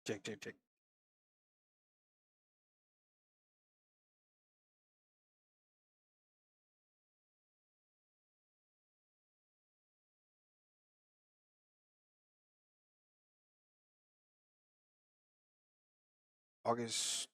Check, check, check. August.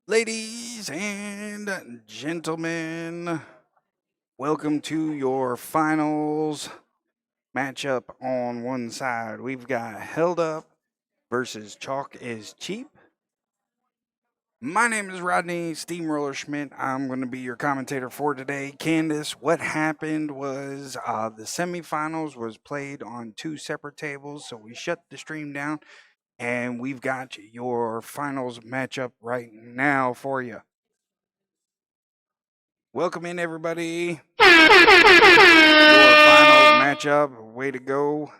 Ladies and gentlemen, welcome to your finals matchup. On one side, we've got Held Up versus Chalk is Cheap. My name is Rodney Steamroller Schmidt. I'm going to be your commentator for today. Candace, what happened was the semifinals was played on two separate tables, so we shut the stream down, and we've got your finals matchup right now for you. Welcome in, everybody. Your finals matchup. Way to go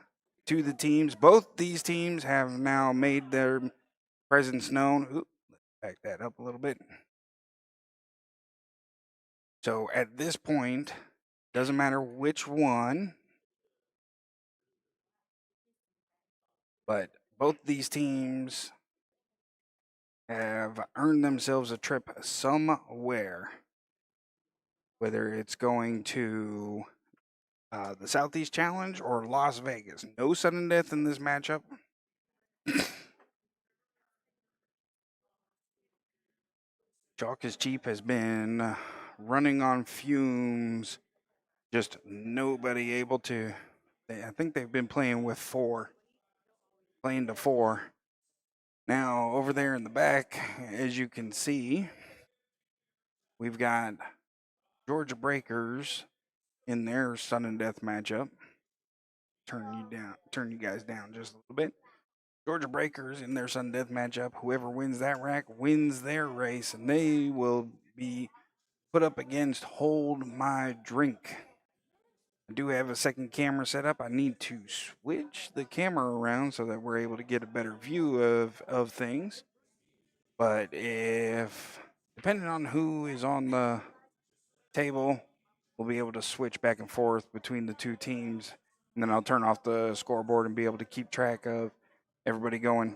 to the teams. Both these teams have now made their presence known. Ooh, back that up a little bit. So at this point, doesn't matter which one, but both these teams have earned themselves a trip somewhere, whether it's going to the Southeast Challenge or Las Vegas. No sudden death in this matchup. Chalk is Cheap has been running on fumes. Just nobody able to. I think they've been playing with four, playing to four. Now, over there in the back, as you can see, we've got Georgia Breakers in their sudden death matchup. Turn you guys down just a little bit. Georgia Breakers in their sudden death matchup. Whoever wins that rack wins their race, and they will be put up against Hold My Drink. I do have a second camera set up. I need to switch the camera around so that we're able to get a better view of things. But if, depending on who is on the table, we'll be able to switch back and forth between the two teams. And then I'll turn off the scoreboard and be able to keep track of everybody going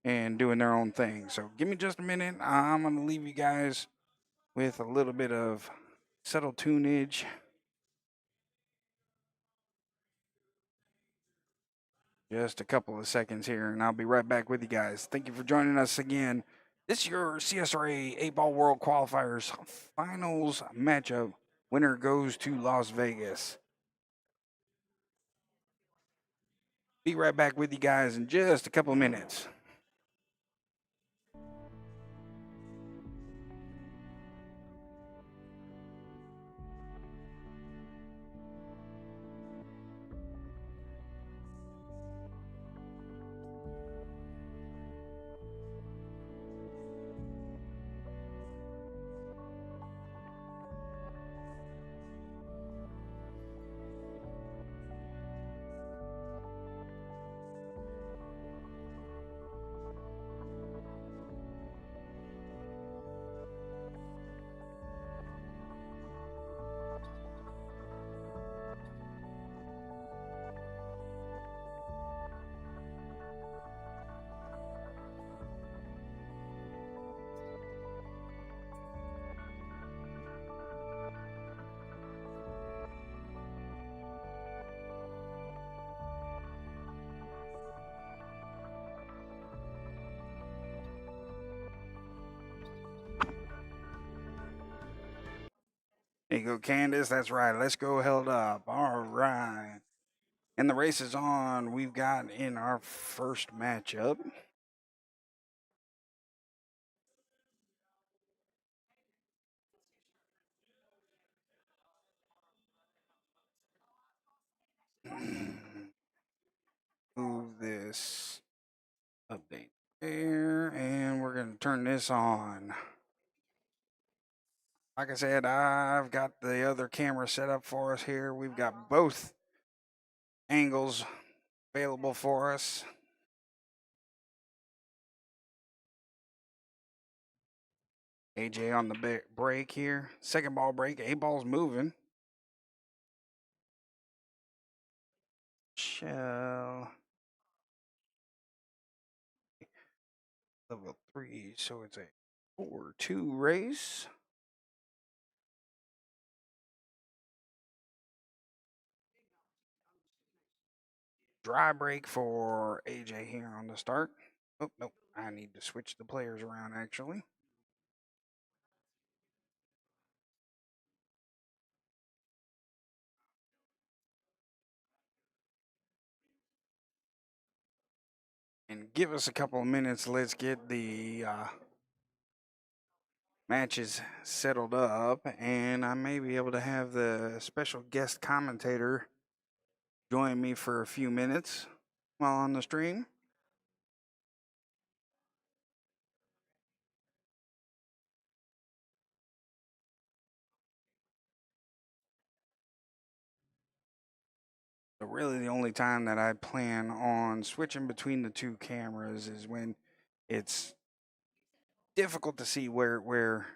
and doing their own thing. So give me just a minute. I'm going to leave you guys with a little bit of subtle tunage. Just a couple of seconds here, and I'll be right back with you guys. Thank you for joining us again. This is your CSRA 8-Ball World Qualifiers Finals matchup. Winner goes to Las Vegas. Be right back with you guys in just a couple of minutes. There you go, Candace. That's right. Let's go held up. All right. And the race is on. We've got in our first matchup. Move this update there, and we're going to turn this on. Like I said, I've got the other camera set up for us here. We've got both angles available for us. AJ on the break here. Second ball break. A-ball's moving. Shell. Level 3. So it's a 4-2 race. Dry break for AJ here on the start. Oh, nope. I need to switch the players around actually. And give us a couple of minutes. Let's get the matches settled up, and I may be able to have the special guest commentator join me for a few minutes while on the stream. So really the only time that I plan on switching between the two cameras is when it's difficult to see where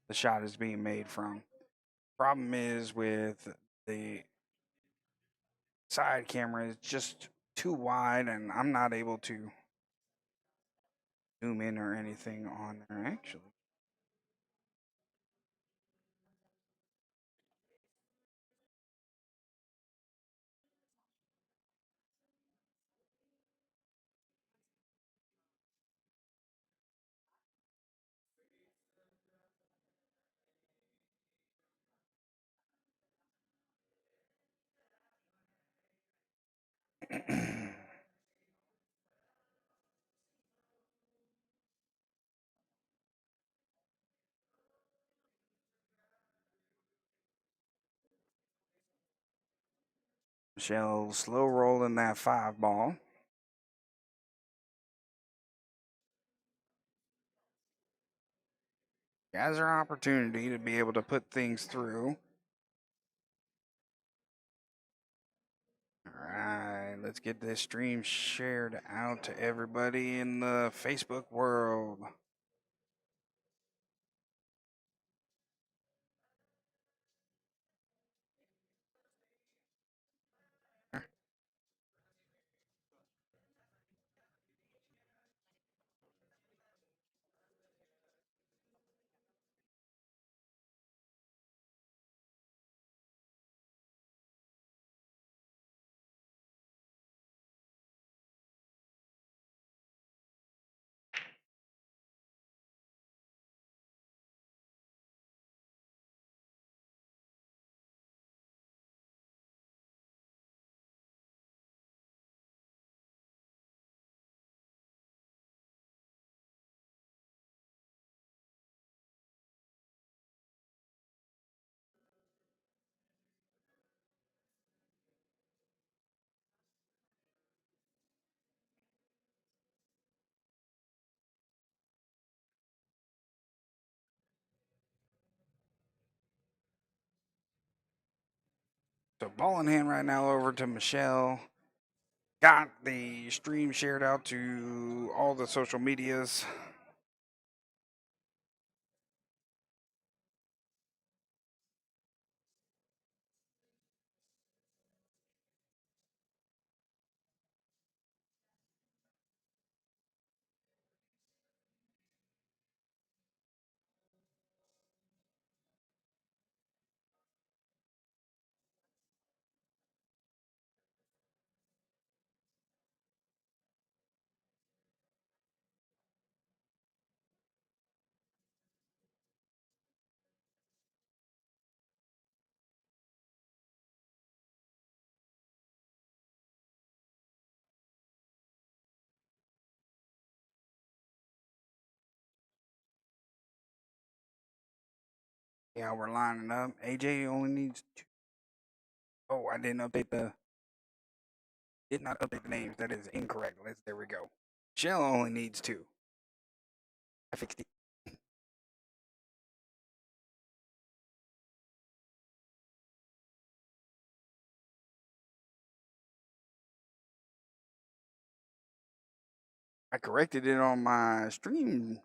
the shot is being made from. Problem is with the side camera, it's just too wide and I'm not able to zoom in or anything on there, actually. Michelle slow rolling that 5 ball. Guys, our opportunity to be able to put things through. All right, let's get this stream shared out to everybody in the Facebook world. So ball in hand right now over to Michelle. Got the stream shared out to all the social medias. Yeah, we're lining up. AJ only needs 2. Oh, I didn't update the. Did not update the names. That is incorrect. There we go. Michelle only needs 2. I fixed it. I corrected it on my stream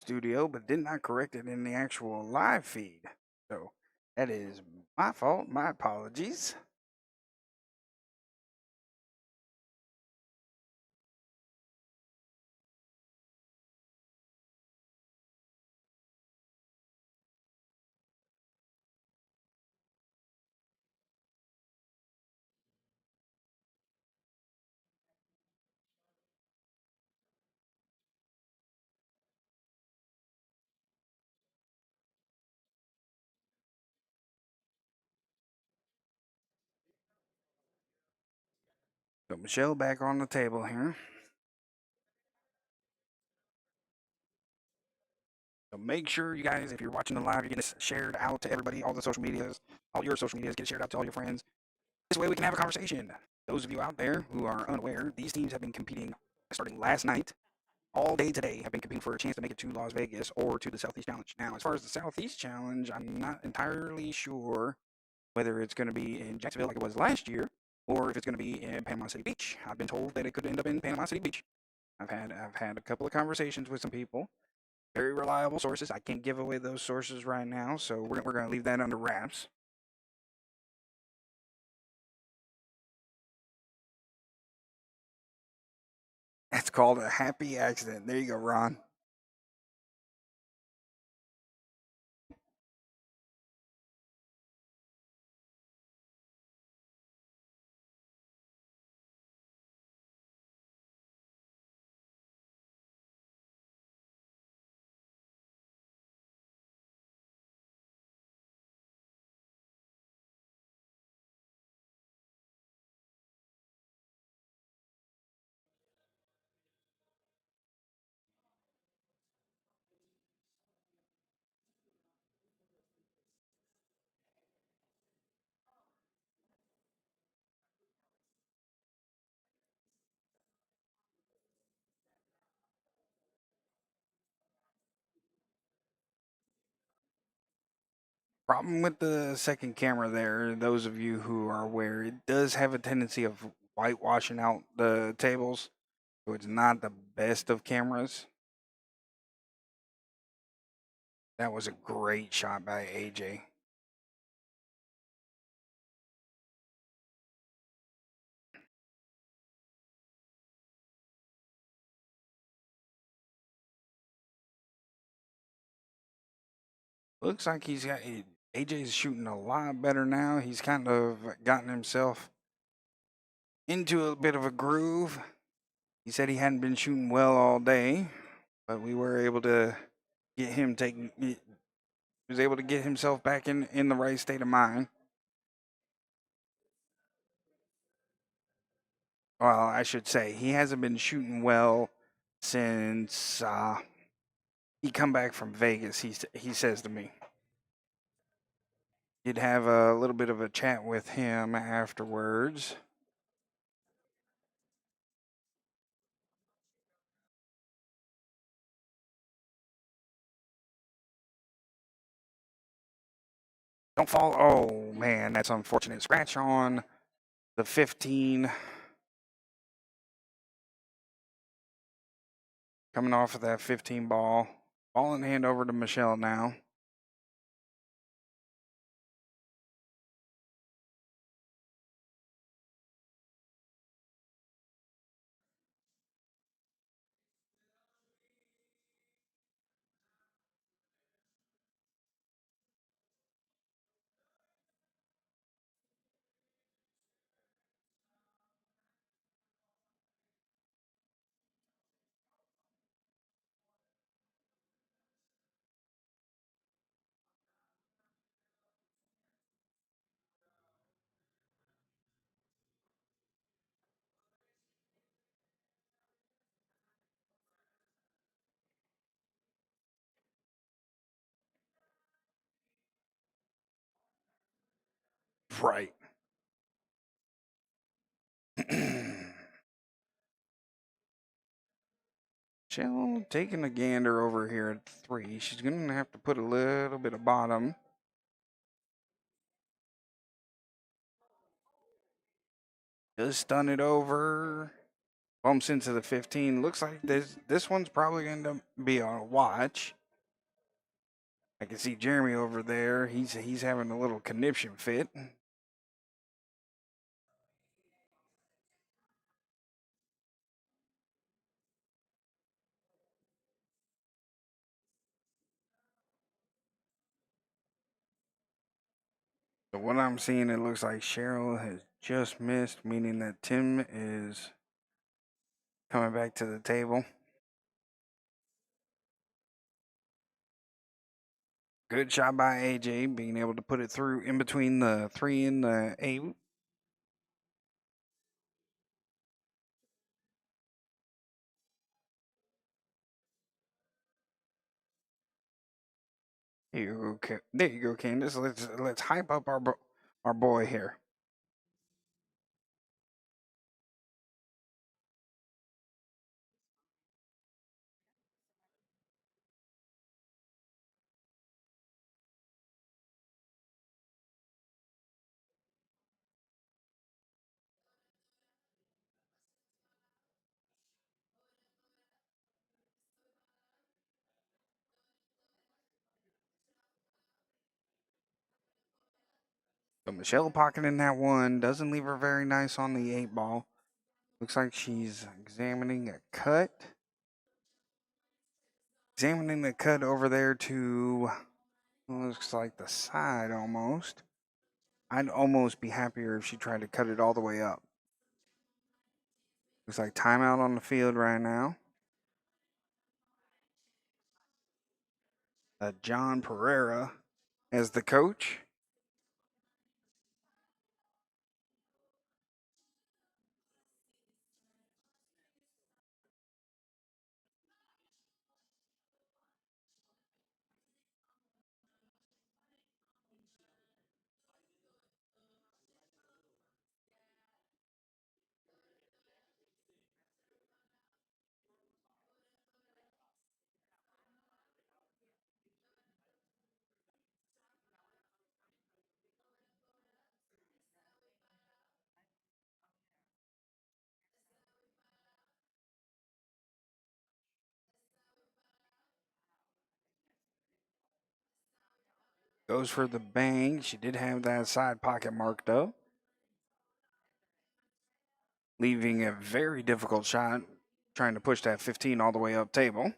studio, but did not correct it in the actual live feed. So that is my fault. My apologies. So Michelle back on the table here. So make sure you guys, if you're watching the live, you're getting this shared out to everybody, all the social medias, all your social medias, get it shared out to all your friends. This way we can have a conversation. Those of you out there who are unaware, these teams have been competing starting last night, all day today, have been competing for a chance to make it to Las Vegas or to the Southeast Challenge. Now, as far as the Southeast Challenge, I'm not entirely sure whether it's going to be in Jacksonville like it was last year, or if it's going to be in Panama City Beach. I've been told that it could end up in Panama City Beach. I've had a couple of conversations with some people, very reliable sources. I can't give away those sources right now, so we're going to leave that under wraps. That's called a happy accident. There you go, Ron. Problem with the second camera there, those of you who are aware, it does have a tendency of whitewashing out the tables. So it's not the best of cameras. That was a great shot by AJ. Looks like AJ's shooting a lot better now. He's kind of gotten himself into a bit of a groove. He said he hadn't been shooting well all day, but we were able to get him taking. He was able to get himself back in the right state of mind. Well, I should say he hasn't been shooting well since he come back from Vegas. He says to me. You'd have a little bit of a chat with him afterwards. Don't fall. Oh man, that's unfortunate. Scratch on the 15. Coming off of that 15 ball. Ball in hand over to Michelle now. Right. Michelle taking a gander over here at 3. She's going to have to put a little bit of bottom. Just stun it over. Bumps into the 15. Looks like this one's probably going to be on a watch. I can see Jeremy over there. He's having a little conniption fit. So what I'm seeing, it looks like Cheryl has just missed, meaning that Tim is coming back to the table. Good shot by AJ, being able to put it through in between the 3 and the 8. There you go, Candace. Let's hype up our boy here. So Michelle pocketing that one doesn't leave her very nice on the 8 ball. Looks like she's examining a cut. Examining the cut over there to, looks like the side almost. I'd almost be happier if she tried to cut it all the way up. Looks like timeout on the field right now. John Pereira as the coach. Goes for the bang. She did have that side pocket marked up, leaving a very difficult shot trying to push that 15 all the way up table.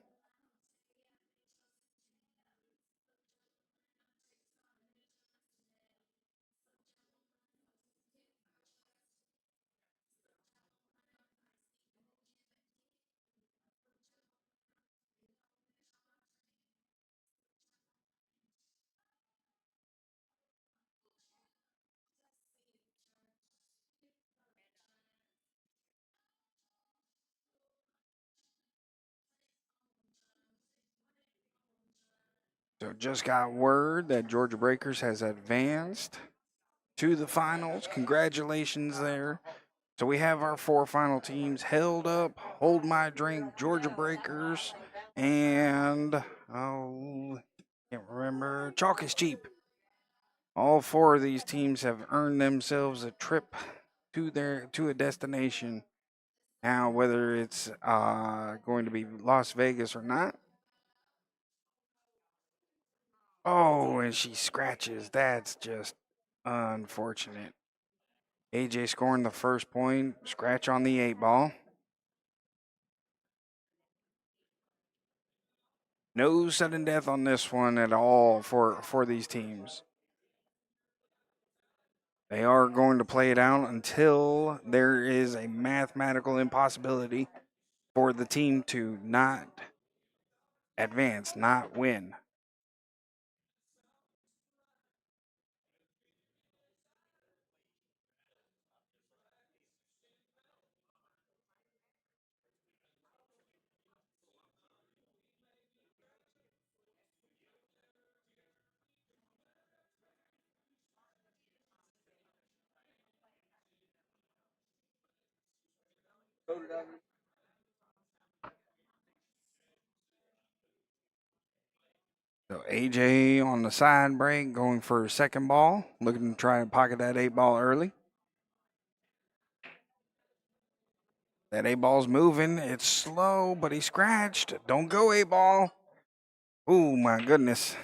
So just got word that Georgia Breakers has advanced to the finals. Congratulations there. So we have our 4 final teams: Held Up, Hold My Drink, Georgia Breakers, and can't remember, Chalk is Cheap. All 4 of these teams have earned themselves a trip to a destination. Now, whether it's going to be Las Vegas or not. Oh, and she scratches. That's just unfortunate. AJ scoring the first point, scratch on the 8 ball. No sudden death on this one at all for these teams. They are going to play it out until there is a mathematical impossibility for the team to not advance, not win. So AJ on the side break, going for a second ball, looking to try and pocket that 8 ball early. That 8 ball's moving. It's slow, but he scratched. Don't go 8 ball. Oh my goodness.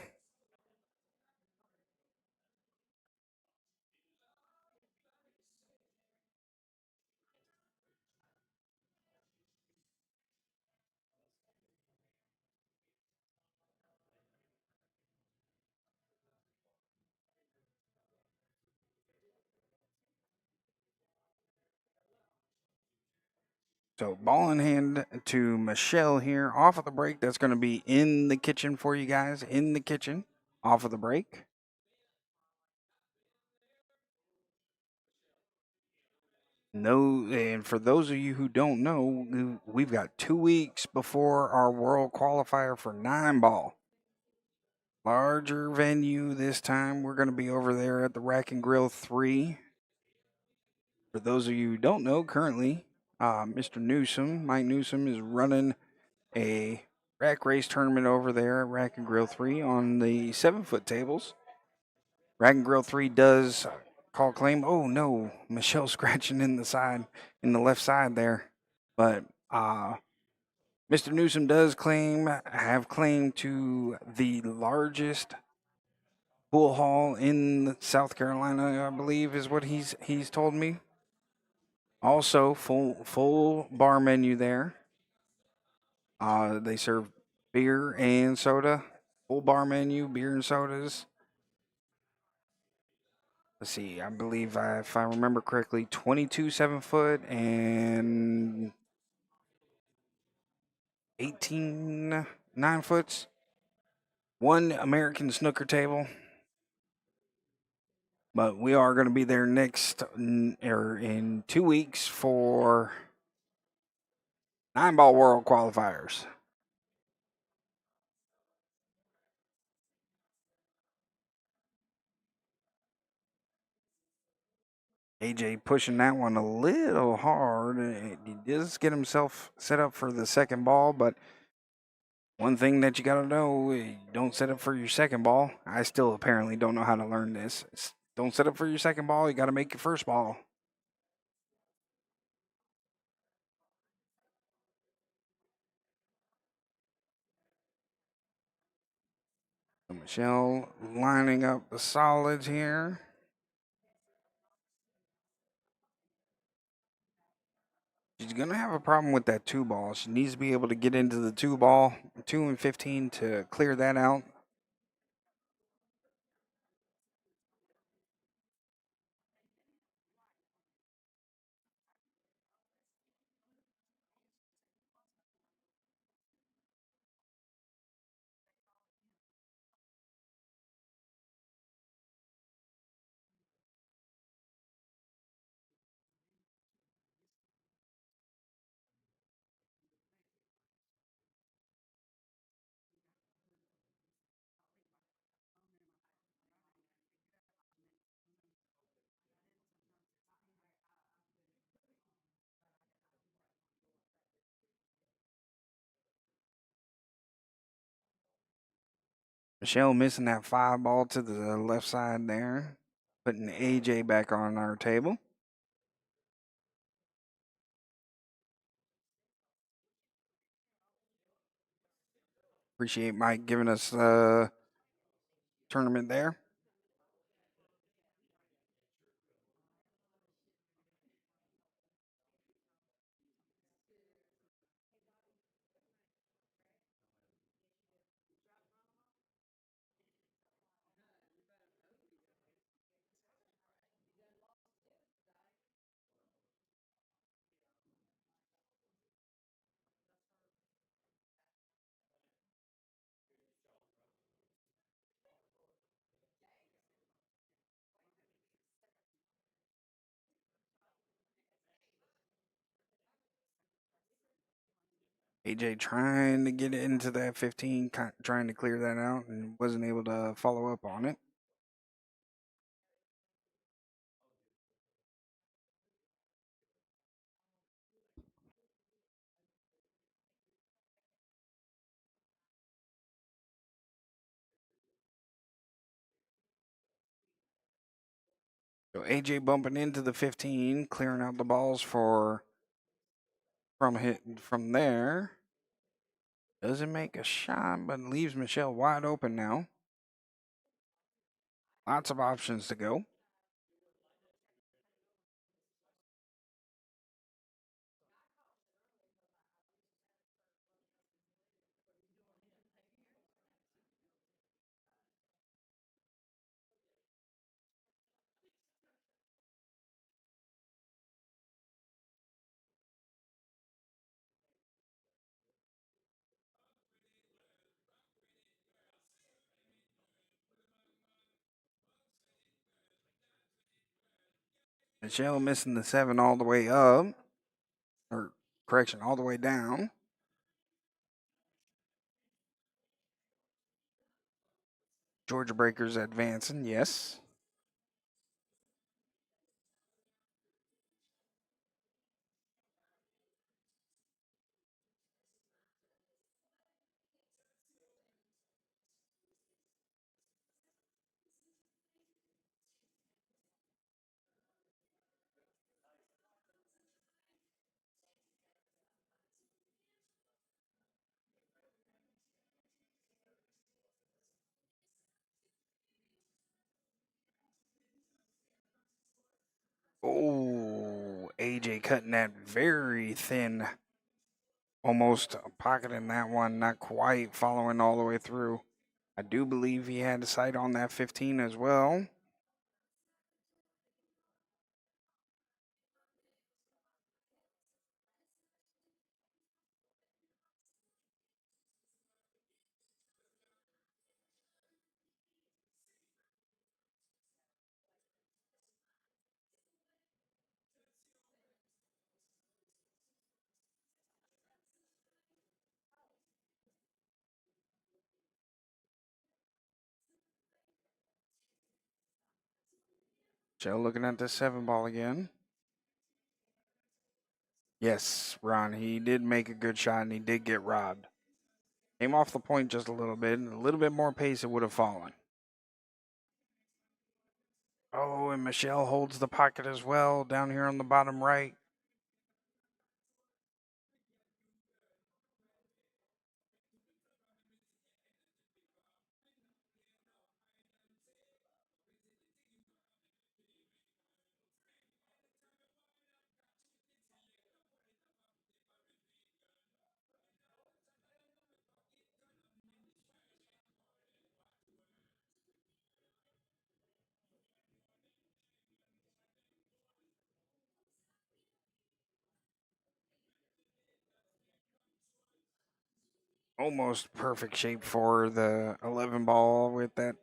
So ball in hand to Michelle here off of the break. That's going to be in the kitchen for you guys. In the kitchen off of the break. No, and for those of you who don't know, we've got 2 weeks before our world qualifier for 9 ball. Larger venue this time. We're going to be over there at the Rack and Grill 3. For those of you who don't know, currently, Mr. Newsom, Mike Newsom, is running a rack race tournament over there at Rack and Grill 3 on the 7-foot tables. Rack and Grill 3 does call claim. Oh no, Michelle scratching in the left side there. But Mr. Newsom does have claim to the largest pool hall in South Carolina, I believe is what he's told me. Also, full bar menu there. They serve beer and soda. Full bar menu, beer and sodas. Let's see. I believe if I remember correctly, 22 7-foot and 18 9-foots. One American snooker table. But we are going to be there in 2 weeks for 9-ball world qualifiers. AJ pushing that one a little hard. He does get himself set up for the second ball, but one thing that you got to know, don't set up for your second ball. I still apparently don't know how to learn this. Don't set up for your second ball. You got to make your first ball. So Michelle lining up the solids here. She's gonna have a problem with that 2-ball. She needs to be able to get into the 2-ball, 2 and 15 to clear that out. Michelle missing that 5-ball to the left side there, putting AJ back on our table. Appreciate Mike giving us the tournament there. AJ trying to get into that 15, trying to clear that out, and wasn't able to follow up on it. So AJ bumping into the 15, clearing out the balls from there. Doesn't make a shot, but leaves Michelle wide open now. Lots of options to go. Michelle missing the 7 all the way up, or correction, all the way down. Georgia Breakers advancing, yes. Oh, AJ cutting that very thin, almost a pocket in that one, not quite following all the way through. I do believe he had a sight on that 15 as well. Joe looking at the 7 ball again. Yes, Ron, he did make a good shot and he did get robbed. Came off the point just a little bit more pace, it would have fallen. Oh, and Michelle holds the pocket as well down here on the bottom right. Almost perfect shape for the 11 ball with that.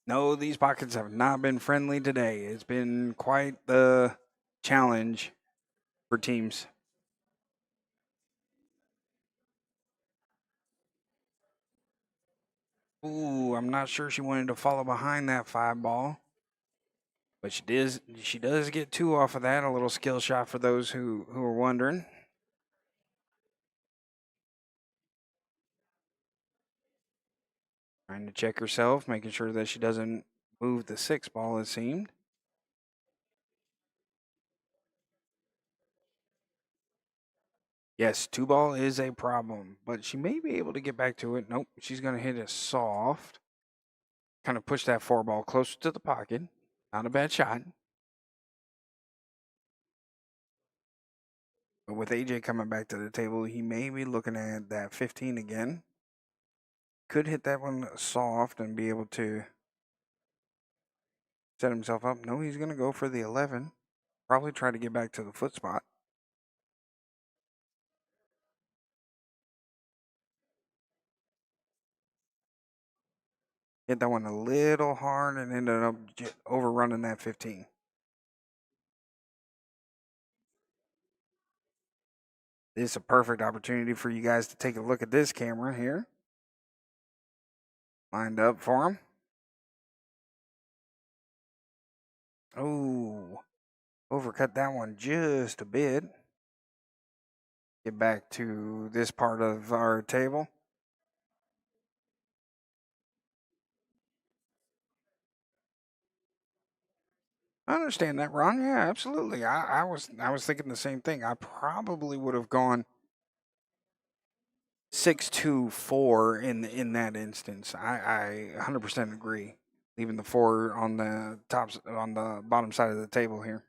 No, these pockets have not been friendly today. It's been quite the challenge for teams. Ooh, I'm not sure she wanted to follow behind that 5 ball. But she does get 2 off of that. A little skill shot for those who are wondering. Trying to check herself, making sure that she doesn't move the 6 ball, it seemed. Yes, 2 ball is a problem, but she may be able to get back to it. Nope, she's going to hit it soft. Kind of push that 4 ball closer to the pocket. Not a bad shot. But with AJ coming back to the table, he may be looking at that 15 again. Could hit that one soft and be able to set himself up. No, he's going to go for the 11. Probably try to get back to the foot spot. Hit that one a little hard and ended up overrunning that 15. This is a perfect opportunity for you guys to take a look at this camera here. Lined up for him. Oh, overcut that one just a bit. Get back to this part of our table. I understand that, Ron. Yeah, absolutely. I was thinking the same thing. I probably would have gone 6-2-4 in that instance. I 100% agree. Leaving the 4 on the bottom side of the table here.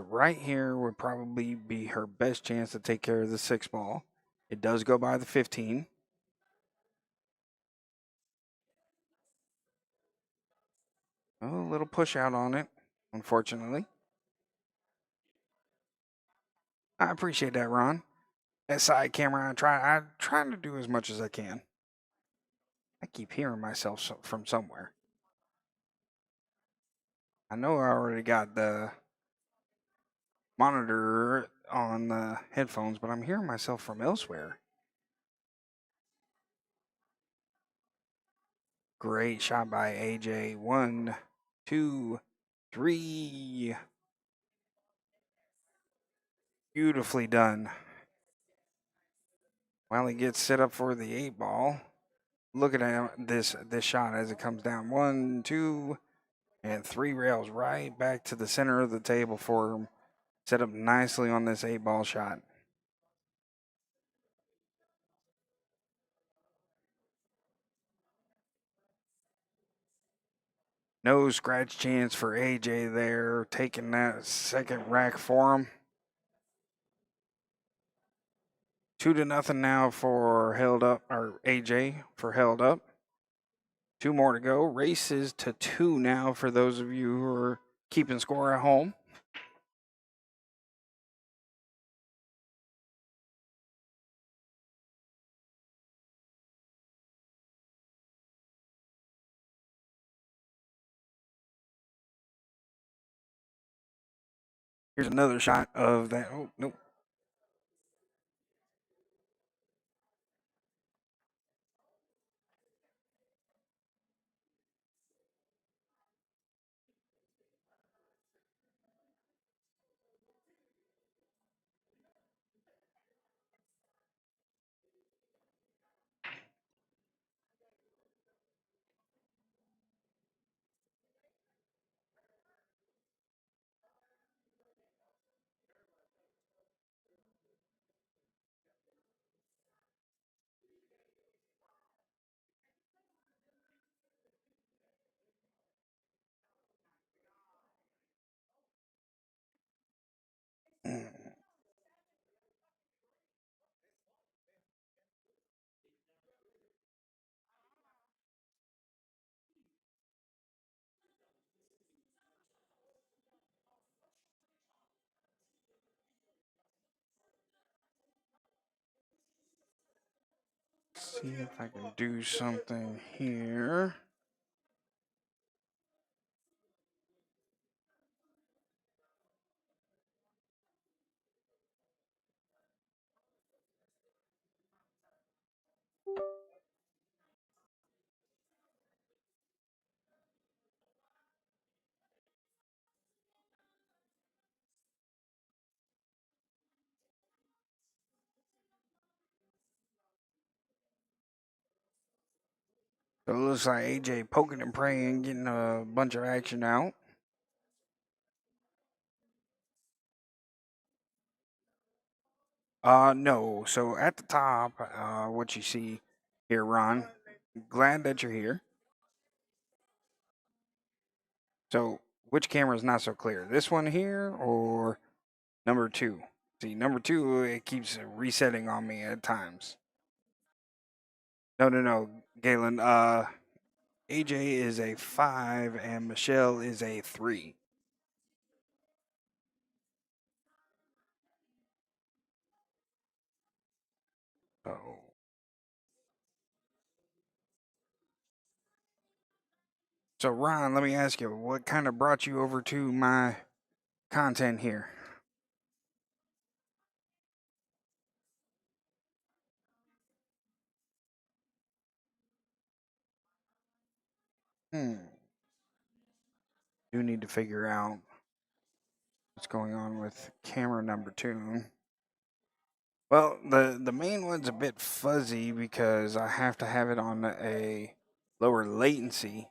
Right here would probably be her best chance to take care of the 6 ball. It does go by the 15. Oh, a little push out on it, unfortunately. I appreciate that, Ron. That side camera, I'm trying to do as much as I can. I keep hearing myself from somewhere. I know I already got the monitor on the headphones, but I'm hearing myself from elsewhere. Great shot by AJ. 1, 2, 3. Beautifully done. While he gets set up for the 8 ball. Looking at this shot as it comes down. 1, 2, and 3 rails right back to the center of the table for him. Set up nicely on this 8 ball shot. No scratch chance for AJ there, taking that second rack for him. 2-0 now for held up, or AJ for held up. 2 more to go. Races to 2 now for those of you who are keeping score at home. Here's another shot of that. Oh, nope. See if I can do something here. So it looks like AJ poking and praying, getting a bunch of action out. No. So at the top, what you see here, Ron. Glad that you're here. So which camera is not so clear? This one here or number 2? See, number 2, it keeps resetting on me at times. No, Galen. AJ is a 5 and Michelle is a 3. Oh. So Ron, let me ask you, what kind of brought you over to my content here? Do need to figure out what's going on with camera number 2. Well, the main one's a bit fuzzy because I have to have it on a lower latency,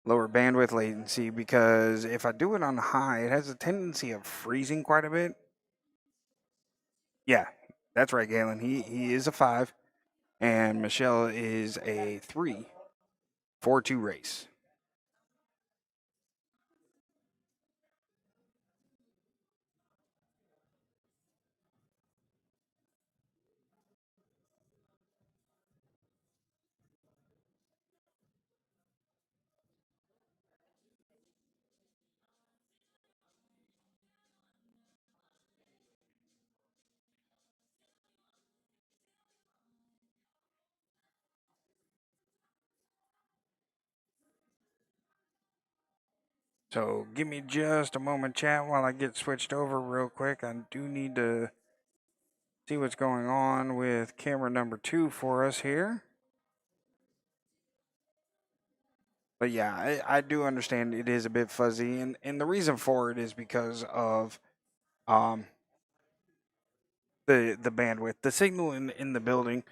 lower bandwidth latency, because if I do it on high, it has a tendency of freezing quite a bit. Yeah, that's right, Galen. He is a 5, and Michelle is a 3. 4-2 race. So give me just a moment, chat, while I get switched over real quick. I do need to see what's going on with camera number 2 for us here. But yeah, I do understand it is a bit fuzzy, and the reason for it is because of um the bandwidth, the signal in the building.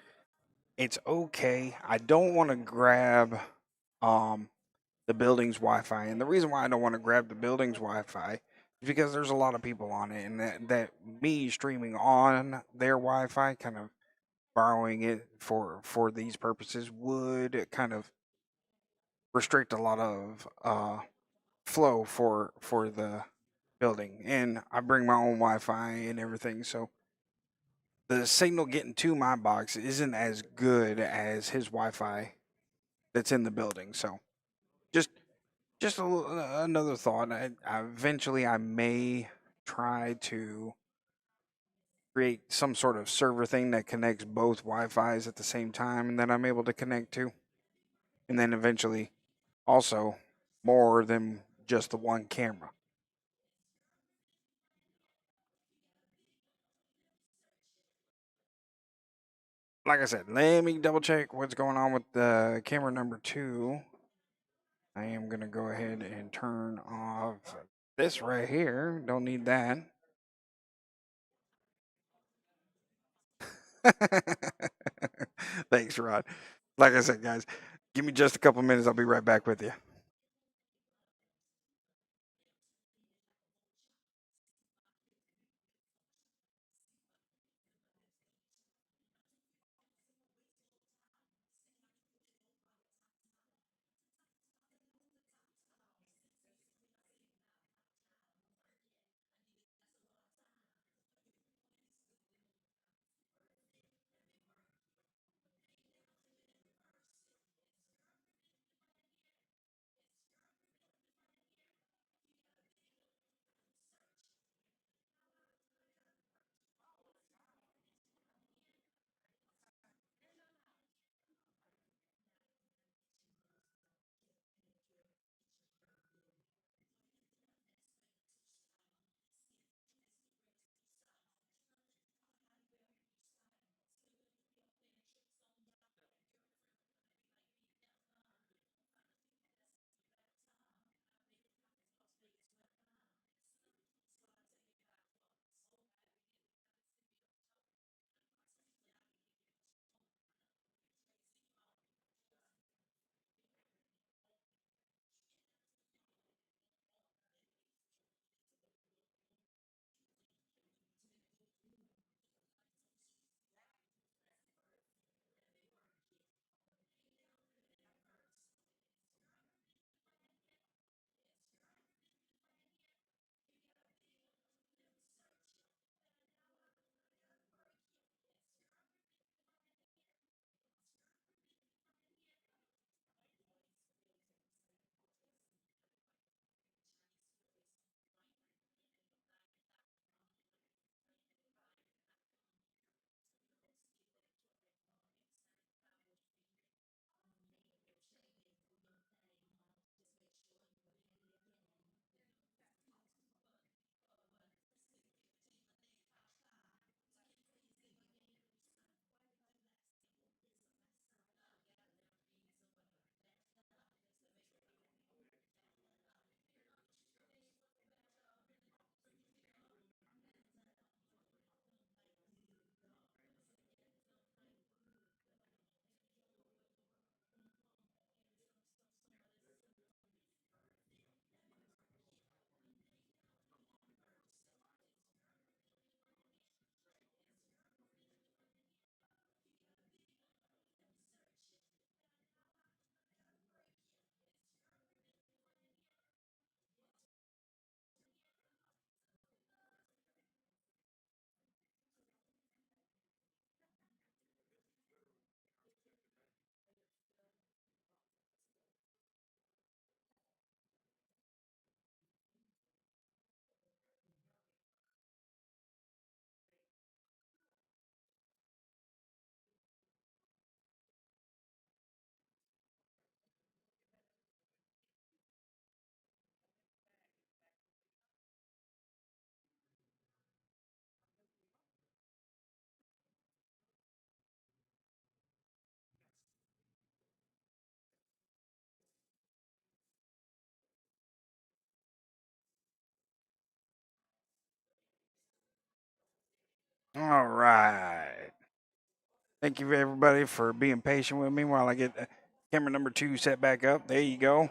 It's okay. I don't want to grab um the building's Wi-Fi, and the reason why I don't want to grab the building's Wi-Fi is because there's a lot of people on it, and that me streaming on their Wi-Fi, kind of borrowing it for these purposes, would kind of restrict a lot of flow for the building. And I bring my own Wi-Fi and everything, so the signal getting to my box isn't as good as his Wi-Fi that's in the building. So just another thought. Eventually I may try to create some sort of server thing that connects both Wi-Fis at the same time, and that I'm able to connect to, and then eventually also more than just the one camera. Like I said, let me double check what's going on with the camera number two. I am gonna go ahead and turn off this right here. Don't need that. Thanks, Rod. Like I said, guys, give me just a couple minutes. I'll be right back with you. All right. Thank you, everybody, for being patient with me while I get camera number 2 set back up. There you go.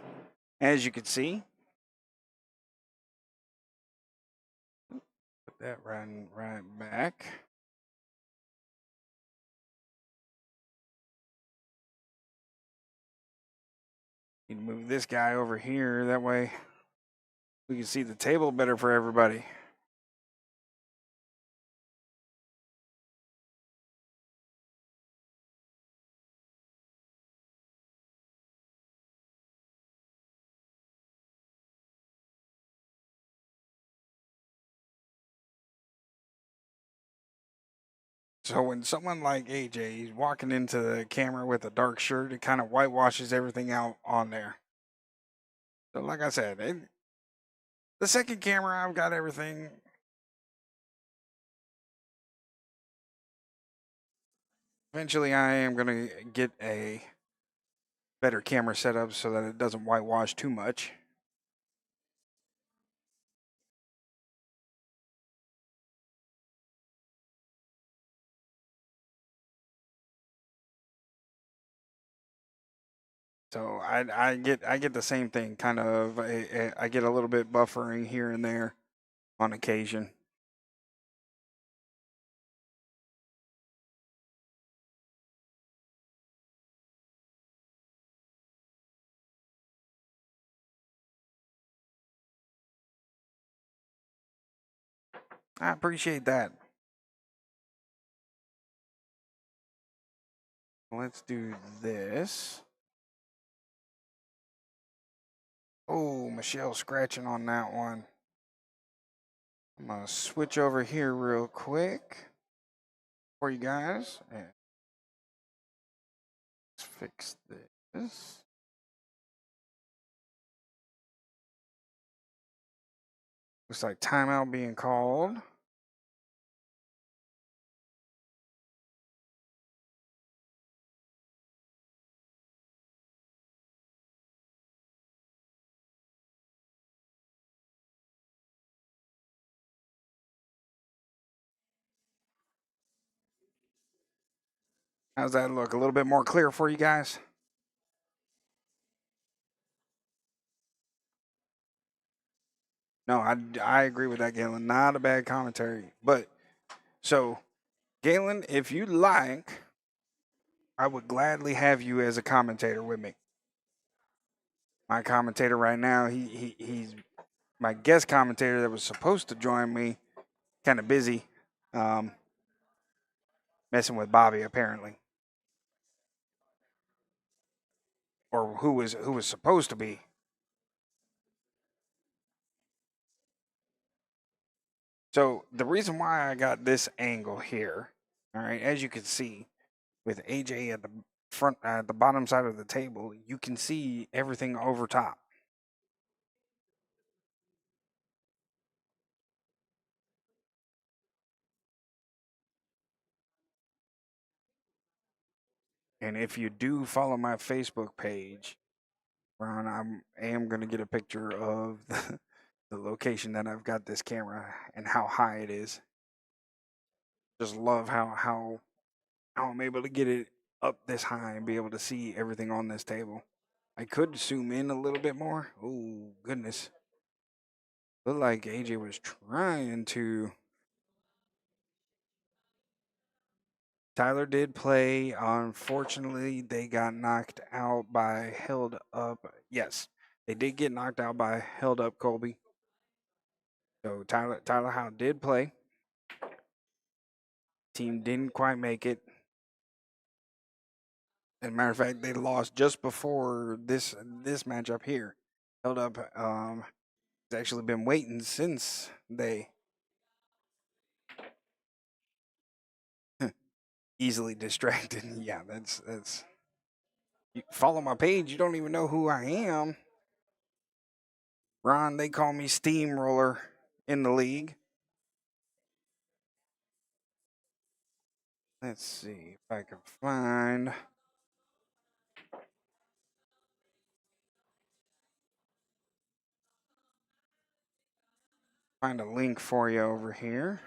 As you can see, put that right back. Need to move this guy over here. That way we can see the table better for everybody. So when someone like AJ is walking into the camera with a dark shirt, it kind of whitewashes everything out on there. So like I said, the second camera, I've got everything. Eventually, I am going to get a better camera setup so that it doesn't whitewash too much. So I get the same thing, kind of. I get a little bit buffering here and there on occasion. I appreciate that. Let's do this. Oh, Michelle scratching on that one. I'm gonna switch over here real quick for you guys. And let's fix this. Looks like timeout being called. How's that look? A little bit more clear for you guys? No, I agree with that, Galen. Not a bad commentary. But so, Galen, if you like, I would gladly have you as a commentator with me. My commentator right now, he's my guest commentator that was supposed to join me. Kind of busy, um, messing with Bobby apparently, or who was supposed to be. So the reason why I got this angle here, all right, as you can see, with AJ at the front, at the bottom side of the table, you can see everything over top. And if you do follow my Facebook page, Ron, I am going to get a picture of the location that I've got this camera and how high it is. Just love how I'm able to get it up this high and be able to see everything on this table. I could zoom in a little bit more. Oh goodness. Looked like AJ was trying to. Tyler did play. Unfortunately, they got knocked out by held up. Yes, they did get knocked out by held up Colby. So Tyler Howe did play. Team didn't quite make it. As a matter of fact, they lost just before this matchup here. Held up has actually been waiting since they easily distracted. Yeah, that's. You follow my page, you don't even know who I am. Ron, they call me Steamroller in the league. Let's see if I can find a link for you over here.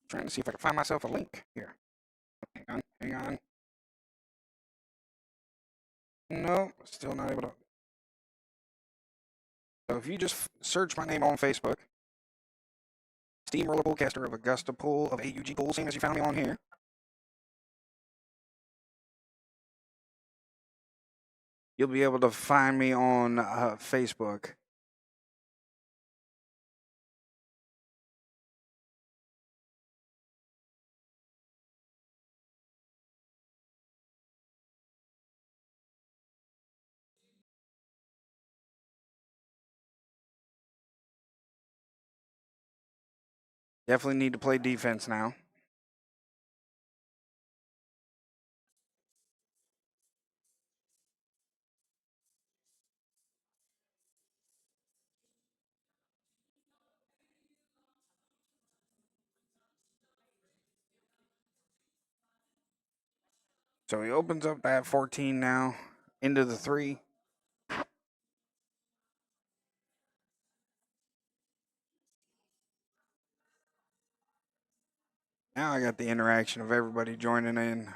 Trying to see if I can find myself a link here. Hang on. No, still not able to. So if you just search my name on Facebook, Steamrollercaster of Augusta Pool of AUG Pool, same as you found me on here. You'll be able to find me on Facebook. Definitely need to play defense now. So he opens up that 14 now, into the 3. Now I got the interaction of everybody joining in.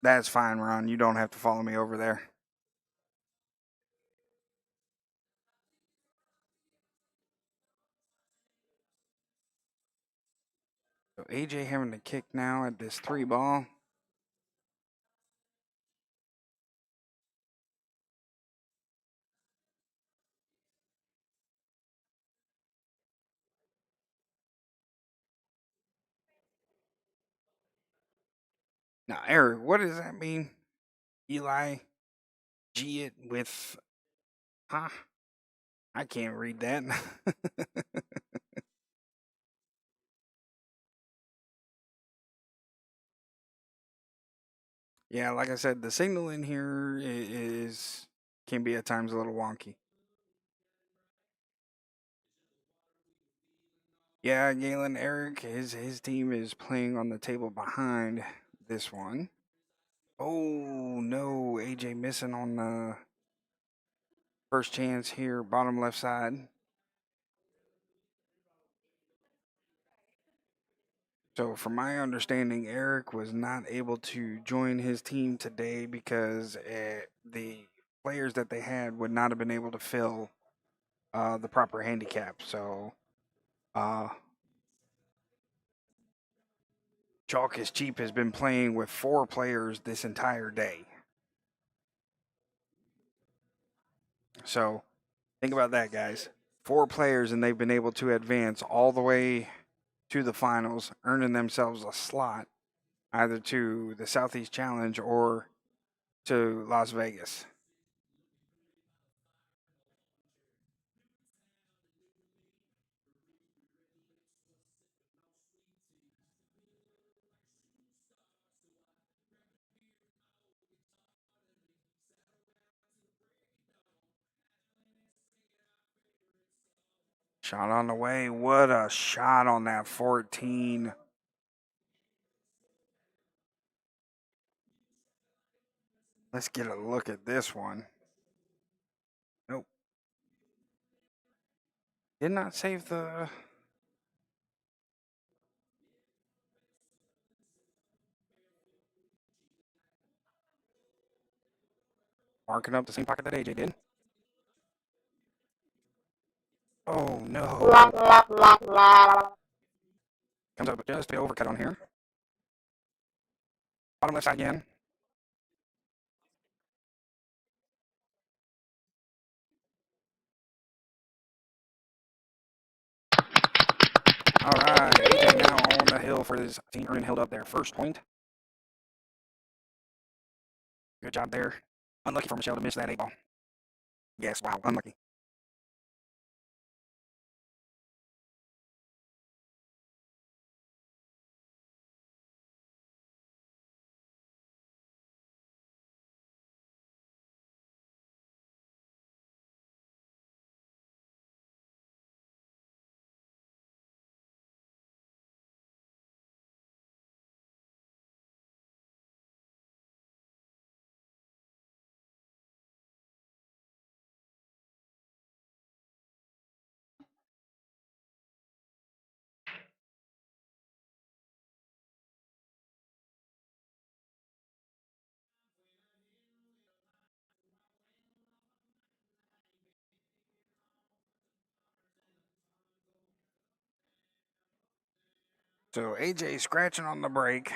That's fine, Ron. You don't have to follow me over there. So AJ having to kick now at this 3 ball. Now, Eric, what does that mean? Eli G it with, huh? I can't read that. Yeah, like I said, the signal in here can be at times a little wonky. Yeah, Galen Eric, his team is playing on the table behind this one. Oh no, AJ missing on the first chance here, bottom left side. So, from my understanding, Eric was not able to join his team today because the players that they had would not have been able to fill the proper handicap. So, Chalk is Cheap has been playing with 4 players this entire day. So, think about that, guys. 4 players, and they've been able to advance all the way to the finals, earning themselves a slot either to the Southeast Challenge or to Las Vegas. Shot on the way. What a shot on that 14. Let's get a look at this one. Nope. Did not save the. Marking up the same pocket that AJ did. Oh no. Comes up just the overcut on here. Bottom left side again. All right, AJ now on the hill for his team, earning held up their first point. Good job there. Unlucky for Michelle to miss that 8 ball. Yes, wow, unlucky. So AJ scratching on the brake.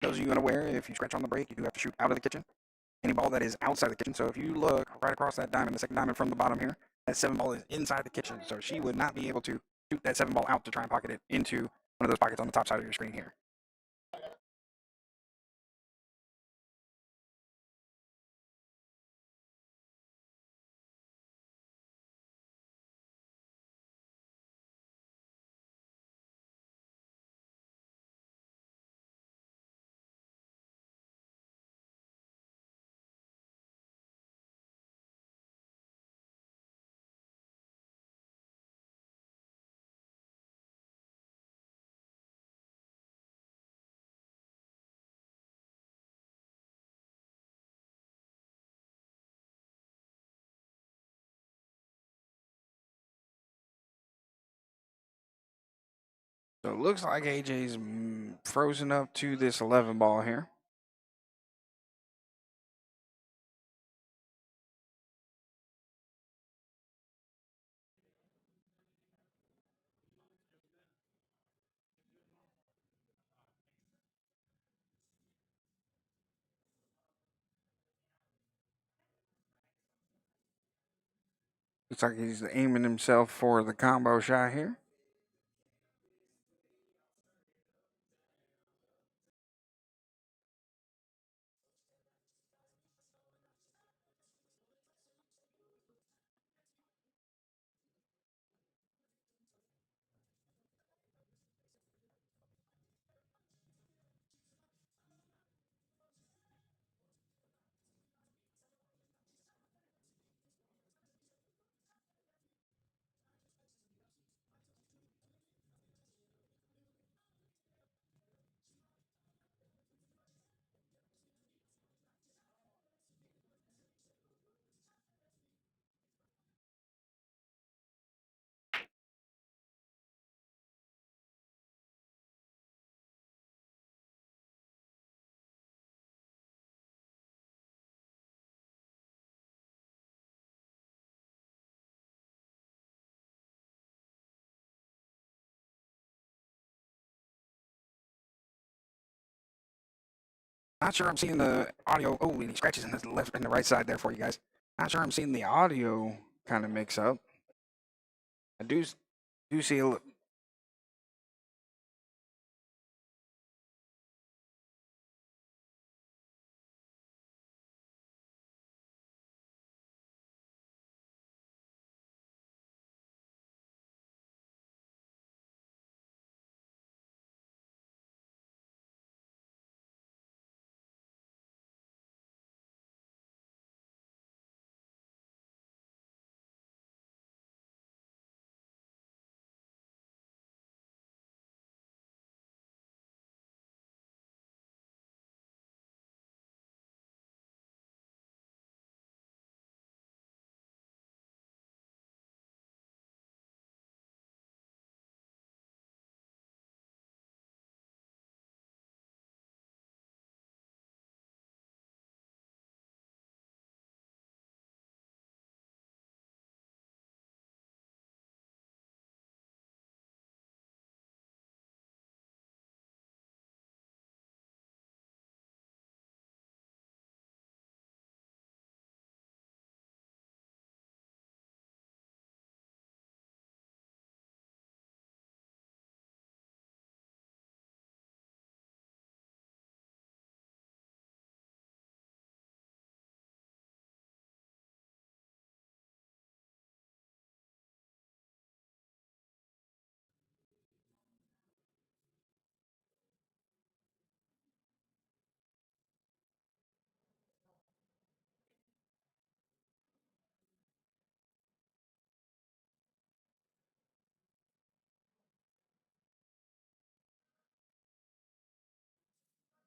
Those of you unaware, if you scratch on the brake, you do have to shoot out of the kitchen. Any ball that is outside the kitchen. So if you look right across that diamond, the second diamond from the bottom here, that 7 ball is inside the kitchen. So she would not be able to shoot that 7 ball out to try and pocket it into one of those pockets on the top side of your screen here. So it looks like AJ's frozen up to this 11 ball here. Looks like he's aiming himself for the combo shot here. Not sure I'm seeing the audio. Oh, and he scratches in the left and the right side there for you guys. Not sure I'm seeing the audio kind of mix up. I do see a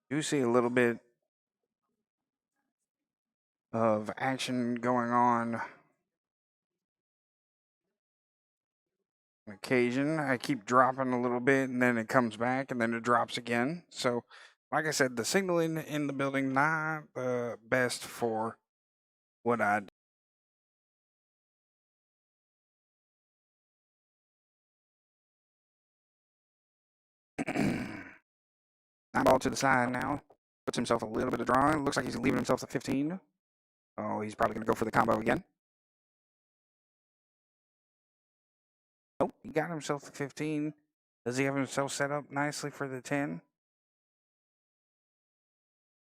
Do see a little bit of action going on occasion. I keep dropping a little bit and then it comes back and then it drops again. So, like I said, the signaling in the building not the best for what I do. Nine ball to the side now. Puts himself a little bit of drawing. Looks like he's leaving himself the 15. Oh, he's probably going to go for the combo again. Nope, he got himself the 15. Does he have himself set up nicely for the 10?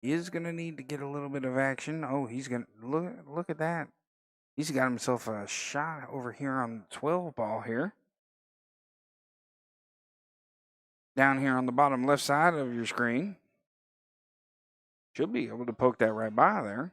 He is going to need to get a little bit of action. Oh, he's going to look at that. He's got himself a shot over here on the 12 ball here. Down here on the bottom left side of your screen. Should be able to poke that right by there.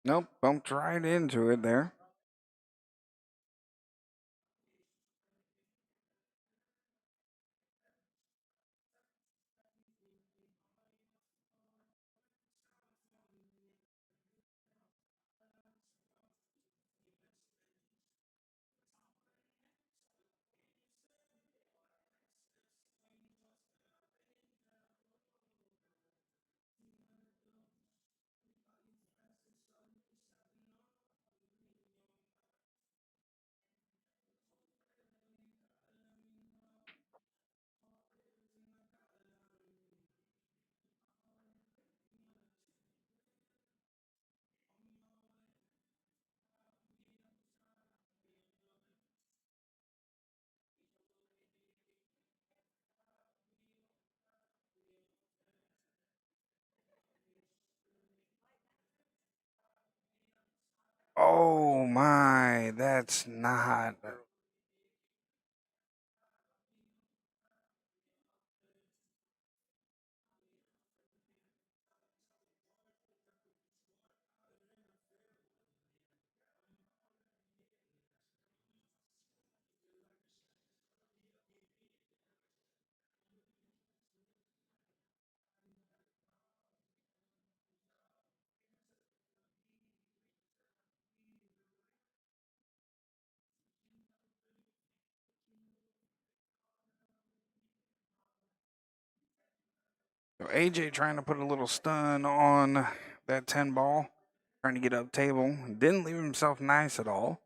Nope, bumped right into it there. Oh my, that's not. So AJ trying to put a little stun on that 10 ball, trying to get up table. Didn't leave himself nice at all.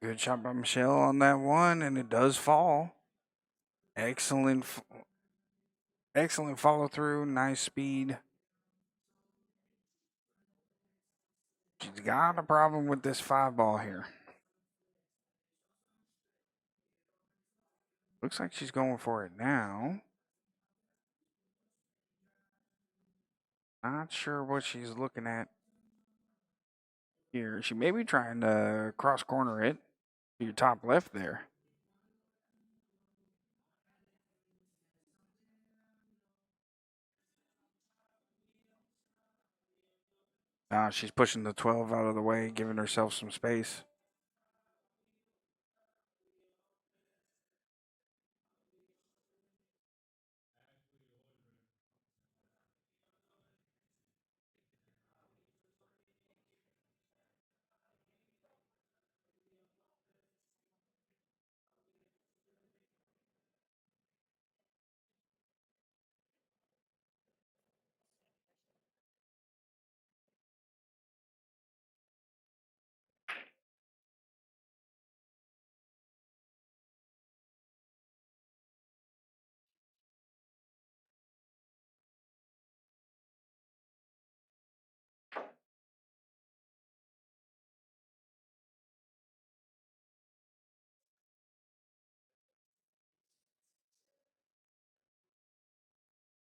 Good shot by Michelle on that one, and it does fall. Excellent, excellent follow through. Nice speed. She's got a problem with this 5 ball here. Looks like she's going for it now. Not sure what she's looking at here. She may be trying to cross corner it to your top left there. She's pushing the 12 out of the way, giving herself some space.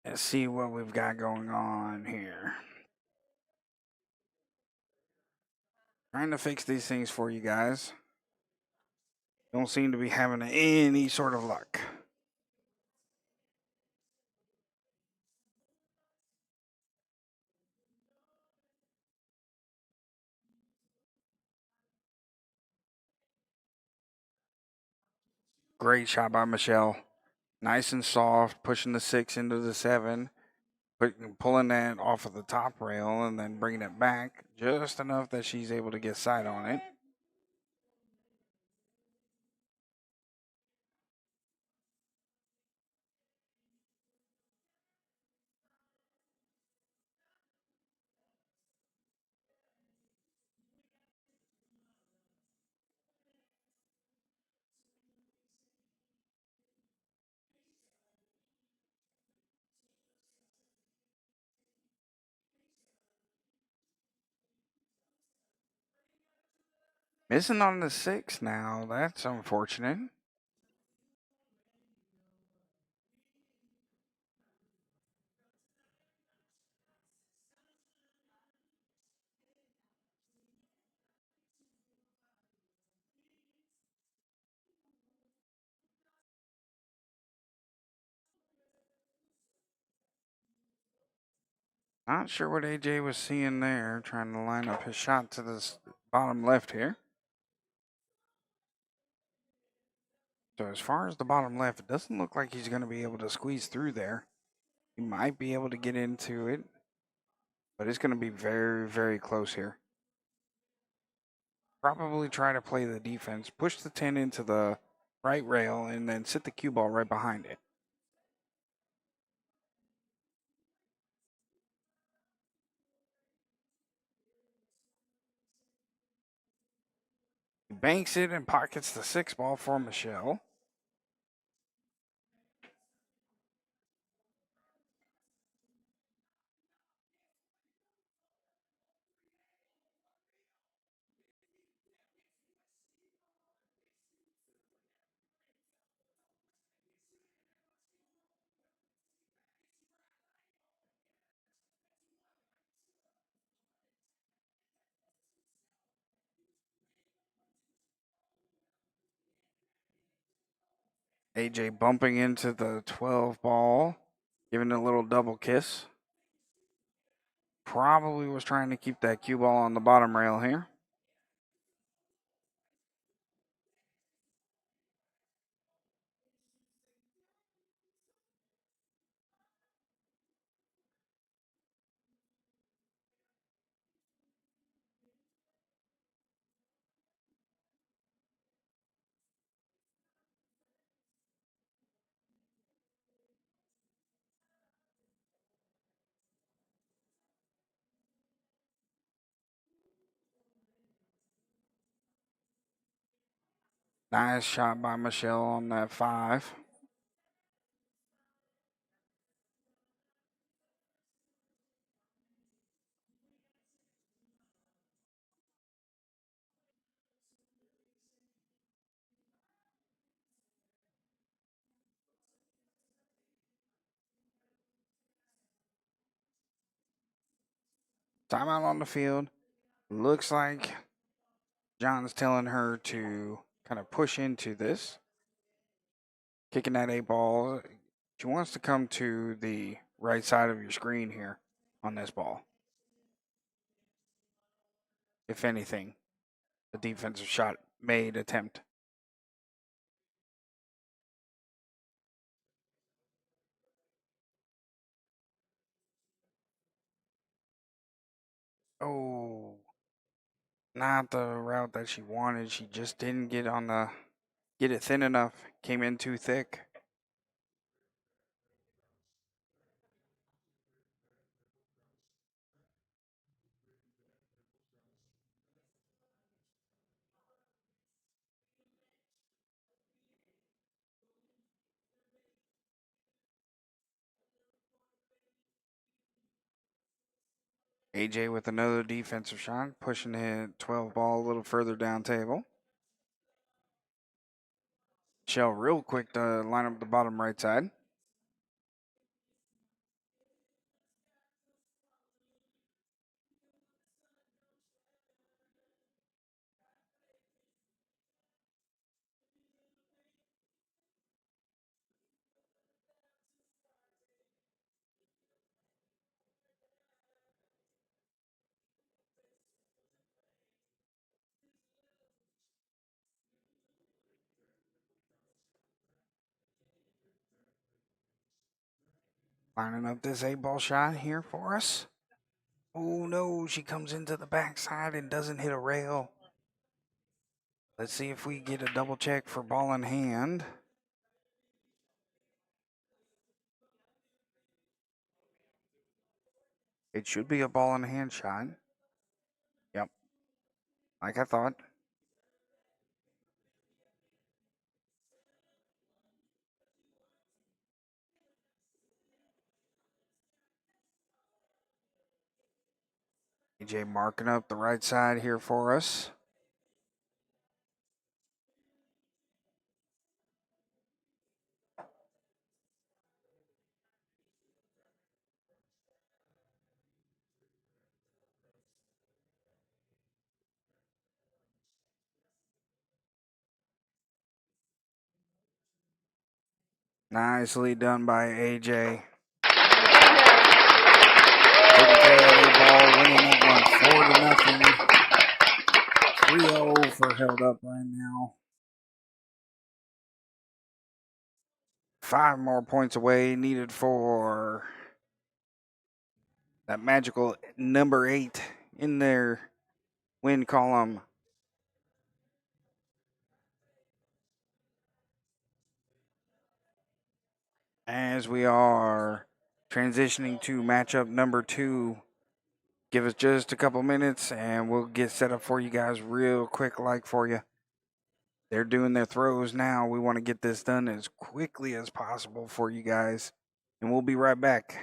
Let's see what we've got going on here. Trying to fix these things for you guys. Don't seem to be having any sort of luck. Great shot by Michelle. Nice and soft, pushing the 6 into the 7, pulling that off of the top rail and then bringing it back just enough that she's able to get sight on it. Missing on the 6 now. That's unfortunate. Not sure what AJ was seeing there, trying to line up his shot to the bottom left here. So as far as the bottom left, it doesn't look like he's going to be able to squeeze through there. He might be able to get into it, but it's going to be very, very close here. Probably try to play the defense, push the 10 into the right rail, and then sit the cue ball right behind it. He banks it and pockets the 6 ball for Michelle. AJ bumping into the 12 ball, giving it a little double kiss. Probably was trying to keep that cue ball on the bottom rail here. Nice shot by Michelle on that 5. Timeout on the field. Looks like John's telling her to kind of push into this. Kicking that 8 ball. She wants to come to the right side of your screen here on this ball. If anything, the defensive shot made attempt. Oh, not the route that she wanted. She just didn't get it thin enough. Came in too thick. AJ with another defensive shot, pushing it 12 ball a little further down table. Shell real quick to line up the bottom right side. Lining up this 8 ball shot here for us. Oh no, she comes into the backside and doesn't hit a rail. Let's see if we get a double check for ball in hand. It should be a ball in hand shot. Yep. Like I thought. AJ marking up the right side here for us. Nicely done by AJ. Taking care of that ball, winning that one 4-0. 3-0 for Held Up right now. 5 more points away needed for that magical number 8 in their win column. As we are transitioning to matchup number 2, give us just a couple minutes and we'll get set up for you guys real quick, like for you. They're doing their throws now. We want to get this done as quickly as possible for you guys, and we'll be right back.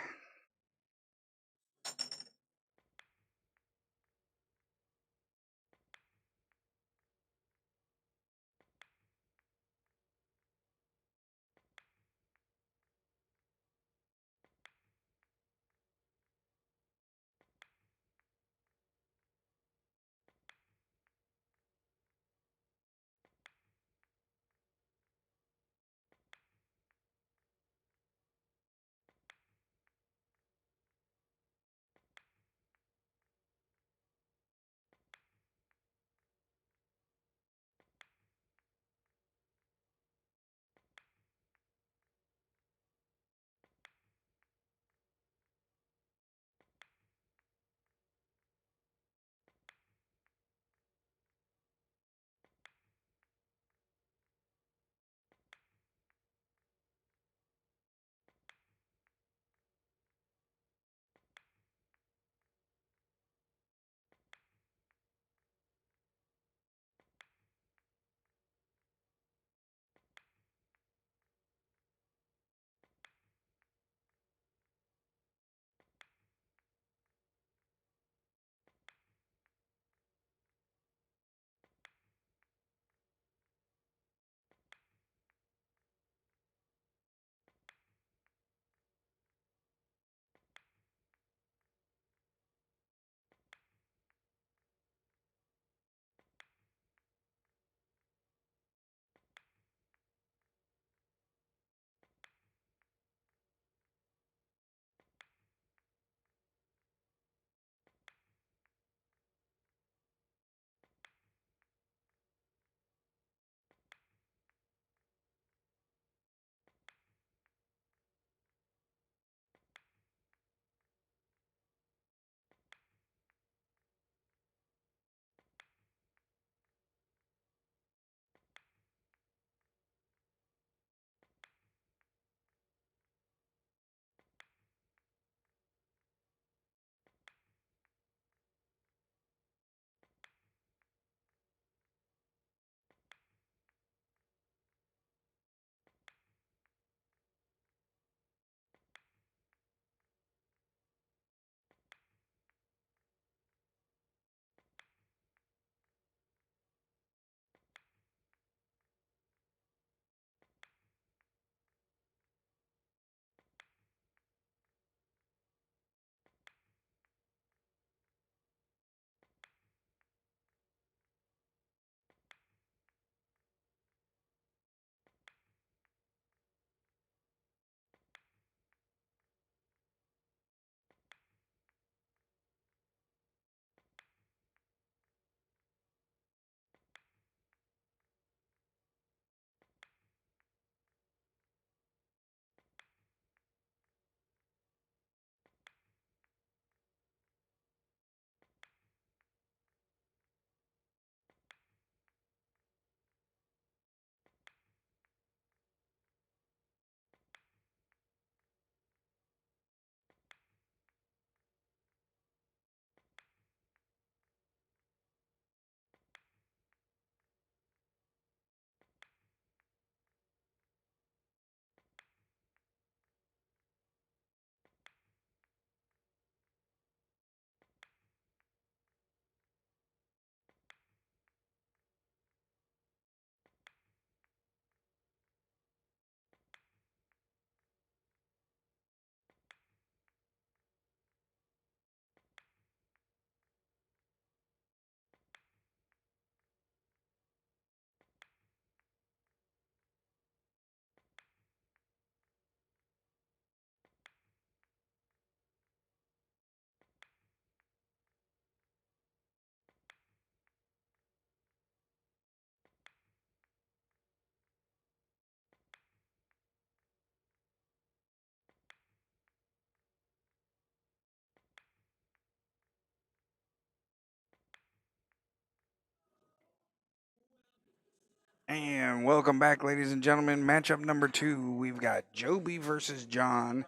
And welcome back, ladies and gentlemen. Matchup number 2. We've got Joby versus John.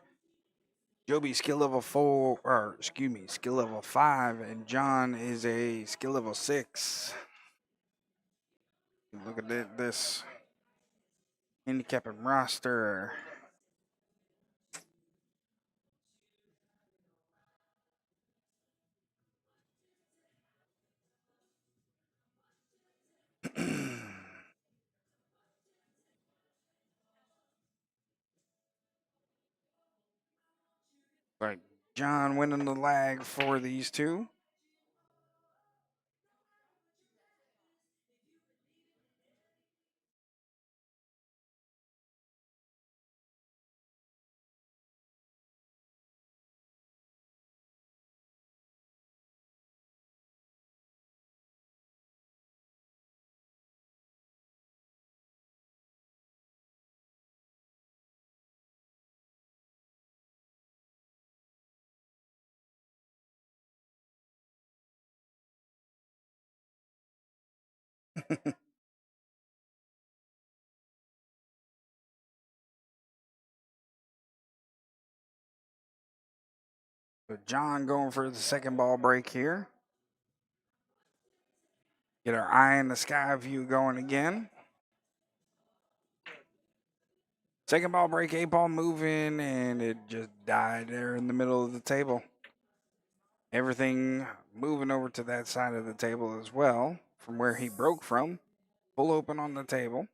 Joby skill level 4, or excuse me, skill level 5, and John is a skill level 6. Look at this handicapping roster. Like John winning the lag for these two. So John going for the second ball break here. Get our eye in the sky view going again. Second ball break, 8 ball moving, and it just died there in the middle of the table. Everything moving over to that side of the table as well, from where he broke from. Full open on the table.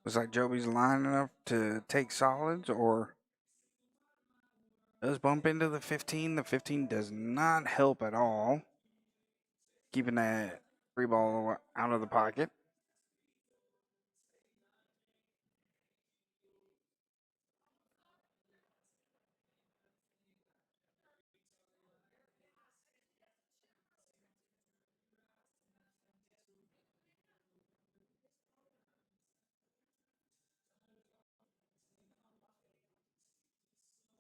Looks like Joby's lining up to take solids or does bump into the 15. The 15 does not help at all. Keeping that free ball out of the pocket.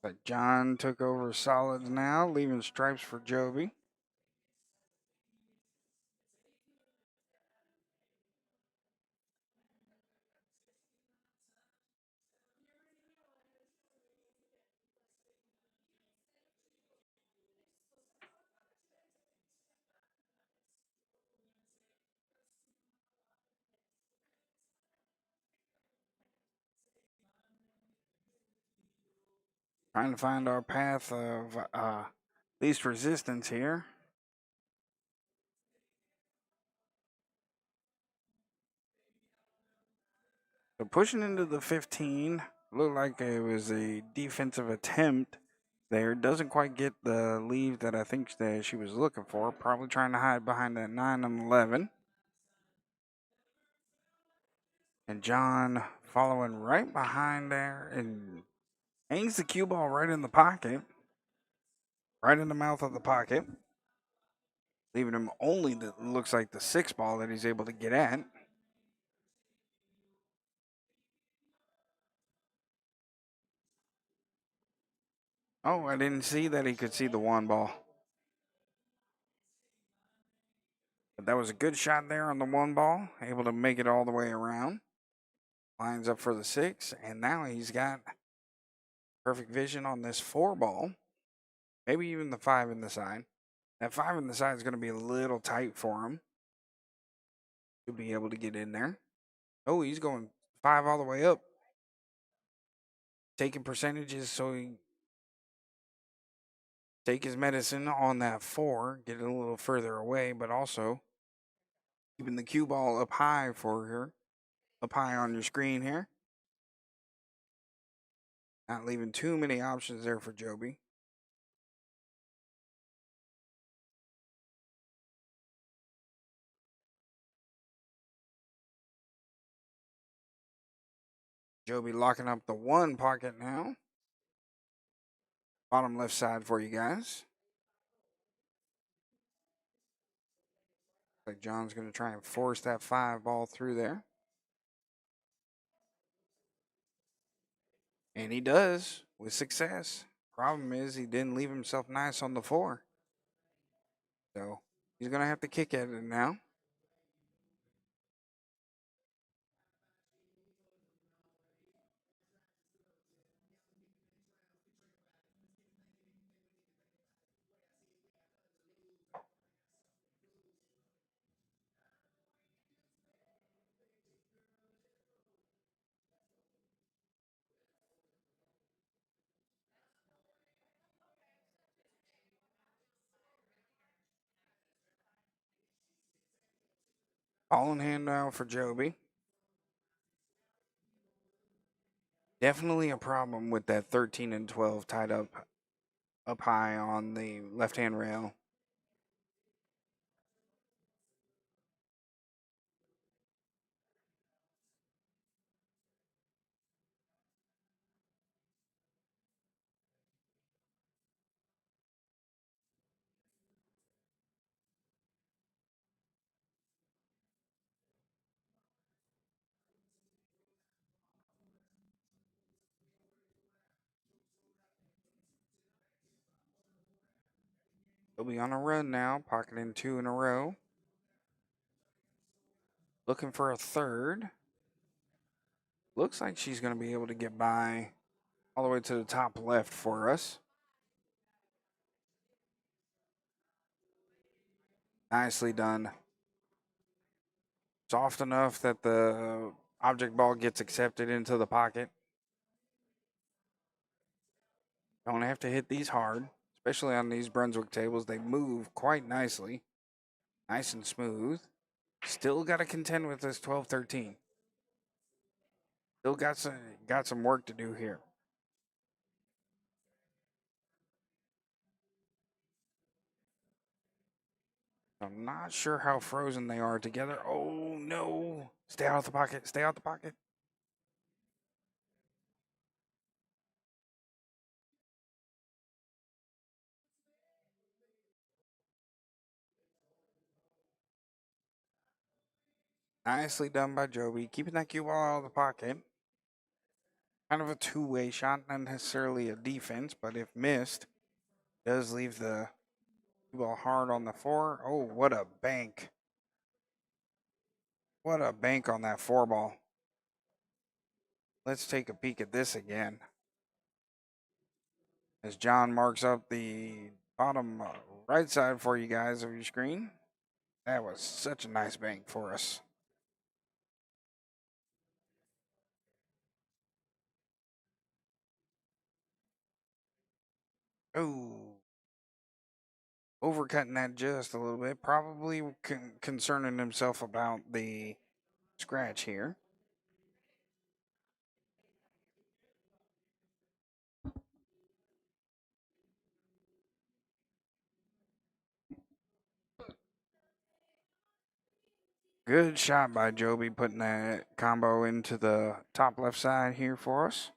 But John took over solids now, leaving stripes for Joby. Trying to find our path of least resistance here. So pushing into the 15 looked like it was a defensive attempt there. Doesn't quite get the leave that I think that she was looking for. Probably trying to hide behind that 9 and 11. And John following right behind there and hangs the cue ball right in the pocket. Right in the mouth of the pocket. Leaving him only that looks like the 6 ball that he's able to get at. Oh, I didn't see that he could see the 1 ball. But that was a good shot there on the 1 ball. Able to make it all the way around. Lines up for the 6. And now he's got perfect vision on this 4 ball. Maybe even the 5 in the side. That 5 in the side is going to be a little tight for him to be able to get in there. Oh, he's going 5 all the way up. Taking percentages so he take his medicine on that 4, get it a little further away, but also keeping the cue ball up high for her, up high on your screen here. Not leaving too many options there for Joby. Joby locking up the one pocket now. Bottom left side for you guys. Like John's going to try and force that 5 ball through there. And he does with success. Problem is he didn't leave himself nice on the 4. So he's going to have to kick at it now. All in hand now for Joby. Definitely a problem with that 13 and 12 tied up high on the left hand rail. He'll be on a run now, pocketing 2 in a row. Looking for a third. Looks like she's going to be able to get by all the way to the top left for us. Nicely done. Soft enough that the object ball gets accepted into the pocket. Don't have to hit these hard, especially on these Brunswick tables. They move quite nicely. Nice and smooth. Still got to contend with this 12-13. Still got some work to do here. I'm not sure how frozen they are together. Oh no! Stay out of the pocket. Stay out the pocket. Nicely done by Joby, keeping that cue ball out of the pocket. Kind of a two-way shot, not necessarily a defense, but if missed, does leave the cue ball hard on the 4. Oh, what a bank! What a bank on that 4 ball. Let's take a peek at this again. As John marks up the bottom right side for you guys of your screen. That was such a nice bank for us. Oh, overcutting that just a little bit. Probably concerning himself about the scratch here. Good shot by Joby, putting that combo into the top left side here for us.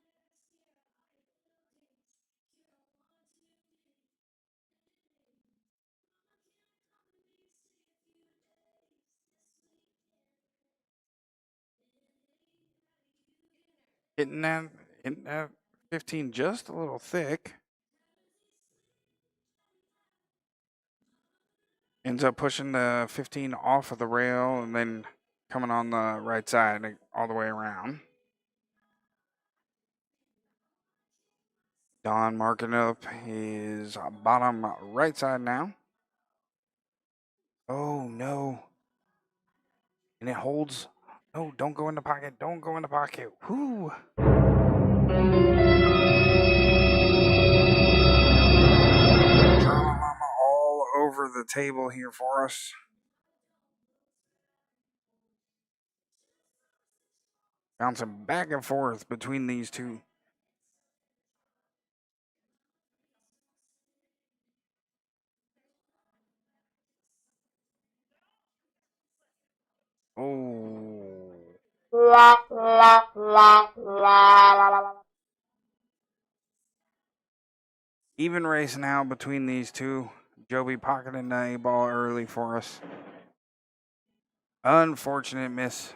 Hitting that 15 just a little thick. Ends up pushing the 15 off of the rail and then coming on the right side all the way around. Don marking up his bottom right side now. Oh, no. And it holds. No, don't go in the pocket. Don't go in the pocket. Whoo. All over the table here for us. Bouncing back and forth between these two. Oh. Even race now between these two. Joby pocketing the A ball early for us. Unfortunate miss.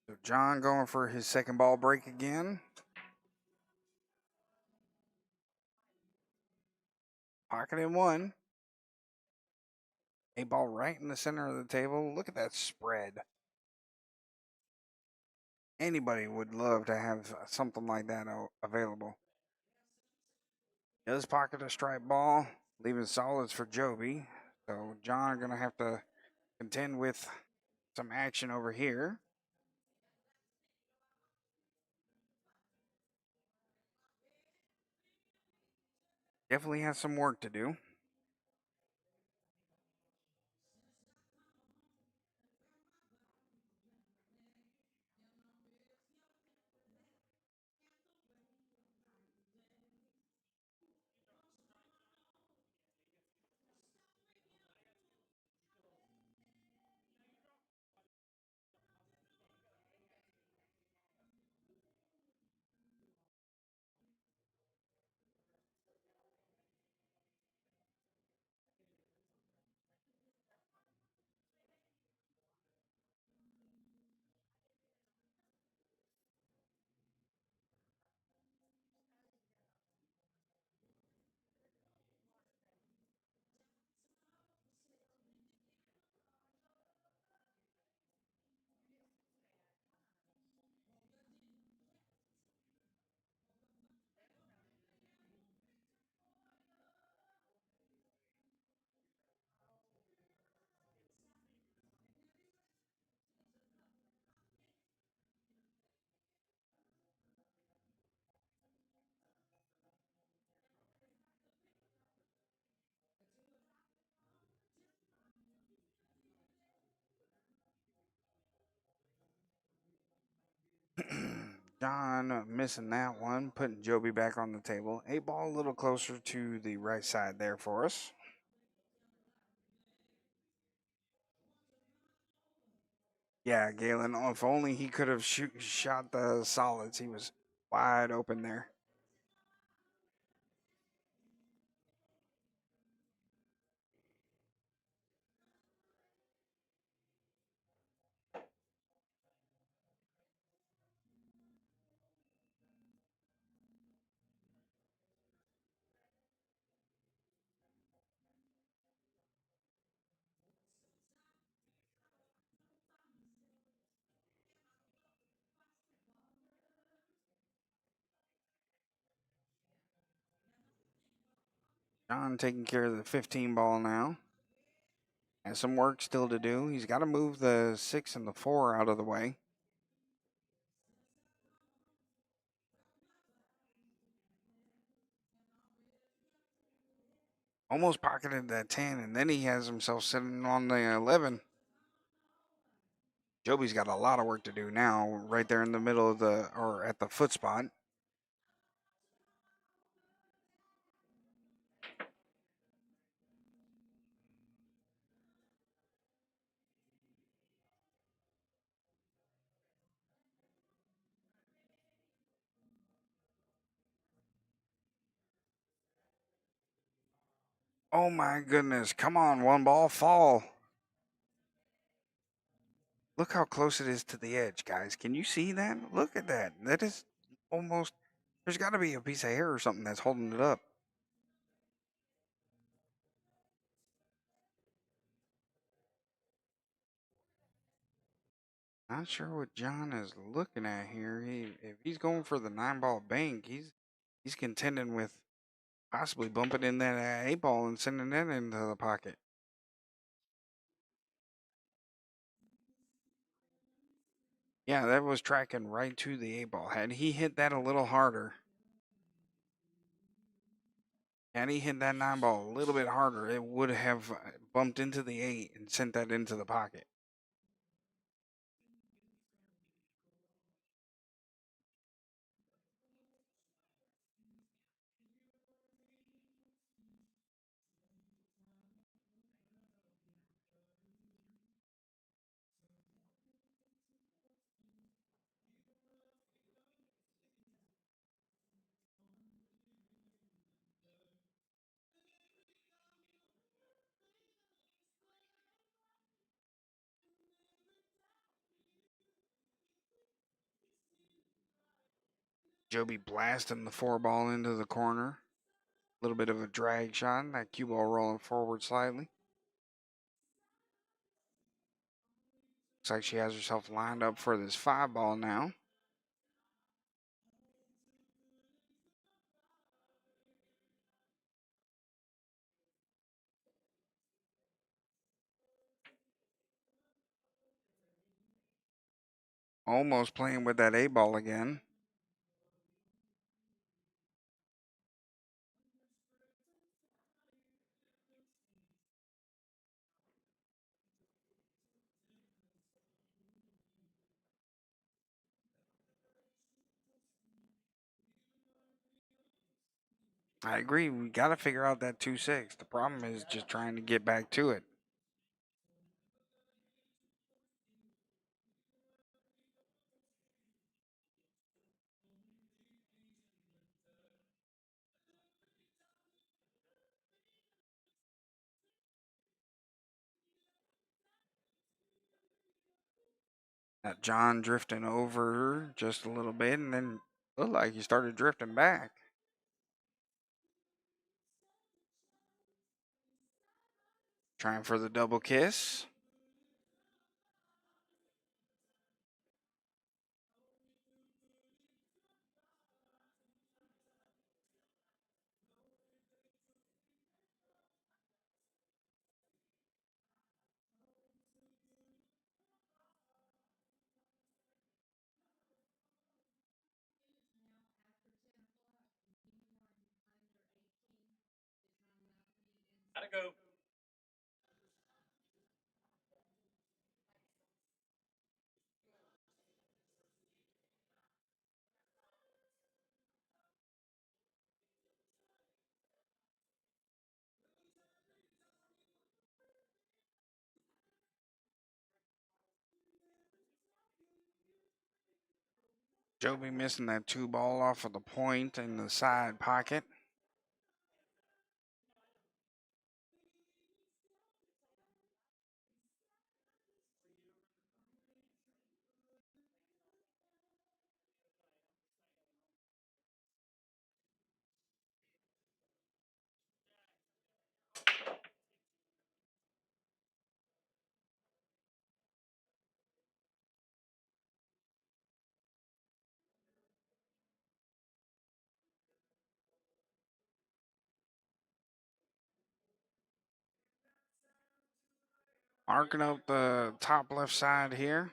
So John going for his second ball break again. Pocketing one. A ball right in the center of the table. Look at that spread. Anybody would love to have something like that available. Does pocket a strike ball, leaving solids for Joby. So John going to have to contend with some action over here. Definitely has some work to do. John missing that one, putting Joby back on the table. A ball a little closer to the right side there for us. Yeah, Galen, if only he could have shot the solids. He was wide open there. John taking care of the 15 ball now. Has some work still to do. He's got to move the 6 and the 4 out of the way. Almost pocketed that 10, and then he has himself sitting on the 11. Joby's got a lot of work to do now, right there in the middle of or at the foot spot. Oh my goodness. Come on, one ball, fall. Look how close it is to the edge, guys. Can you see that? Look at that. That is almost, there's got to be a piece of hair or something that's holding it up. Not sure what John is looking at here. If he's going for the 9-ball bank, he's contending with possibly bumping in that 8-ball and sending that into the pocket. Yeah, that was tracking right to the 8-ball. Had he hit that a little harder, had he hit that 9-ball a little bit harder, it would have bumped into the 8 and sent that into the pocket. Joby blasting the 4-ball into the corner. A little bit of a drag shot. That cue ball rolling forward slightly. Looks like she has herself lined up for this 5-ball now. Almost playing with that 8-ball again. I agree. We got to figure out that 2-6. The problem is just trying to get back to it. That John drifting over just a little bit, and then looked like he started drifting back. Trying for the double kiss. Joby missing that 2-ball off of the point in the side pocket. Arcing up the top left side here.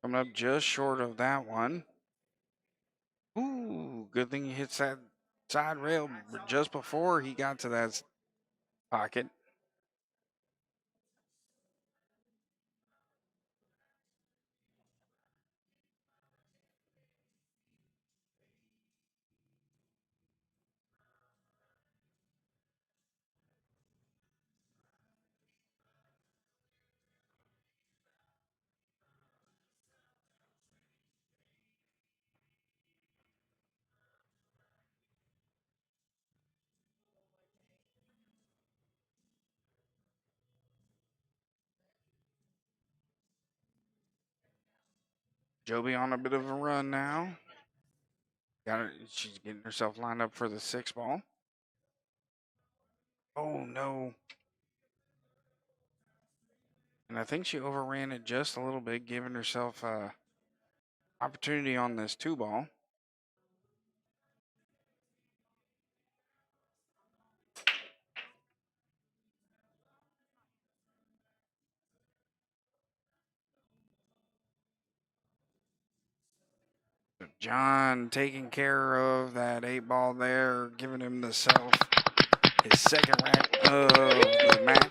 Coming up just short of that one. Ooh, good thing he hits that side rail just before he got to that pocket. Joby on a bit of a run now. She's getting herself lined up for the 6 ball. Oh no. And I think she overran it just a little bit, giving herself a opportunity on this 2 ball. John taking care of that 8 ball there, giving him his second rack of the match.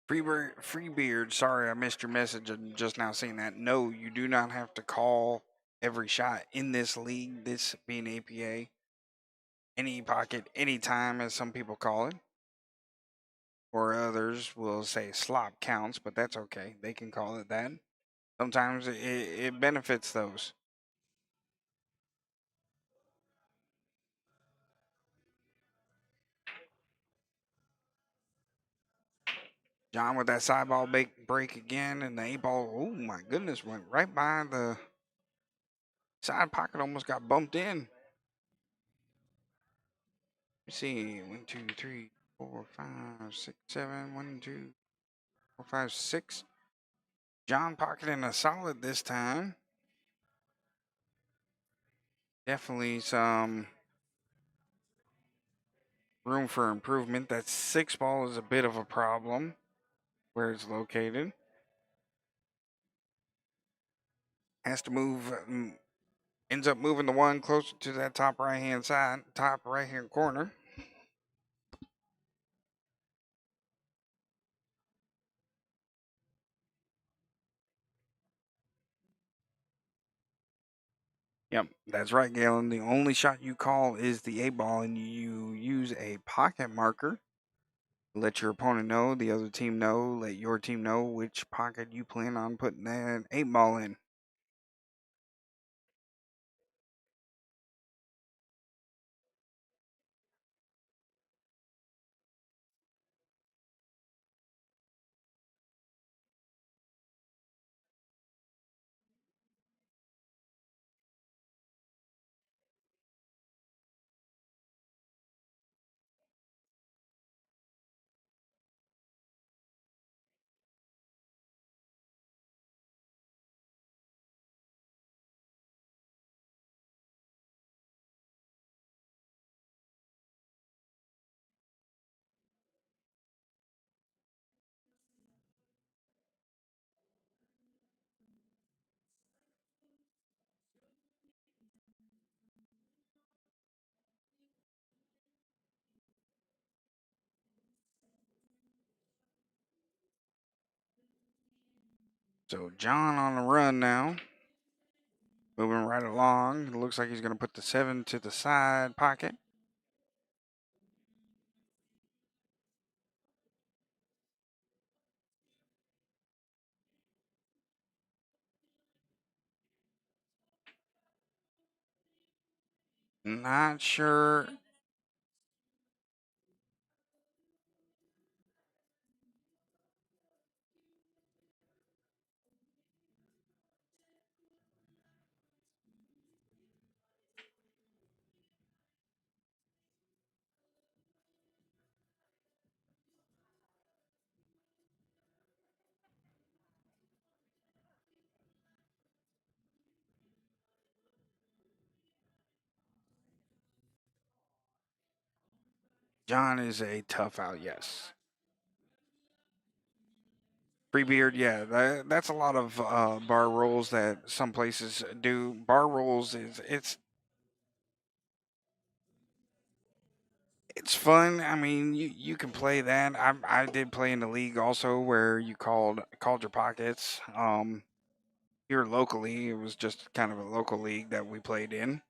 Freebeard, sorry I missed your message. I'm just now seeing that. No, you do not have to call every shot in this league, this being APA. Any pocket, any time, as some people call it. Or others will say slop counts, but that's okay. They can call it that. Sometimes it benefits those. John with that side ball break again, and the 8 ball, oh my goodness, went right by the side pocket, almost got bumped in. Let's see, 1, 2, 3, 4, 5, 6, 7, 1, 2, 4, 5, 6. John pocketing a solid this time. Definitely some room for improvement. That 6 ball is a bit of a problem where it's located. Has to move, ends up moving the one closer to that top right hand corner. Yep, that's right, Galen. The only shot you call is the 8 ball, and you use a pocket marker. Let your opponent know, the other team know, let your team know which pocket you plan on putting that 8 ball in. So John on the run now. Moving right along. It looks like he's going to put the 7 to the side pocket. Not sure. John is a tough out, yes. Free beard, yeah. That's a lot of bar rolls that some places do. Bar rolls is it's fun. I mean, you can play that. I did play in the league also where you called your pockets. Here locally, it was just kind of a local league that we played in.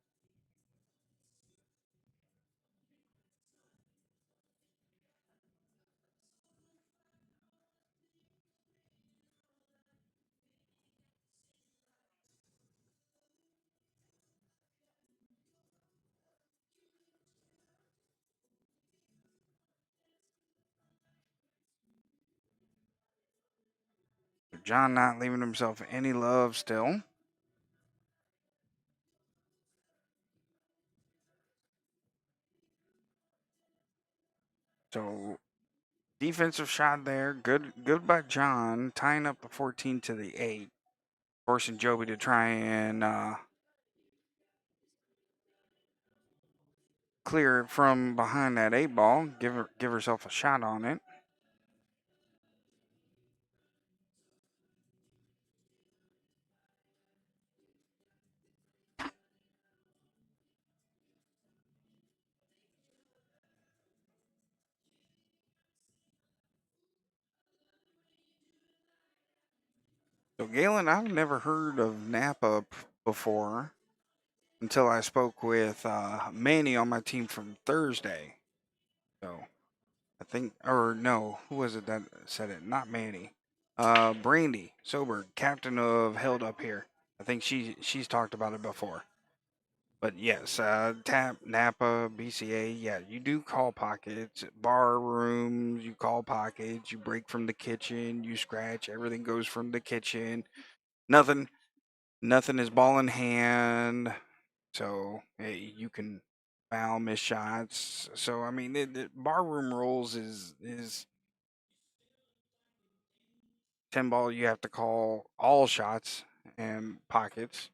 John not leaving himself any love still. So defensive shot there. Good by John, tying up the 14 to the 8, forcing Joby to try and clear it from behind that 8 ball. Give herself a shot on it. So Galen, I've never heard of Napa before until I spoke with Manny on my team from Thursday. So I think, or no, who was it that said it? Not Manny. Brandy Sober, captain of Held Up here. I think she's talked about it before. But yes, Tap, Napa, BCA, yeah, you do call pockets, bar rooms, you call pockets, you break from the kitchen, you scratch, everything goes from the kitchen. Nothing, nothing is ball in hand, so hey, you can foul, miss shots. So I mean, bar room rules is 10 ball. You have to call all shots and pockets.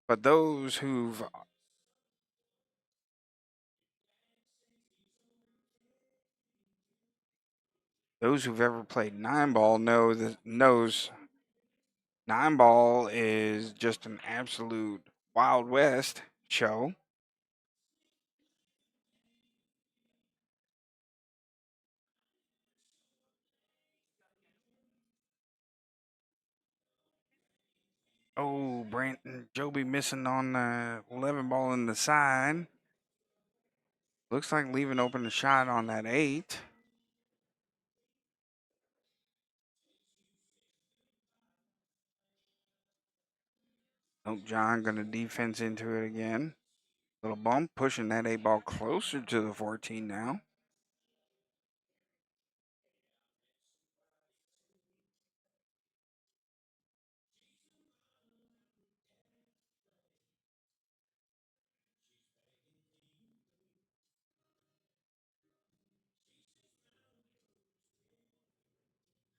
But those who've ever played 9 ball knows 9 ball is just an absolute Wild West show. Oh, Branton Joby missing on the 11 ball in the side. Looks like leaving open a shot on that 8. Nope, John gonna defense into it again. Little bump, pushing that 8 ball closer to the 14 now.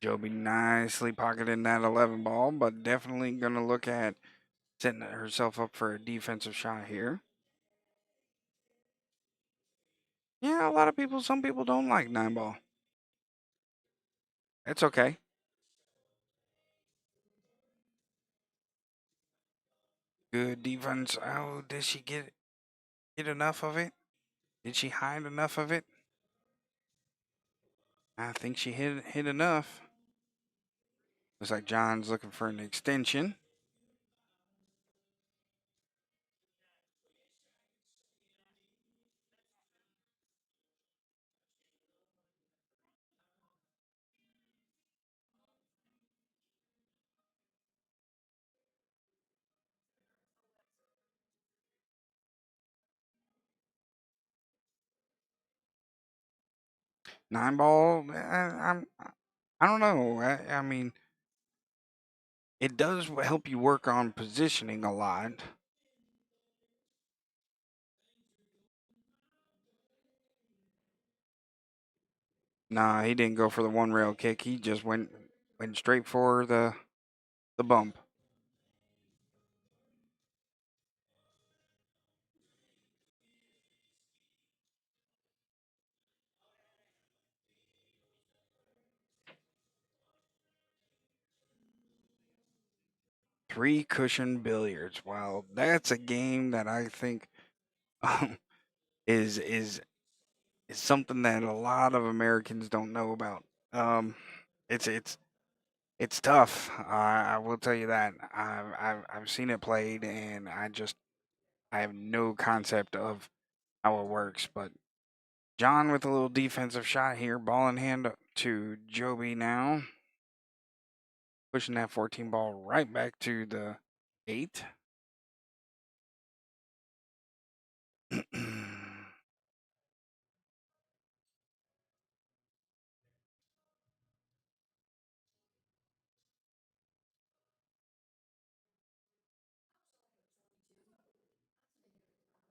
Joby nicely pocketing that 11 ball, but definitely gonna look at setting herself up for a defensive shot here. Yeah, a lot of people, some people don't like 9 ball. It's okay. Good defense. Oh, did she get enough of it? Did she hide enough of it? I think she hit enough. Looks like John's looking for an extension. Nine ball. I don't know. I mean, it does help you work on positioning a lot. Nah, he didn't go for the one rail kick. He just went straight for the bump. Three cushion billiards. Well, that's a game that I think um, is something that a lot of Americans don't know about. Um, it's tough. I will tell you that. I've seen it played, and I have no concept of how it works. But John with a little defensive shot here, ball in hand to Joby now, pushing that 14 ball right back to the 8.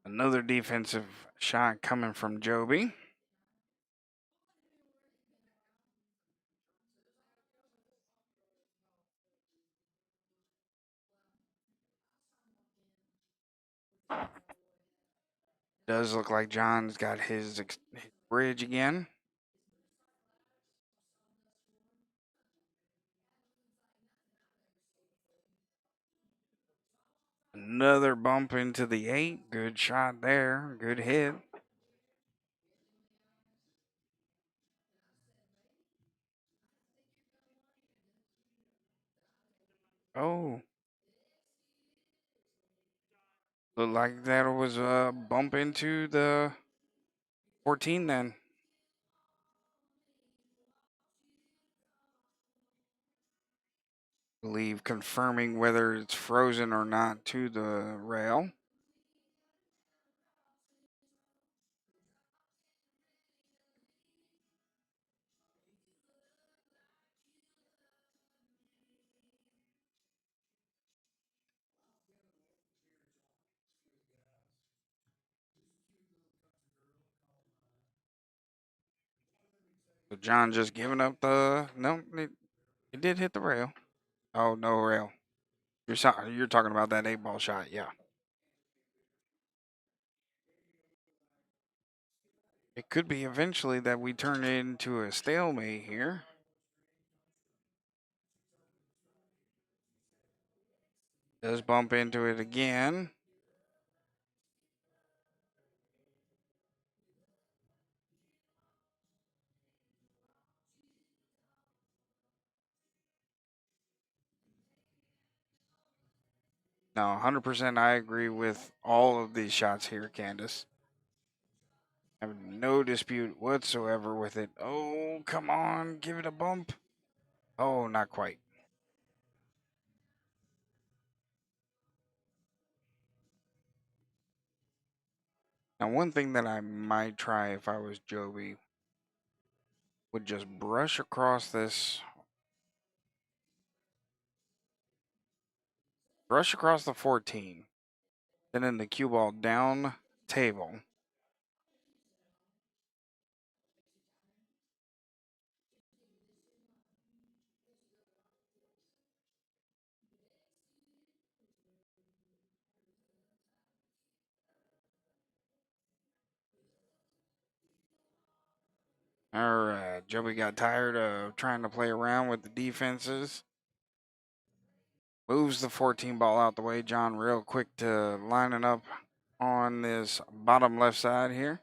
Another defensive shot coming from Joby. Does look like John's got his bridge again. Another bump into the 8. Good shot there. Good hit. Oh. Looked like that was a bump into the 14 then. Believe confirming whether it's frozen or not to the rail. So John just giving up the no. It did hit the rail. Oh, no rail. You're talking about that 8 ball shot, yeah. It could be eventually that we turn it into a stalemate here. Does bump into it again. No, 100% I agree with all of these shots here, Candace. I have no dispute whatsoever with it. Oh, come on, give it a bump. Oh, not quite. Now, one thing that I might try if I was Joby would just brush across this, brush across the 14, then in the cue ball down table. All right, Joby got tired of trying to play around with the defenses. Moves the 14 ball out the way. John real quick to lining up on this bottom left side here.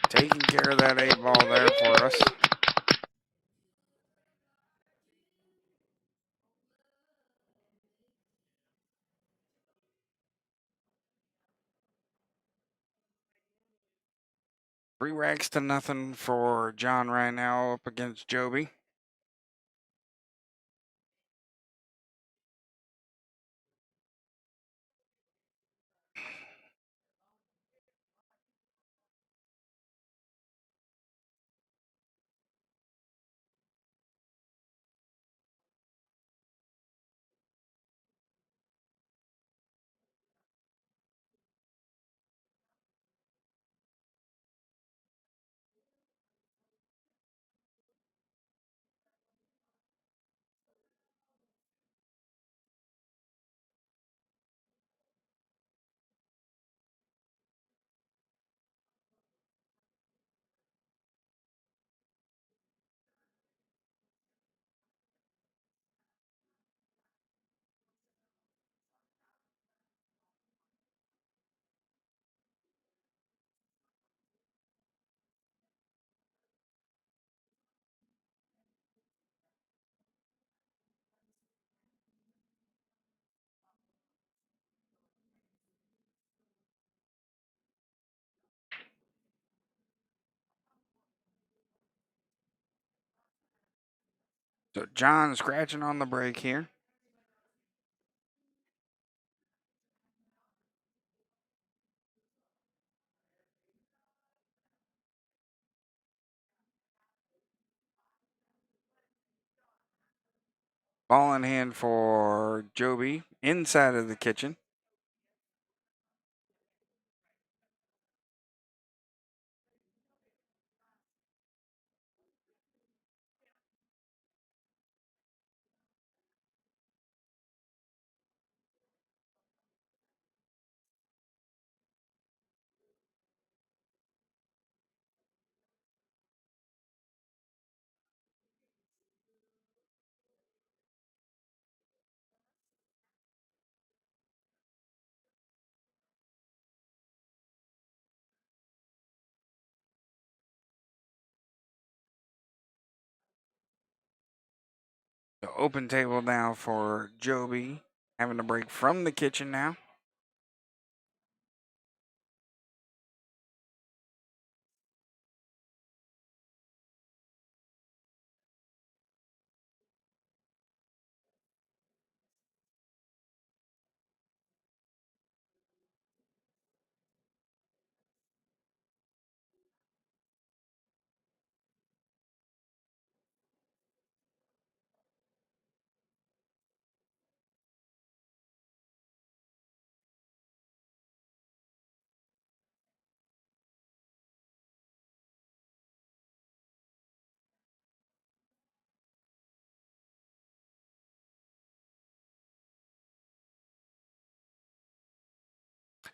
Taking care of that 8 ball there for us. Three racks to nothing for John right now up against Joby. So John scratching on the break here. Ball in hand for Joby inside of the kitchen. The open table now for Joby, having a break from the kitchen now.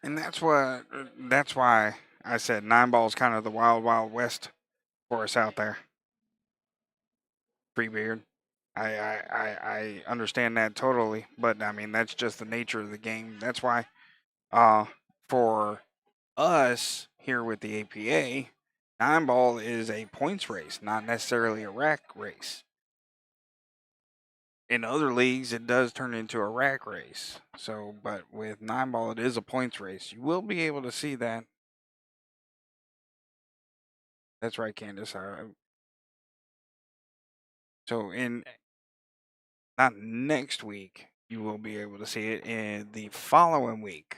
And that's why I said 9-ball's kind of the wild, wild west for us out there. Freebeard. I understand that totally, but I mean that's just the nature of the game. That's why for us here with the APA, 9-ball is a points race, not necessarily a rack race. In other leagues, it does turn into a rack race. So, but with 9-ball, it is a points race. You will be able to see that. That's right, Candace. So in not next week, you will be able to see it in the following week.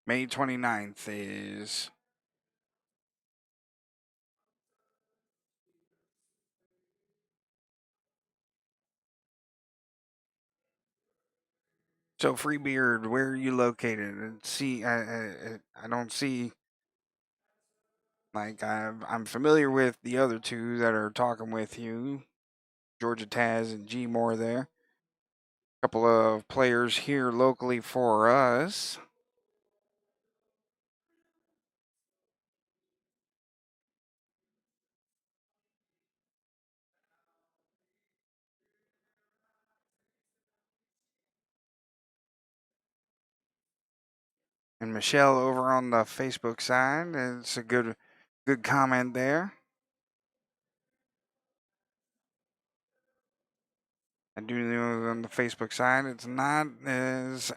May 29th is so Freebeard. Where are you located? And see, I don't see. Like I'm familiar with the other two that are talking with you, Georgia Taz and G Moore there. A couple of players here locally for us. And Michelle over on the Facebook side. It's a good comment there. I do know on the Facebook side it's not as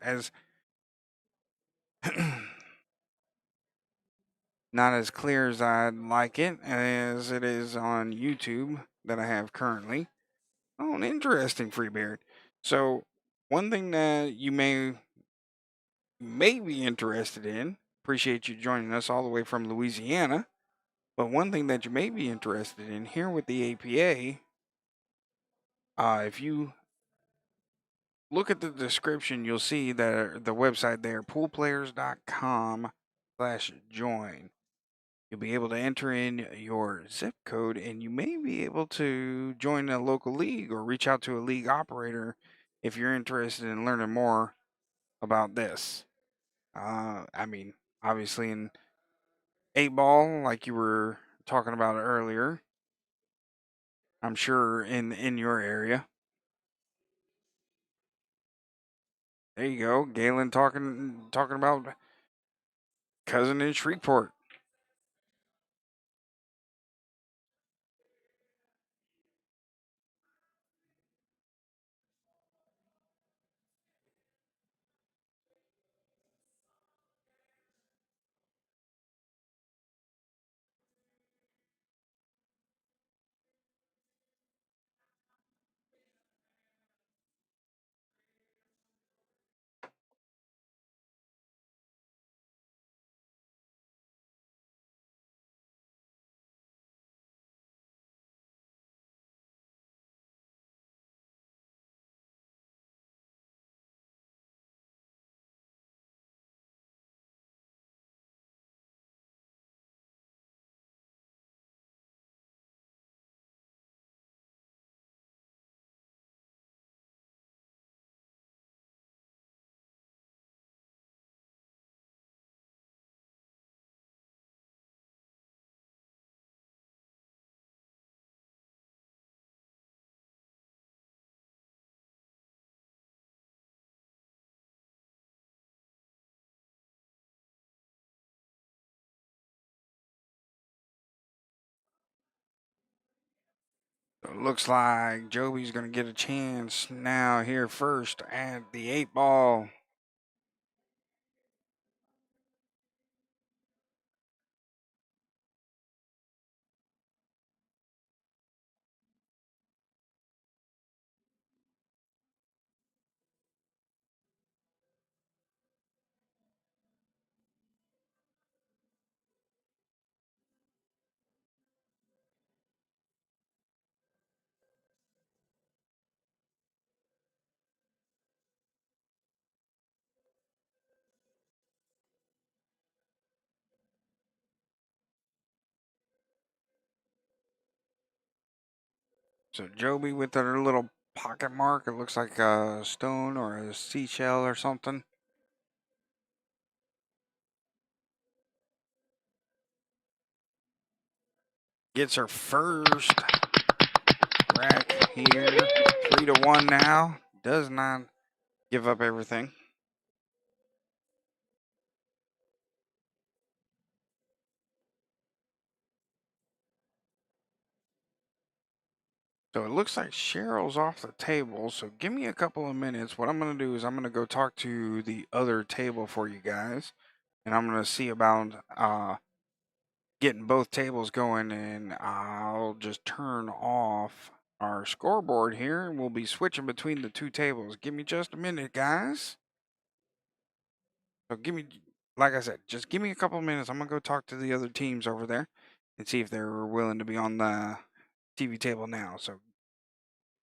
not as clear as I'd like it as it is on YouTube that I have currently. Oh, an interesting Freebeard. So one thing that you may be interested in. Appreciate you joining us all the way from Louisiana. But one thing that you may be interested in here with the APA, if you look at the description, you'll see that the website there, poolplayers.com/join. You'll be able to enter in your zip code and you may be able to join a local league or reach out to a league operator if you're interested in learning more about this. I mean, obviously in 8-ball, like you were talking about earlier, I'm sure in your area. There you go. Galen talking about cousin in Shreveport. So it looks like Joby's going to get a chance now here first at the 8 ball. So Joby with her little pocket mark. It looks like a stone or a seashell or something. Gets her first rack here. 3-1 now. Does not give up everything. So it looks like Cheryl's off the table. So give me a couple of minutes. What I'm going to do is I'm going to go talk to the other table for you guys. And I'm going to see about getting both tables going. And I'll just turn off our scoreboard here. And we'll be switching between the two tables. Give me just a minute, guys. So give me, like I said, just give me a couple of minutes. I'm going to go talk to the other teams over there and see if they're willing to be on the TV table now. So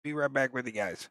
be right back with you guys.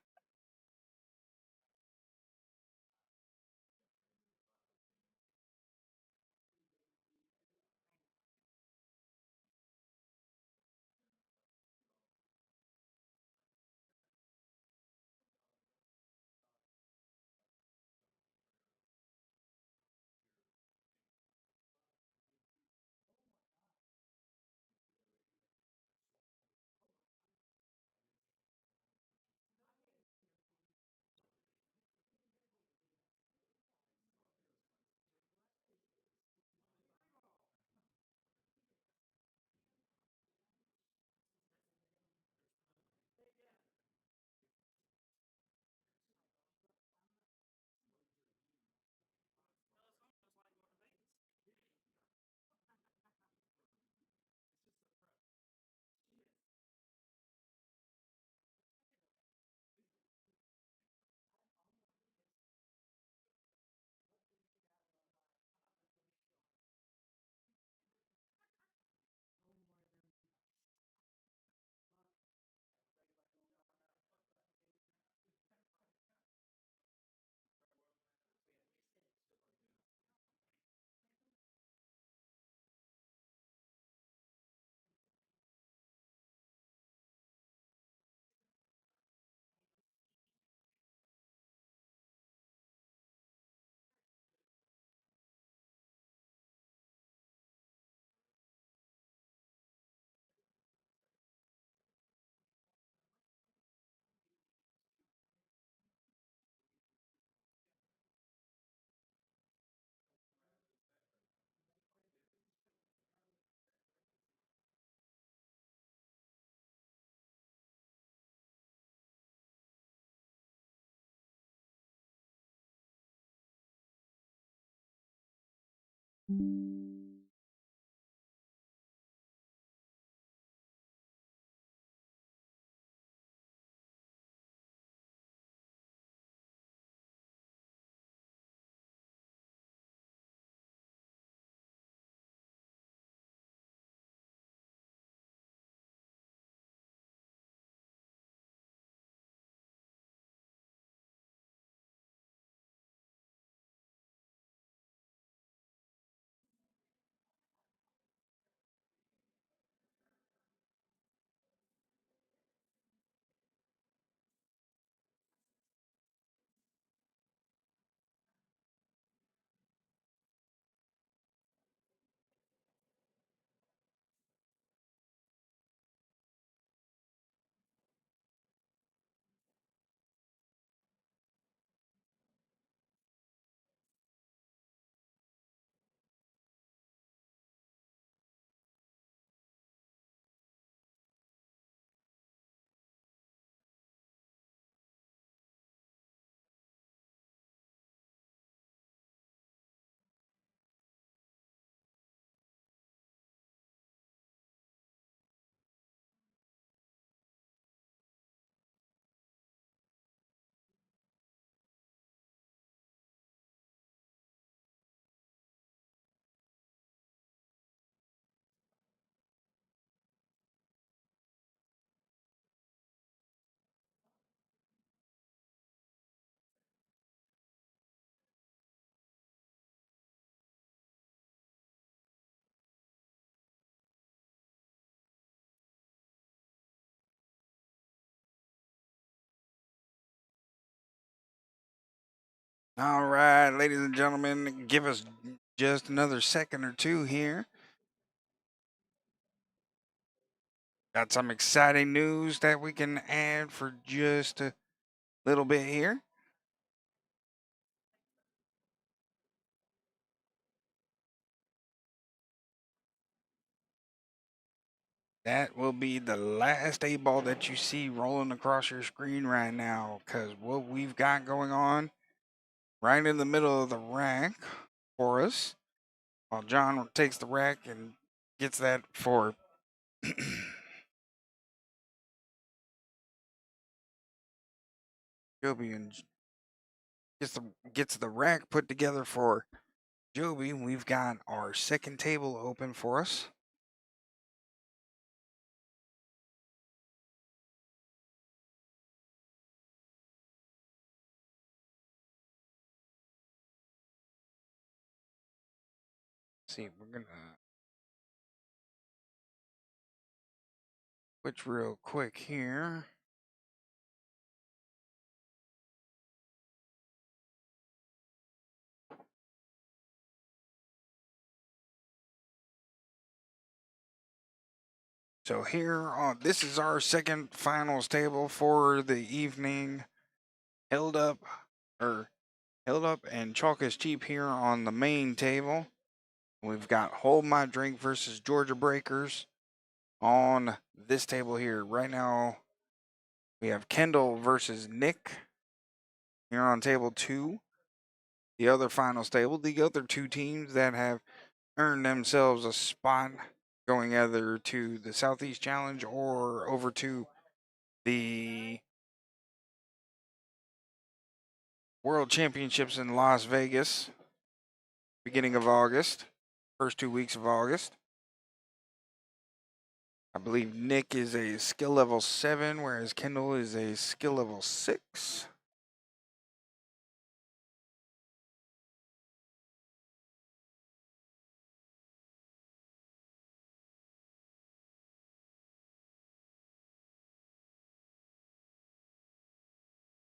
All right, ladies and gentlemen, give us just another second or two here. Got some exciting news that we can add for just a little bit here. That will be the last A ball that you see rolling across your screen right now, because what we've got going on right in the middle of the rack for us, while John takes the rack and gets that for Joby and gets the rack put together for Joby. We've got our second table open for us. See, we're gonna switch real quick here. So here, this is our second finals table for the evening. Held up, and Chalk is Cheap here on the main table. We've got Hold My Drink versus Georgia Breakers on this table here. Right now, we have Kendall versus Nick here on table 2. The other finals table, the other two teams that have earned themselves a spot going either to the Southeast Challenge or over to the World Championships in Las Vegas, beginning of August, first 2 weeks of August. I believe Nick is a skill level 7, whereas Kendall is a skill level 6.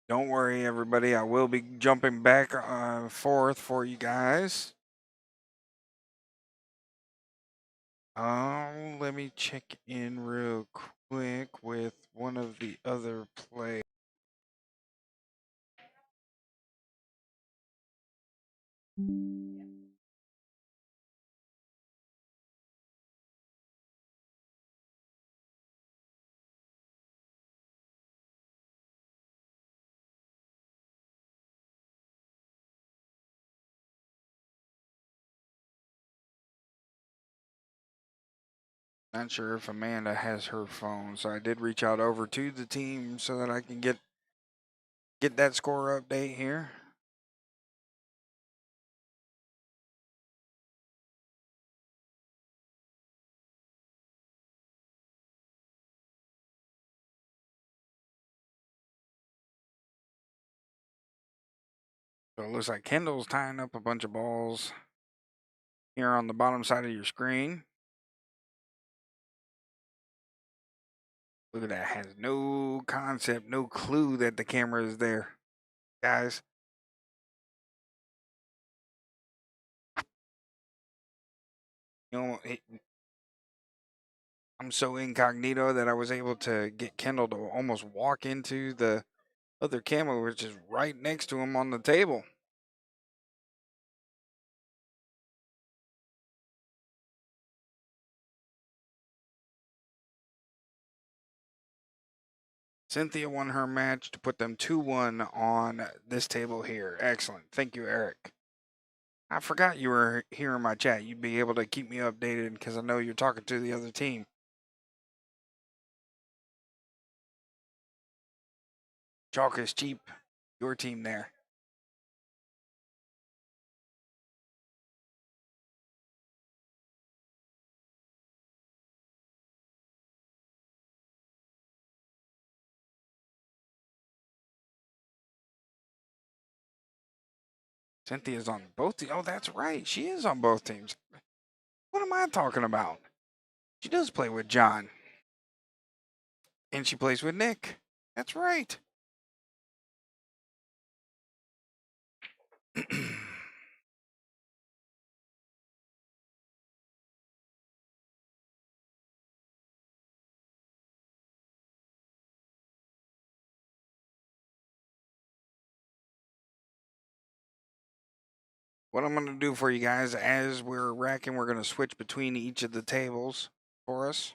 Don't worry, everybody. I will be jumping back forth for you guys. Let me check in real quick with one of the other players. Not sure if Amanda has her phone, so I did reach out over to the team so that I can get that score update here. So it looks like Kendall's tying up a bunch of balls here on the bottom side of your screen. Look at that, has no concept, no clue that the camera is there, guys. You know, I'm so incognito that I was able to get Kendall to almost walk into the other camera, which is right next to him on the table. Cynthia won her match to put them 2-1 on this table here. Excellent. Thank you, Eric. I forgot you were here in my chat. You'd be able to keep me updated because I know you're talking to the other team. Chalk is cheap. Your team there. Cynthia's on both teams. Oh, that's right. She is on both teams. What am I talking about? She does play with John. And she plays with Nick. That's right. What I'm going to do for you guys as we're racking, we're going to switch between each of the tables for us.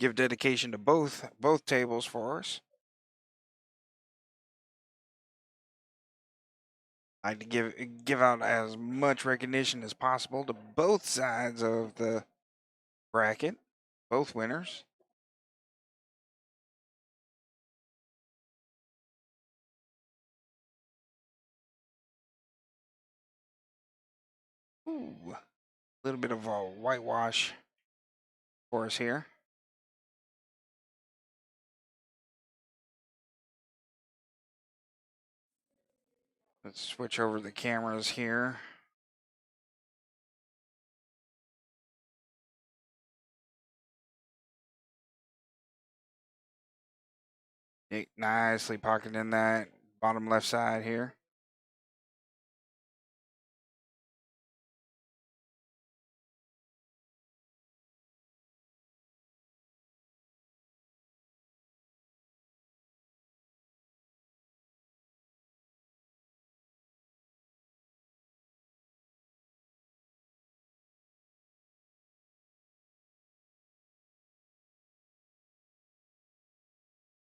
Give dedication to both tables for us. I like to give out as much recognition as possible to both sides of the bracket, both winners. Ooh, a little bit of a whitewash for us here. Let's switch over the cameras here. Nicely pocketed in that bottom left side here.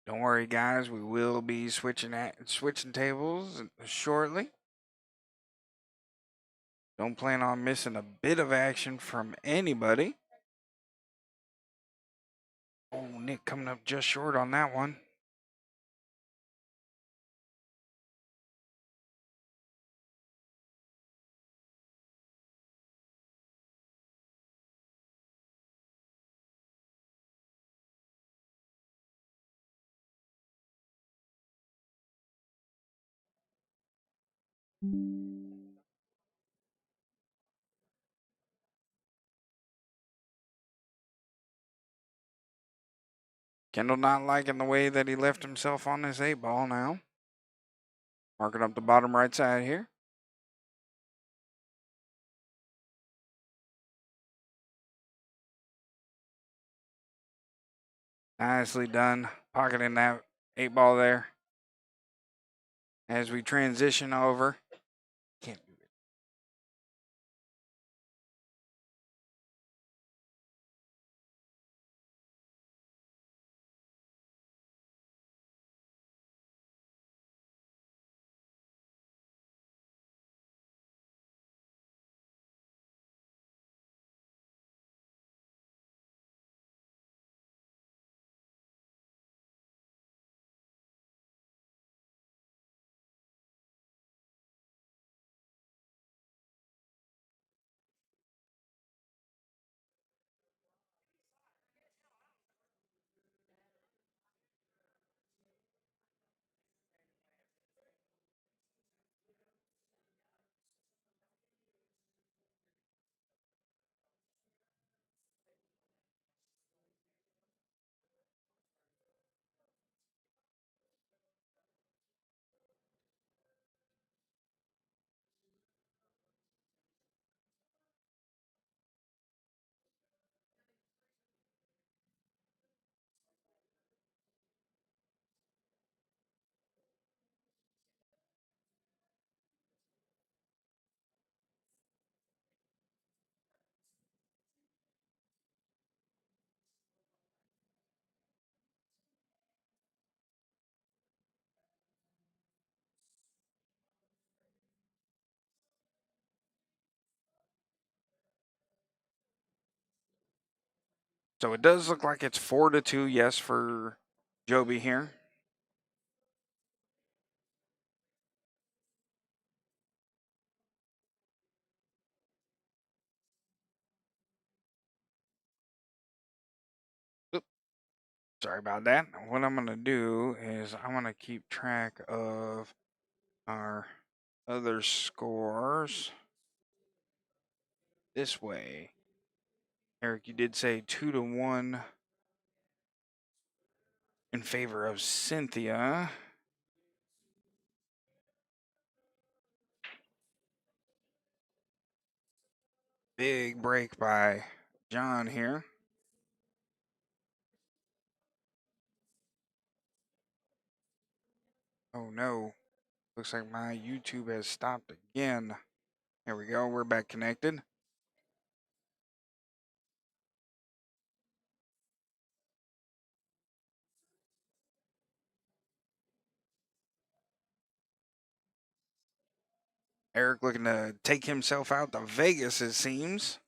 Don't worry, guys. We will be switching tables shortly. Don't plan on missing a bit of action from anybody. Oh, Nick coming up just short on that one. Kendall not liking the way that he left himself on this 8-ball now. Marking up the bottom right side here. Nicely done. Pocketing that 8-ball there. As we transition over. Can't do it. So it does look like it's 4-2, yes, for Joby here. Oop, sorry about that. What I'm going to do is I'm going to keep track of our other scores this way. Eric, you did say 2-1 in favor of Cynthia. Big break by John here. Oh no. Looks like my YouTube has stopped again. There we go. We're back connected. Eric looking to take himself out to Vegas, it seems.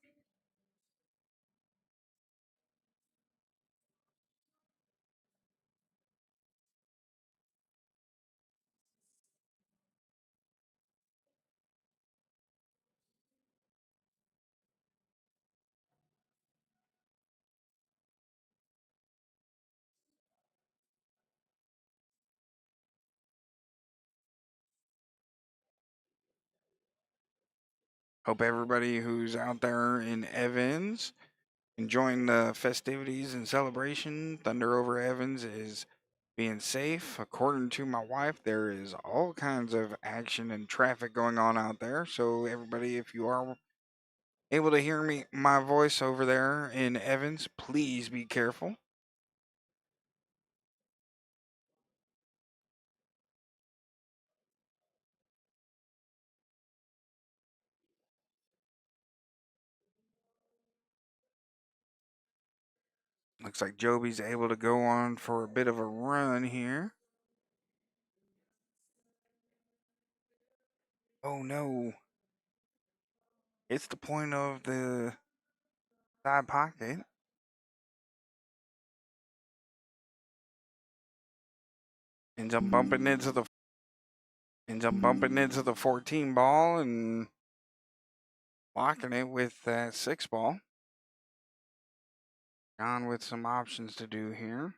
Hope everybody who's out there in Evans enjoying the festivities and celebration. Thunder over Evans is being safe. According to my wife, there is all kinds of action and traffic going on out there. So everybody, if you are able to hear my voice over there in Evans, please be careful. Looks like Joby's able to go on for a bit of a run here. Oh no. It's the point of the side pocket. Ends up bumping into the 14 ball and blocking it with that 6 ball. John with some options to do here.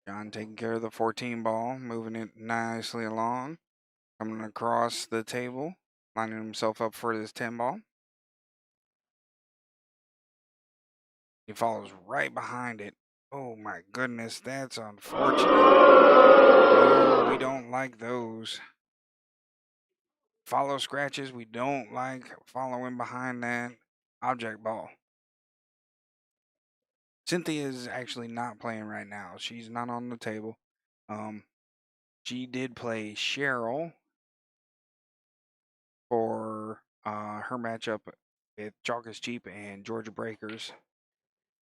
John taking care of the 14 ball, moving it nicely along. Coming across the table, lining himself up for this 10 ball. He follows right behind it. Oh my goodness, that's unfortunate. Oh, we don't like those. Follow scratches, we don't like following behind that object ball. Cynthia is actually not playing right now. She's not on the table. She did play Cheryl for her matchup with Chalk is Cheap and Georgia Breakers.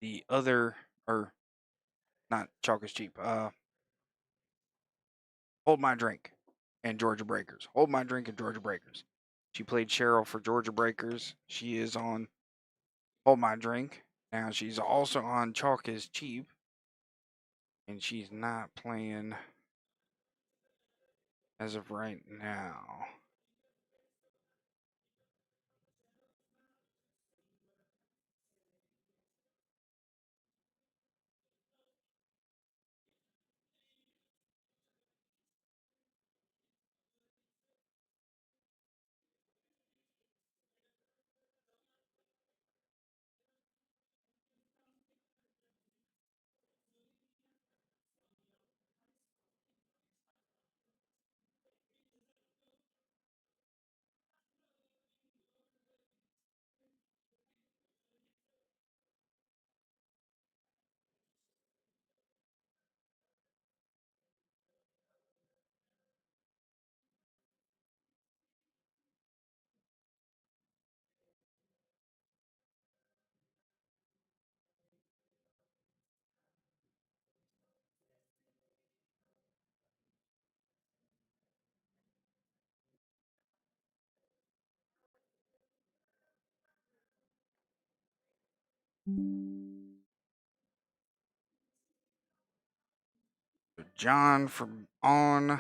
The other, or not Chalk is Cheap, Hold My Drink and Georgia Breakers. Hold My Drink and Georgia Breakers. She played Cheryl for Georgia Breakers. She is on Hold My Drink. Now she's also on Chalk is Cheap. And she's not playing as of right now. John from on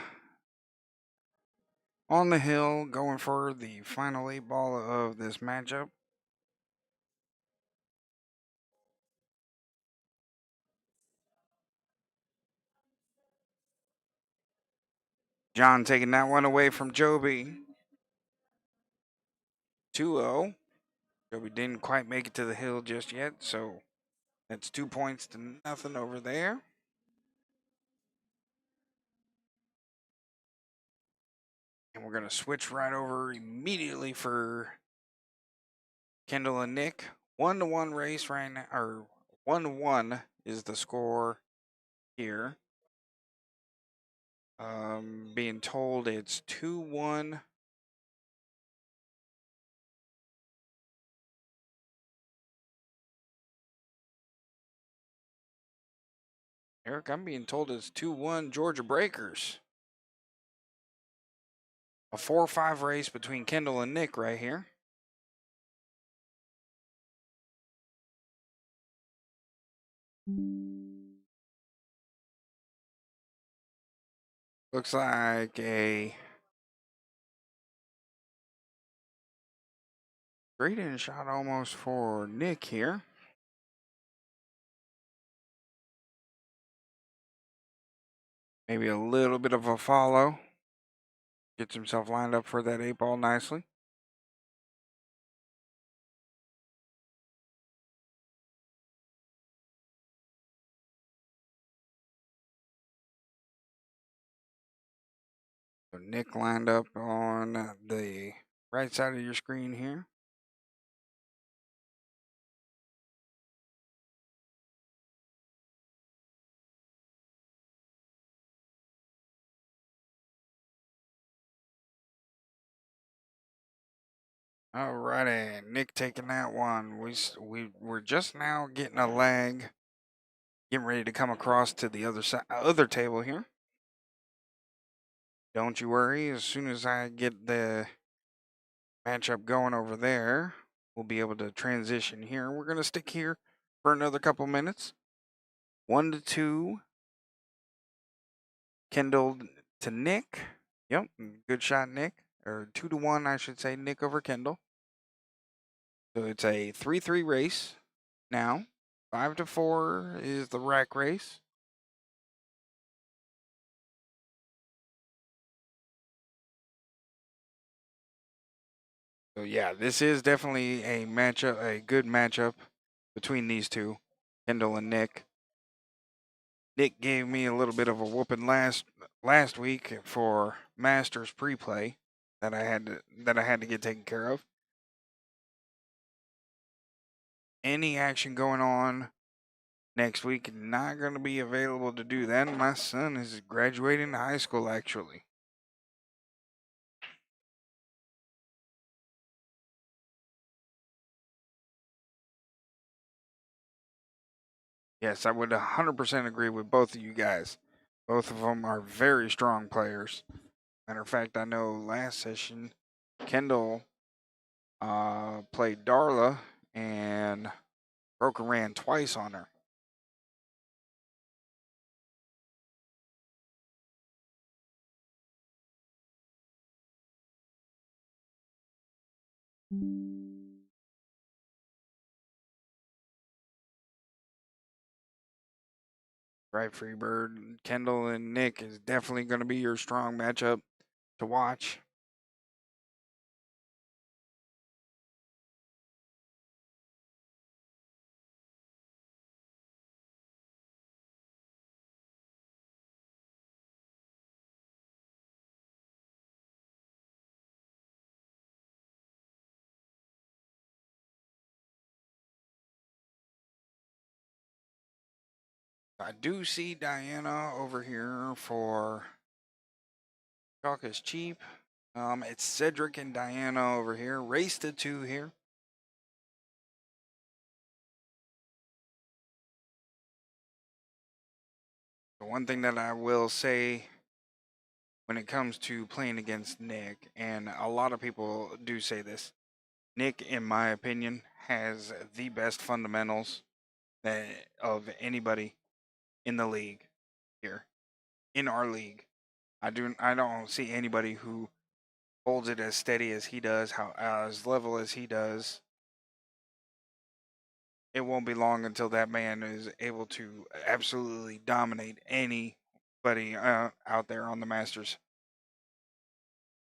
the hill, going for the final 8 ball of this matchup. John taking that one away from Joby. 2-0. Joby didn't quite make it to the hill just yet, so that's 2 points to nothing over there. And we're going to switch right over immediately for Kendall and Nick. 1-1 race right now, or 1-1 is the score here. Being told it's 2-1. Eric, I'm being told it's 2-1 Georgia Breakers. A 4-5 race between Kendall and Nick right here. Looks like a straight in shot almost for Nick here. Maybe a little bit of a follow. Gets himself lined up for that 8 ball nicely. So Nick lined up on the right side of your screen here. Alrighty, Nick taking that one. We're just now getting a lag, getting ready to come across to the other table here. Don't you worry. As soon as I get the matchup going over there, we'll be able to transition here. We're gonna stick here for another couple minutes. 1-2. Kendall to Nick. Yep, good shot, Nick. Or 2-1, I should say, Nick over Kendall. So it's a 3-3 race now. 5-4 is the rack race. So yeah, this is definitely a good matchup between these two, Kendall and Nick. Nick gave me a little bit of a whooping last week for Masters pre-play that I had to get taken care of. Any action going on next week, not going to be available to do that. My son is graduating high school, actually. Yes, I would 100% agree with both of you guys. Both of them are very strong players. Matter of fact, I know last session, Kendall played Darla and broke a ran twice on her. Right, Freebird. Kendall and Nick is definitely going to be your strong matchup to watch. I do see Diana over here for Chalk is Cheap. It's Cedric and Diana over here. Race to 2 here. The one thing that I will say when it comes to playing against Nick, and a lot of people do say this, Nick, in my opinion, has the best fundamentals of anybody in the league here in our league. I don't see anybody who holds it as steady as he does, how as level as he does. It won't be long until that man is able to absolutely dominate anybody out there on the Masters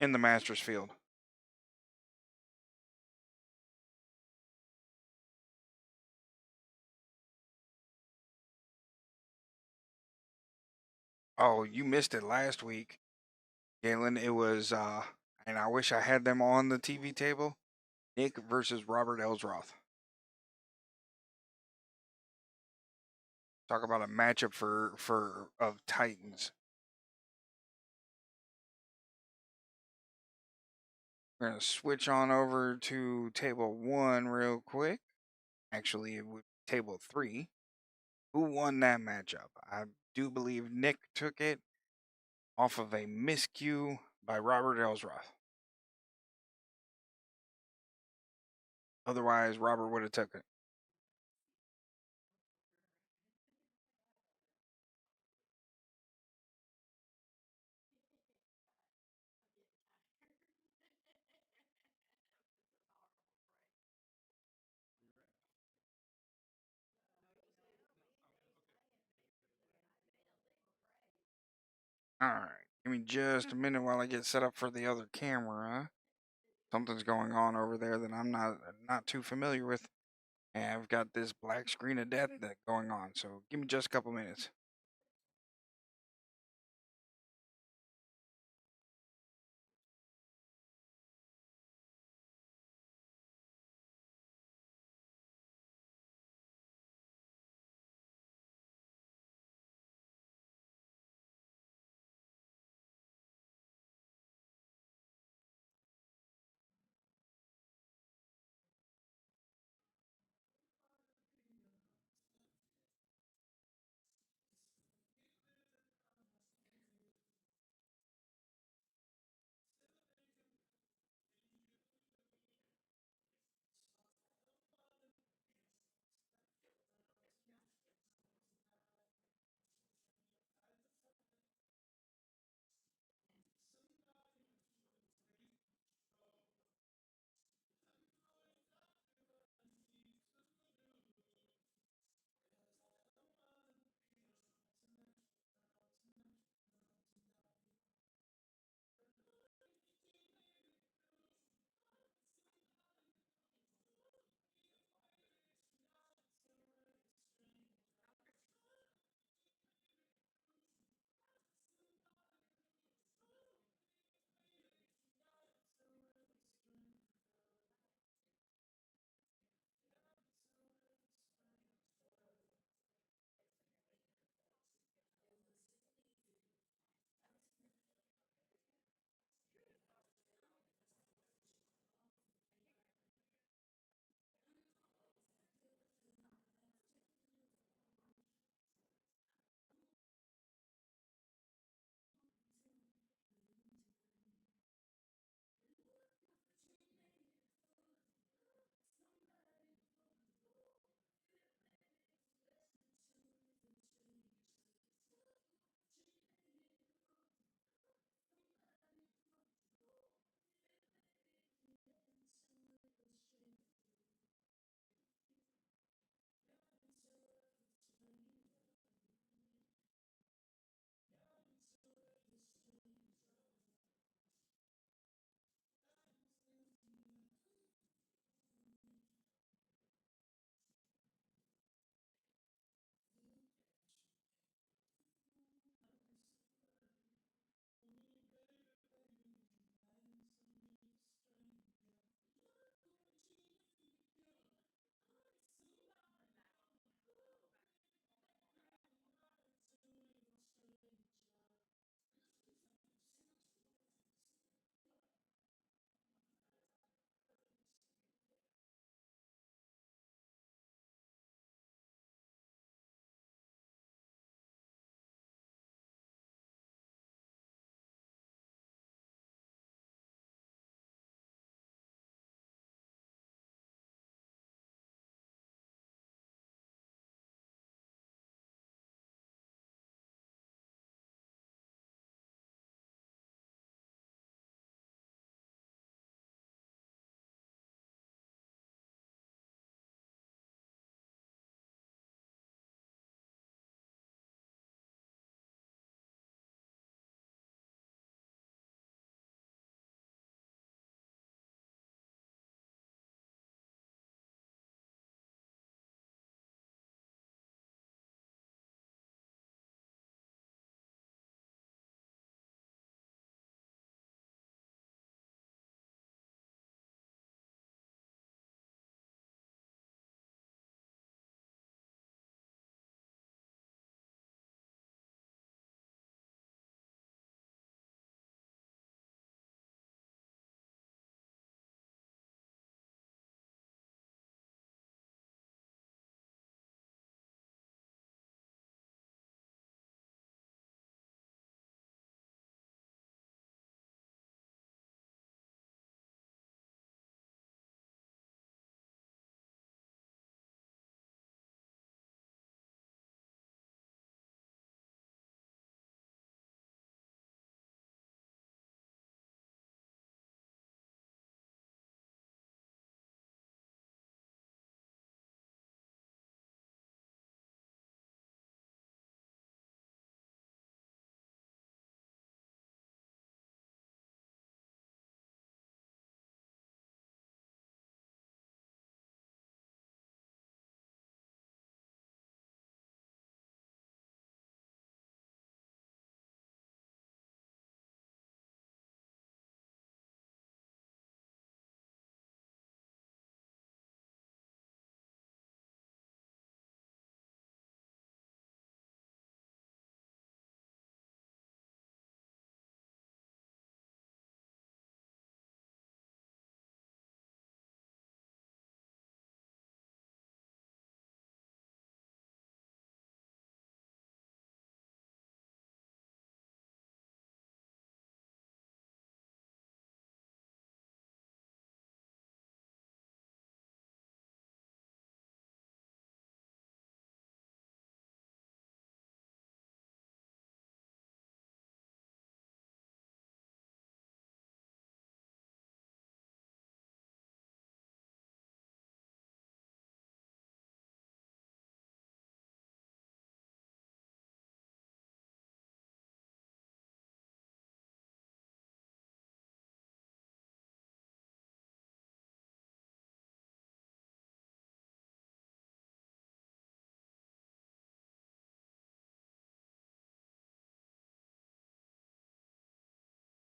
in the Masters field. Oh, you missed it last week, Galen. It was, and I wish I had them on the TV table. Nick versus Robert Elsroth. Talk about a matchup for of titans. We're gonna switch on over to table one real quick. Actually, it would table three. Who won that matchup? I do believe Nick took it off of a miscue by Robert Elsroth. Otherwise, Robert would have took it. All right, give me just a minute while I get set up for the other camera. Something's going on over there that I'm not too familiar with. And I've got this black screen of death that going on. So give me just a couple minutes.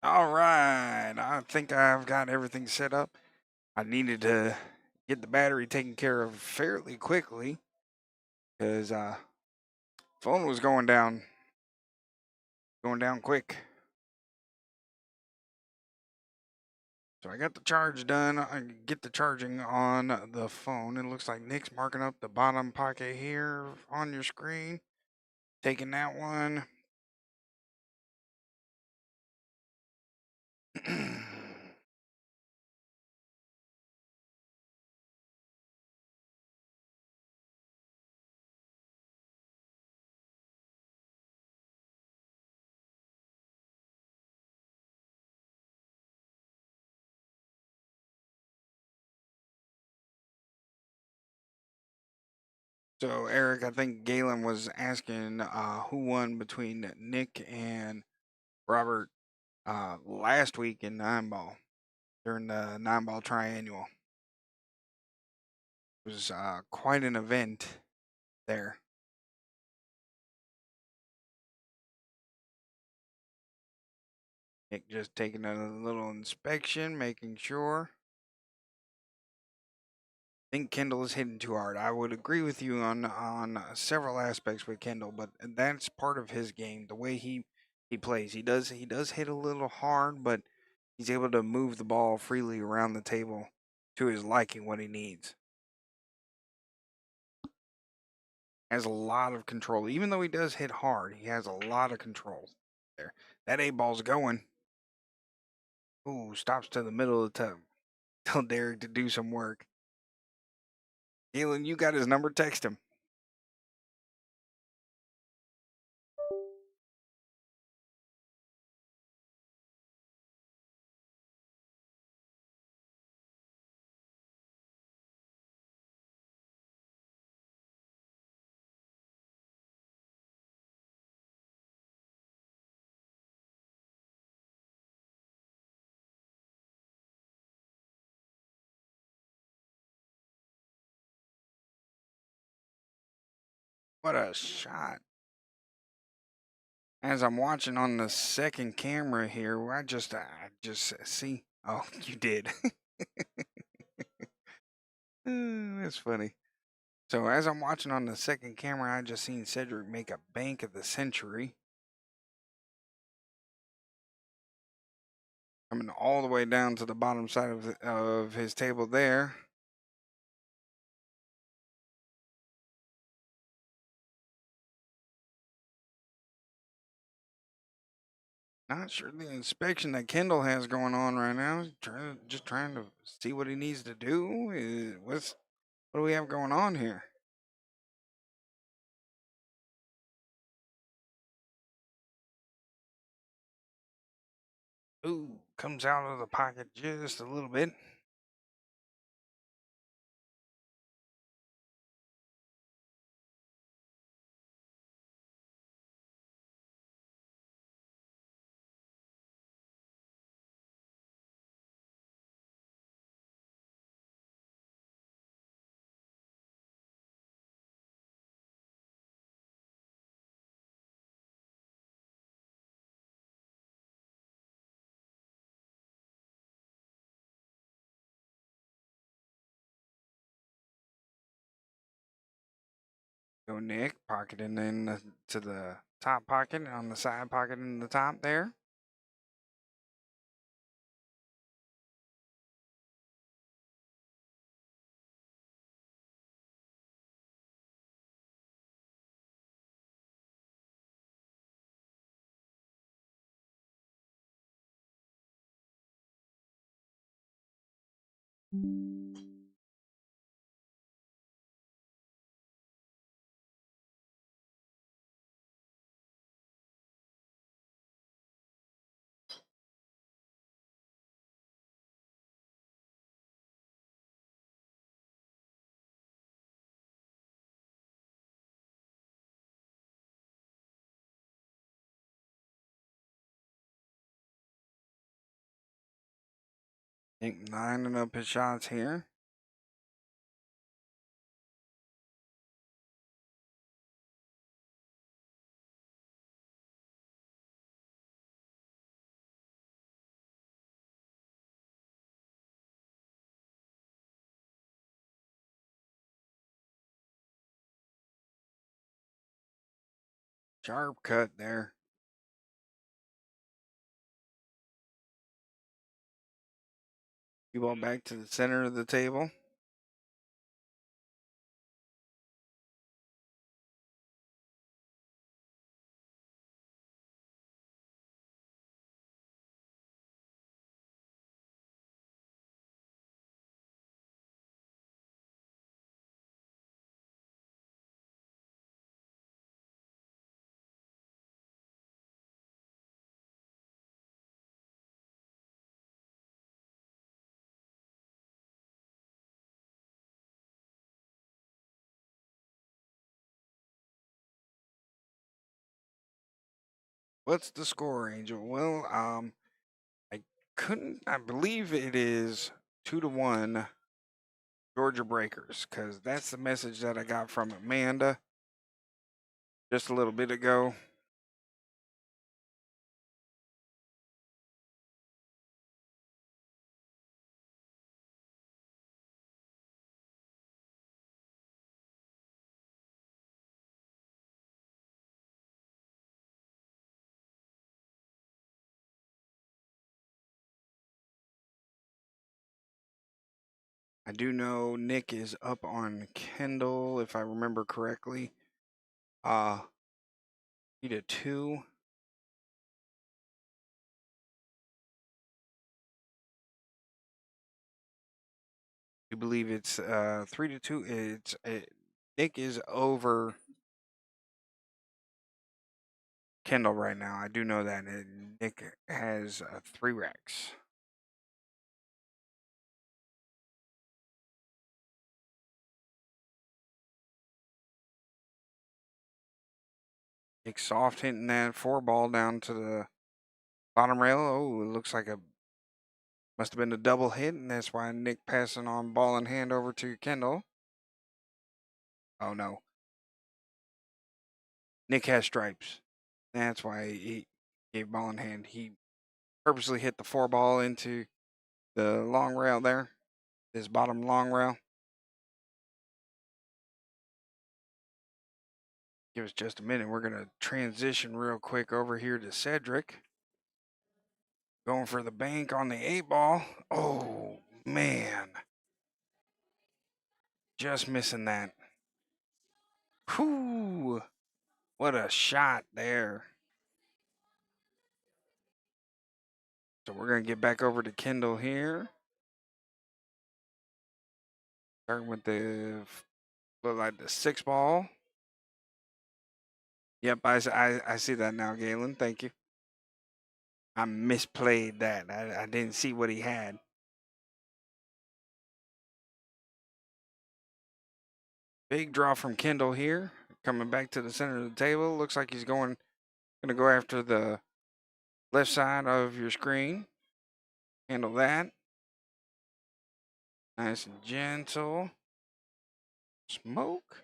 All right, I think I've got everything set up. I needed to get the battery taken care of fairly quickly because phone was going down quick. So I got the charge done. I get the charging on the phone. It looks like Nick's marking up the bottom pocket here on your screen. Taking that one. So Eric, I think Galen was asking who won between Nick and Robert last week in nine ball during the nine ball triannual. It was quite an event there. Nick just taking a little inspection, making sure. I think Kendall is hitting too hard. I would agree with you on several aspects with Kendall, but that's part of his game. The way he plays, he does hit a little hard, but he's able to move the ball freely around the table to his liking what he needs. Has a lot of control. Even though he does hit hard, he has a lot of control there. That eight ball's going. Ooh, stops to the middle of the tub. Tell Derek to do some work. Galen, you got his number, text him. What a shot. As I'm watching on the second camera here, I just see. Oh, you did. That's funny. So as I'm watching on the second camera, I just seen Cedric make a bank of the century. Coming all the way down to the bottom side of his table there. Not sure the inspection that Kendall has going on right now. Just trying to see what he needs to do. What do we have going on here? Ooh, comes out of the pocket just a little bit. Go Nick, pocketing in to the top pocket on the side pocket in the top there. Nick lining up his shots here. Sharp cut there. You ball back to the center of the table. What's the score, Angel? Well, I believe it is 2-1 Georgia Breakers, because that's the message that I got from Amanda just a little bit ago. I do know Nick is up on Kendall, if I remember correctly. 3-2. I believe it's 3-2. Nick is over Kendall right now. I do know that. Nick has 3 racks. Nick soft hitting that 4 ball down to the bottom rail. Oh, it looks like must have been a double hit, and that's why Nick passing on ball in hand over to Kendall. Oh no. Nick has stripes. That's why he gave ball in hand. He purposely hit the 4 ball into the long rail there, this bottom long rail. Give us just a minute. We're going to transition real quick over here to Cedric. Going for the bank on the 8 ball. Oh, man. Just missing that. Whew. What a shot there. So we're going to get back over to Kendall here. Starting with look like the 6 ball. Yep, I see that now, Galen. Thank you. I misplayed that. I didn't see what he had. Big draw from Kendall here. Coming back to the center of the table. Looks like he's going to go after the left side of your screen. Handle that. Nice and gentle. Smoke.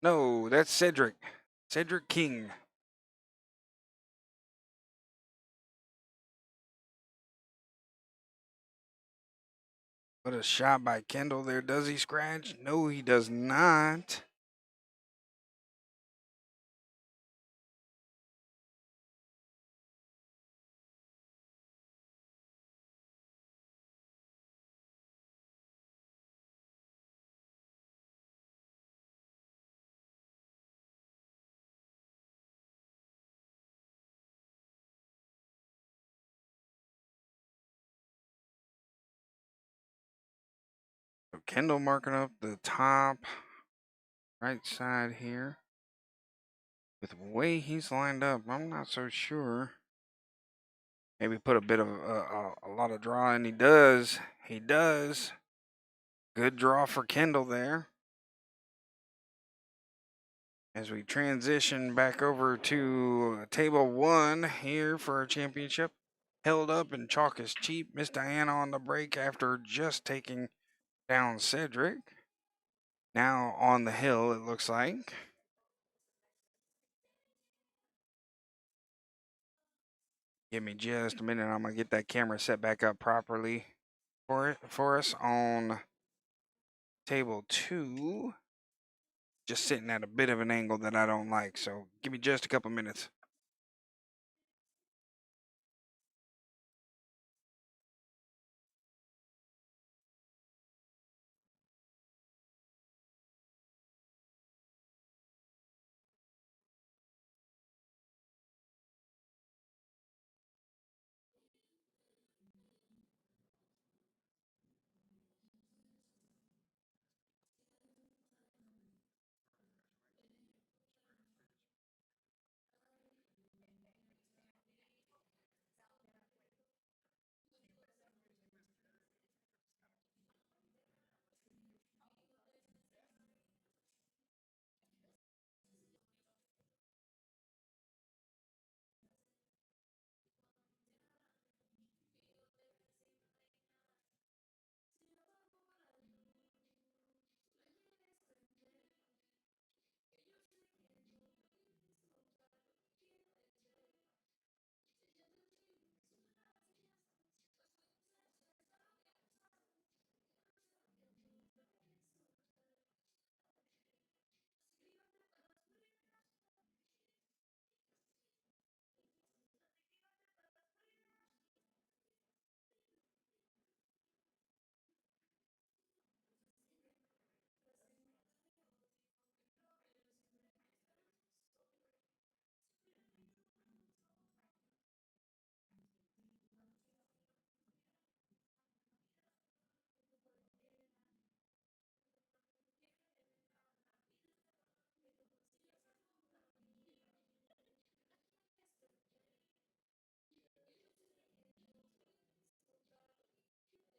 No, that's Cedric. Cedric King. What a shot by Kendall there. Does he scratch? No, he does not. So Kendall marking up the top right side here. With the way he's lined up, I'm not so sure. Maybe put a bit of a lot of draw, and he does. He does. Good draw for Kendall there. As we transition back over to table 1 here for our championship. Held up and chalk is cheap. Miss Diana on the break after just taking down Cedric. Now on the hill, it looks like. Give me just a minute. I'm going to get that camera set back up properly for us on table 2. just sitting at a bit of an angle that I don't like. So give me just a couple minutes.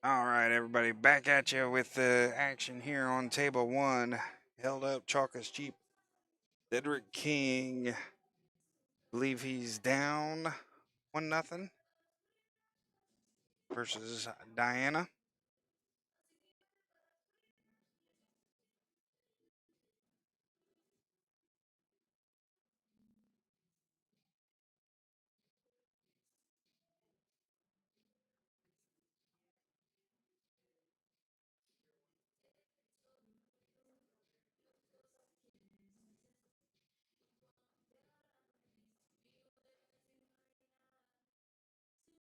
All right, everybody, back at you with the action here on table one. Held up, chalk is cheap. Cedric King, believe he's down 1-0 versus Diana.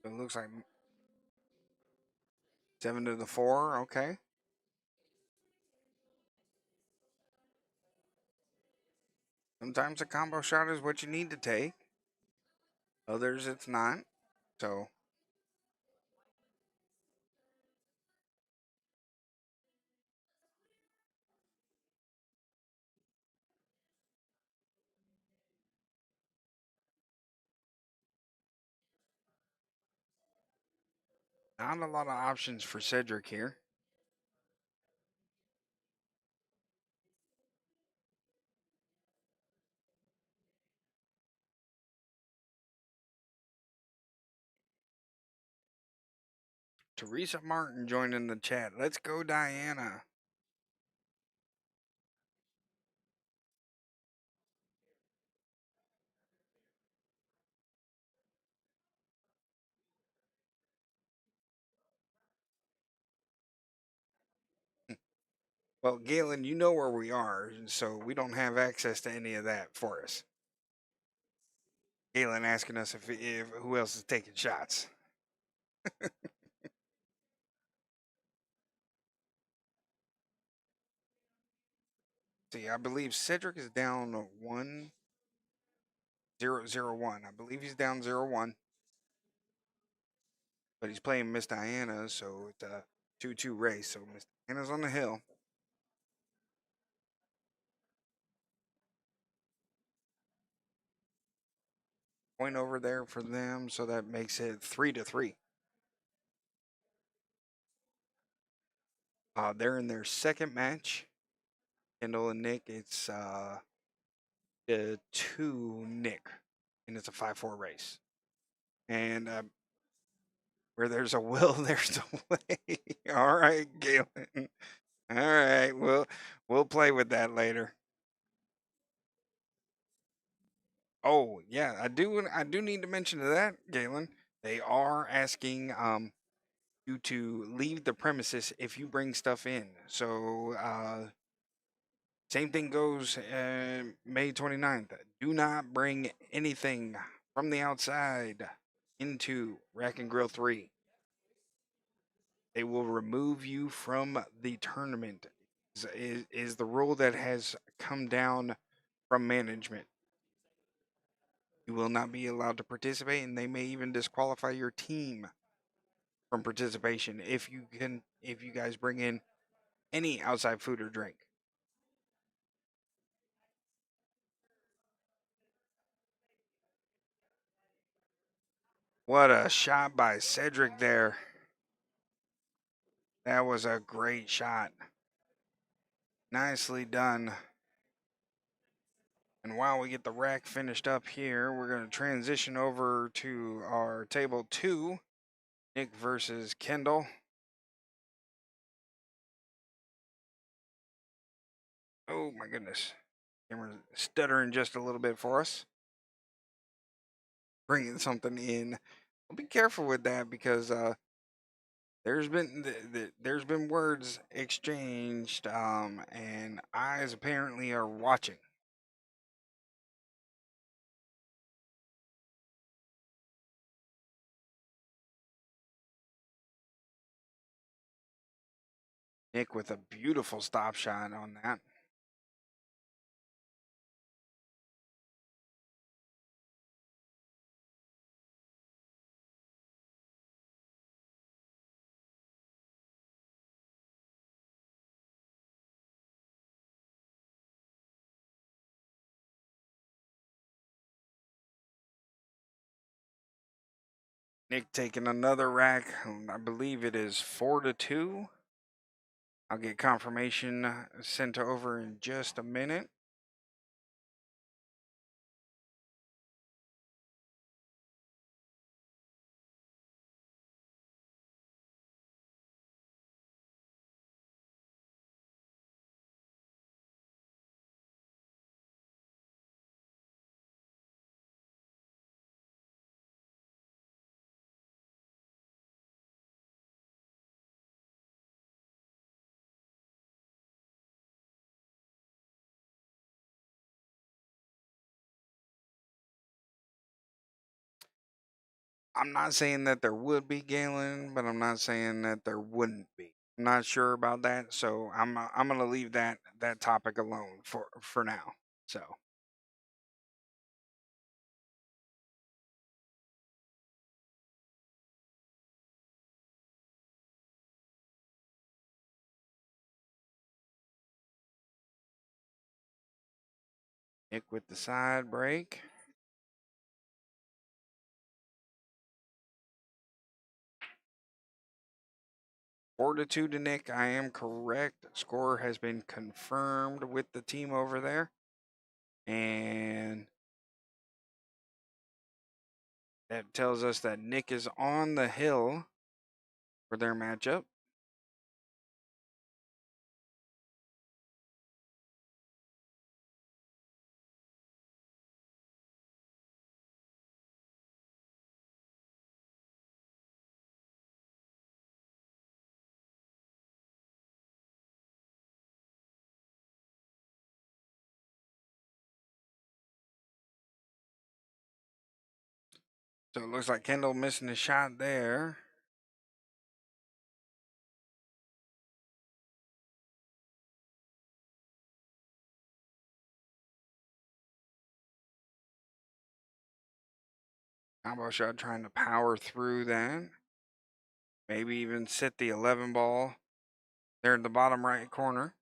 It looks like 7-4. Okay. Sometimes a combo shot is what you need to take. Others, it's not. So, not a lot of options for Cedric here. Teresa Martin joining the chat. Let's go, Diana. Well, Galen, you know where we are, so we don't have access to any of that for us. Galen asking us if who else is taking shots. See, I believe Cedric is down 1-0-0-1. I believe he's down 0-1. But he's playing Miss Diana, so it's a 2-2 race. So Miss Diana's on the hill. Point over there for them, so that makes it 3-3. They're in their second match. Kendall and Nick, it's 2 Nick, and it's a 5-4 race. And where there's a will, there's a way. All right, Galen. All right, we'll play with that later. Oh yeah, I do need to mention to that, Galen. They are asking you to leave the premises if you bring stuff in. So Same thing goes May 29th. Do not bring anything from the outside into Rack and Grill 3. They will remove you from the tournament, is the rule that has come down from management. You will not be allowed to participate, and they may even disqualify your team from participation if you guys bring in any outside food or drink. What a shot by Cedric there. That was a great shot. Nicely done. And while we get the rack finished up here, we're going to transition over to our table 2, Nick versus Kendall. Oh my goodness. Camera's stuttering just a little bit for us. Bringing something in. I'll be careful with that because there's been words exchanged, and eyes apparently are watching. Nick with a beautiful stop shot on that. Nick taking another rack. I believe it is 4-2. I'll get confirmation sent over in just a minute. I'm not saying that there would be Galen, but I'm not saying that there wouldn't be. I'm not sure about that, so I'm gonna leave that topic alone for now. So Nick with the side break. 4-2 to Nick. I am correct. Score has been confirmed with the team over there, and that tells us that Nick is on the hill for their matchup. So it looks like Kendall missing a shot there. Combo shot trying to power through that. Maybe even sit the 11 ball there in the bottom right corner.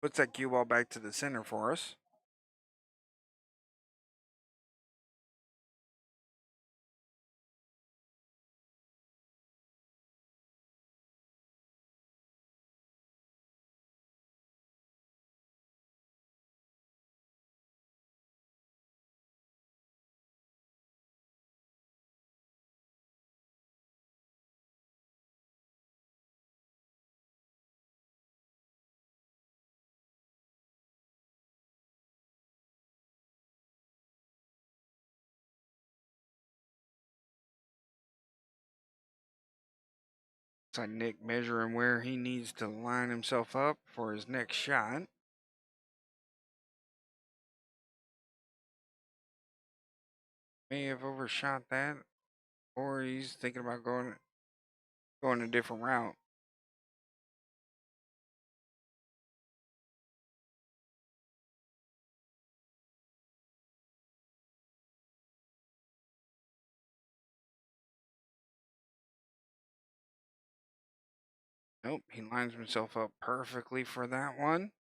Puts that cue ball back to the center for us. Looks like Nick measuring where he needs to line himself up for his next shot. may have overshot that, or he's thinking about going a different route. Nope, he lines himself up perfectly for that one.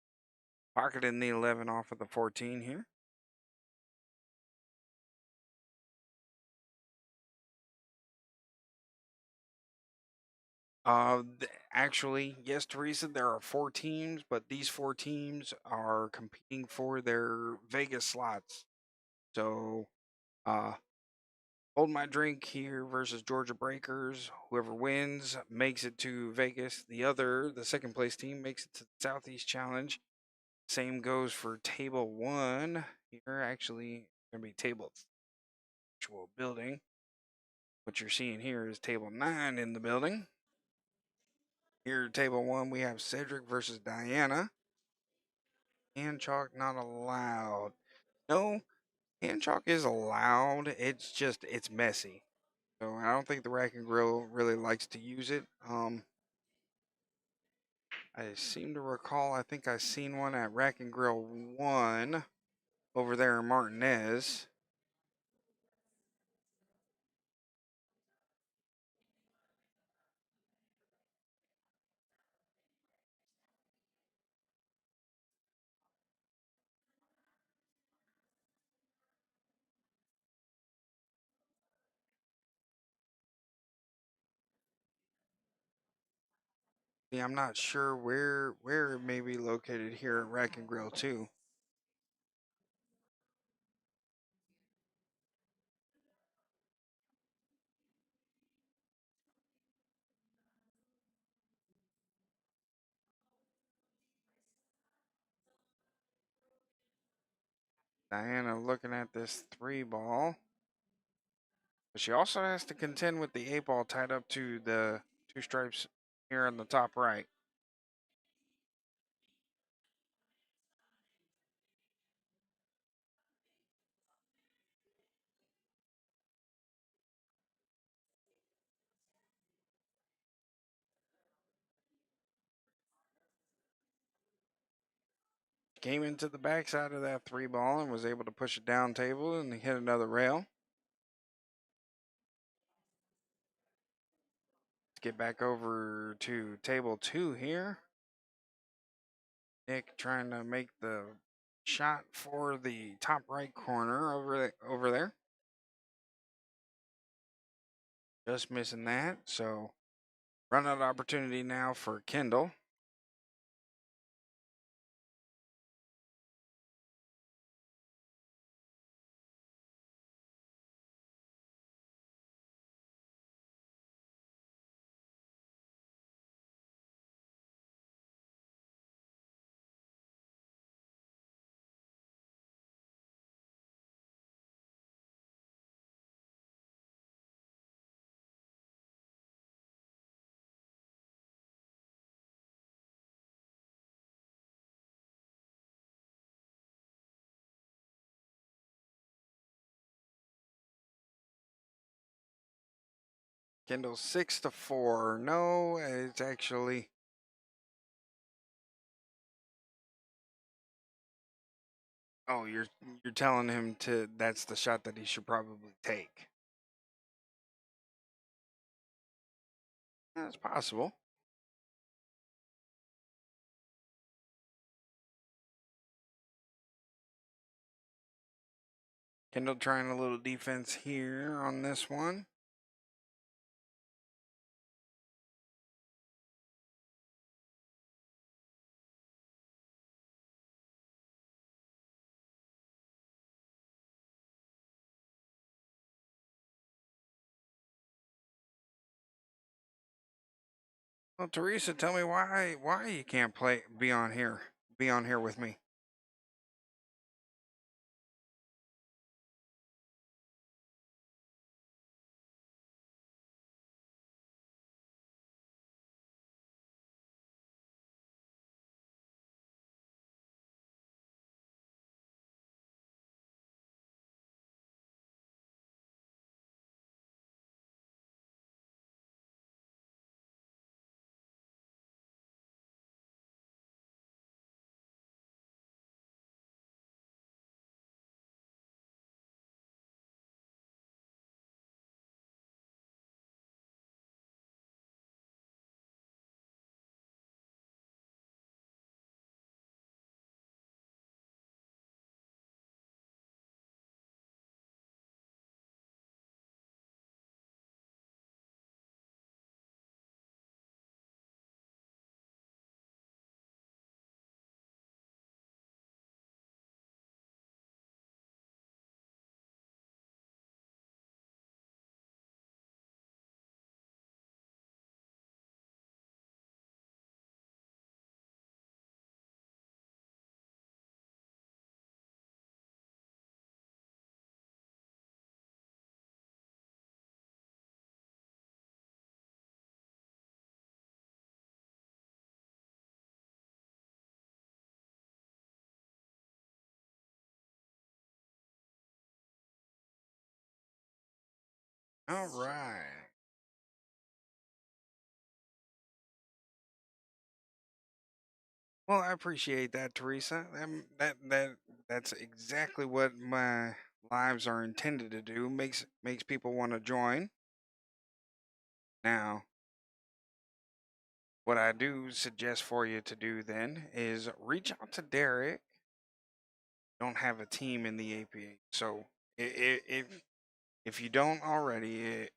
Pocketing the 11 off of the 14 here. Actually, yes, Teresa, there are 4 teams, but these 4 teams are competing for their Vegas slots. So, Hold My Drink here versus Georgia Breakers. Whoever wins makes it to Vegas. The second place team, makes it to the Southeast Challenge. Same goes for Table 1. Here, actually, going to be Table actual building. What you're seeing here is Table 9 in the building. Here, Table 1, we have Cedric versus Diana. Hand chalk not allowed. No, hand chalk is allowed. It's just, it's messy. So I don't think the Rack and Grill really likes to use it. I seem to recall, I think I seen one at Rack and Grill 1 over there in Martinez. See, I'm not sure where it may be located here at Rack and Grill 2. Diana looking at this 3 ball. But she also has to contend with the 8 ball tied up to the 2 stripes here on the top right. Came into the backside of that 3 ball and was able to push it down table and hit another rail. Let's get back over to table 2 here. Nick trying to make the shot for the top right corner over there. Just missing that. So run out opportunity now for Kendall. Kendall 6-4. No, it's actually. Oh, you're telling him to that's the shot that he should probably take. That's possible. Kendall trying a little defense here on this one. Well, Teresa, tell me why you can't be on here with me. All right. Well, I appreciate that, Teresa. That's exactly what my lives are intended to do. Makes people want to join. Now, what I do suggest for you to do then is reach out to Derek. Don't have a team in the APA, so if you don't already,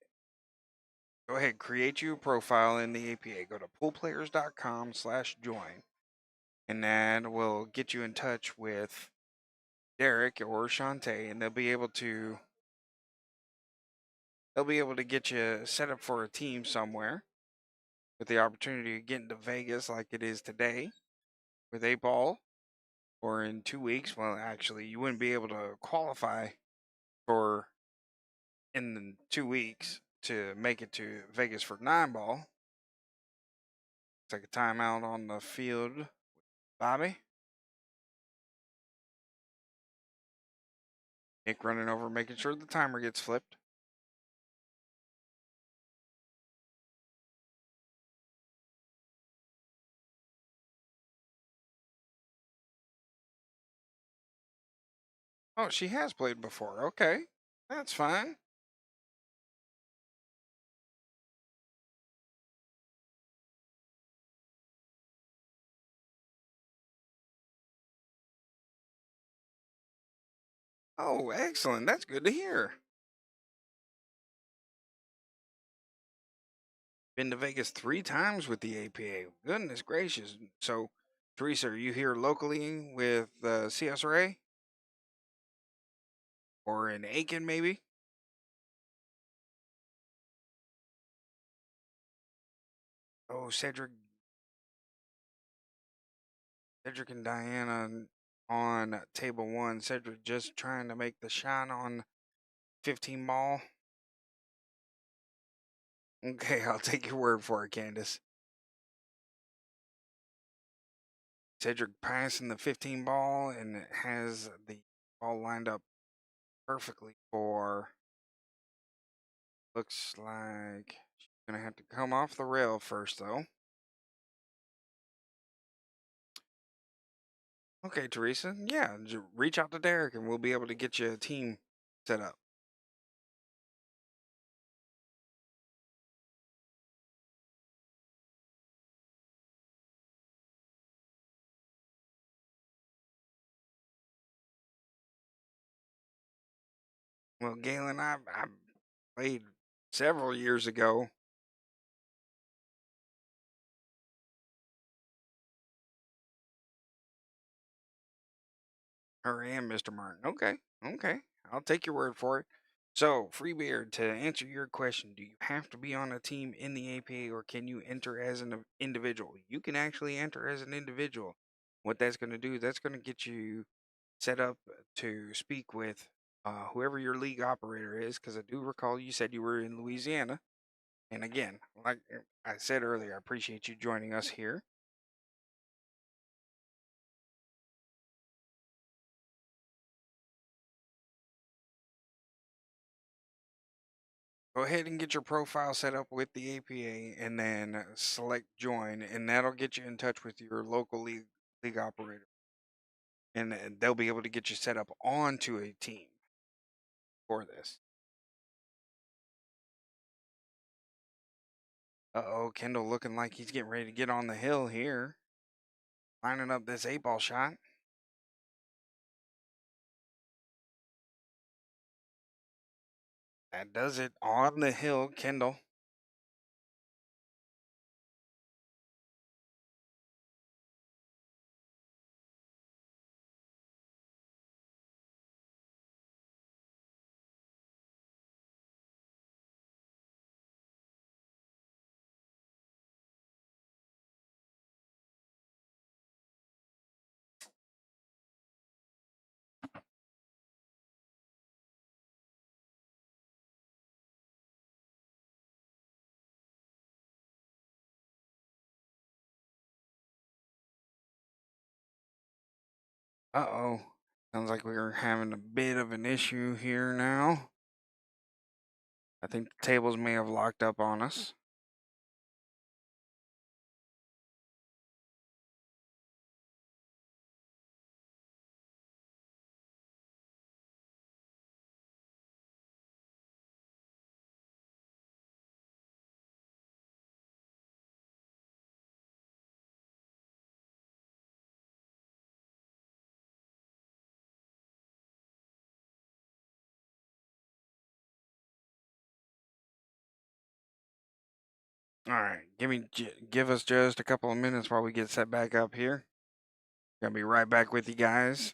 go ahead, create you a profile in the APA. Go to poolplayers.com/join, and that will get you in touch with Derek or Shantae, and they'll be able to get you set up for a team somewhere with the opportunity to get into Vegas like it is today with a ball, or in 2 weeks. Well, actually, you wouldn't be able to qualify for in 2 weeks to make it to Vegas for 9 ball. Take a timeout on the field, Bobby. Nick running over, making sure the timer gets flipped. Oh, she has played before. Okay, that's fine. Oh, excellent. That's good to hear. Been to Vegas 3 times with the APA. Goodness gracious. So, Teresa, are you here locally with CSRA or in Aiken, maybe? Oh, Cedric and Diana on table one. Cedric just trying to make the shot on 15 ball. Okay, I'll take your word for it, Candace. Cedric passing the 15 ball and has the ball lined up perfectly for. Looks like she's going to have to come off the rail first, though. Okay, Teresa. Yeah, reach out to Derek and we'll be able to get you a team set up. Well, Galen, I played several years ago. Her and Mr. Martin. Okay, okay. I'll take your word for it. So, Freebeard, to answer your question, do you have to be on a team in the APA or can you enter as an individual? You can actually enter as an individual. What that's going to do, that's going to get you set up to speak with whoever your league operator is, because I do recall you said you were in Louisiana. And again, like I said earlier, I appreciate you joining us here. Go ahead and get your profile set up with the APA and then select join, and that'll get you in touch with your local league operator. And they'll be able to get you set up onto a team for this. Uh-oh, Kendall looking like he's getting ready to get on the hill here. Lining up this 8 ball shot. That does it on the hill, Kendall. Uh-oh. Sounds like we are having a bit of an issue here now. I think the tables may have locked up on us. All right, give us just a couple of minutes while we get set back up here. Gonna be right back with you guys.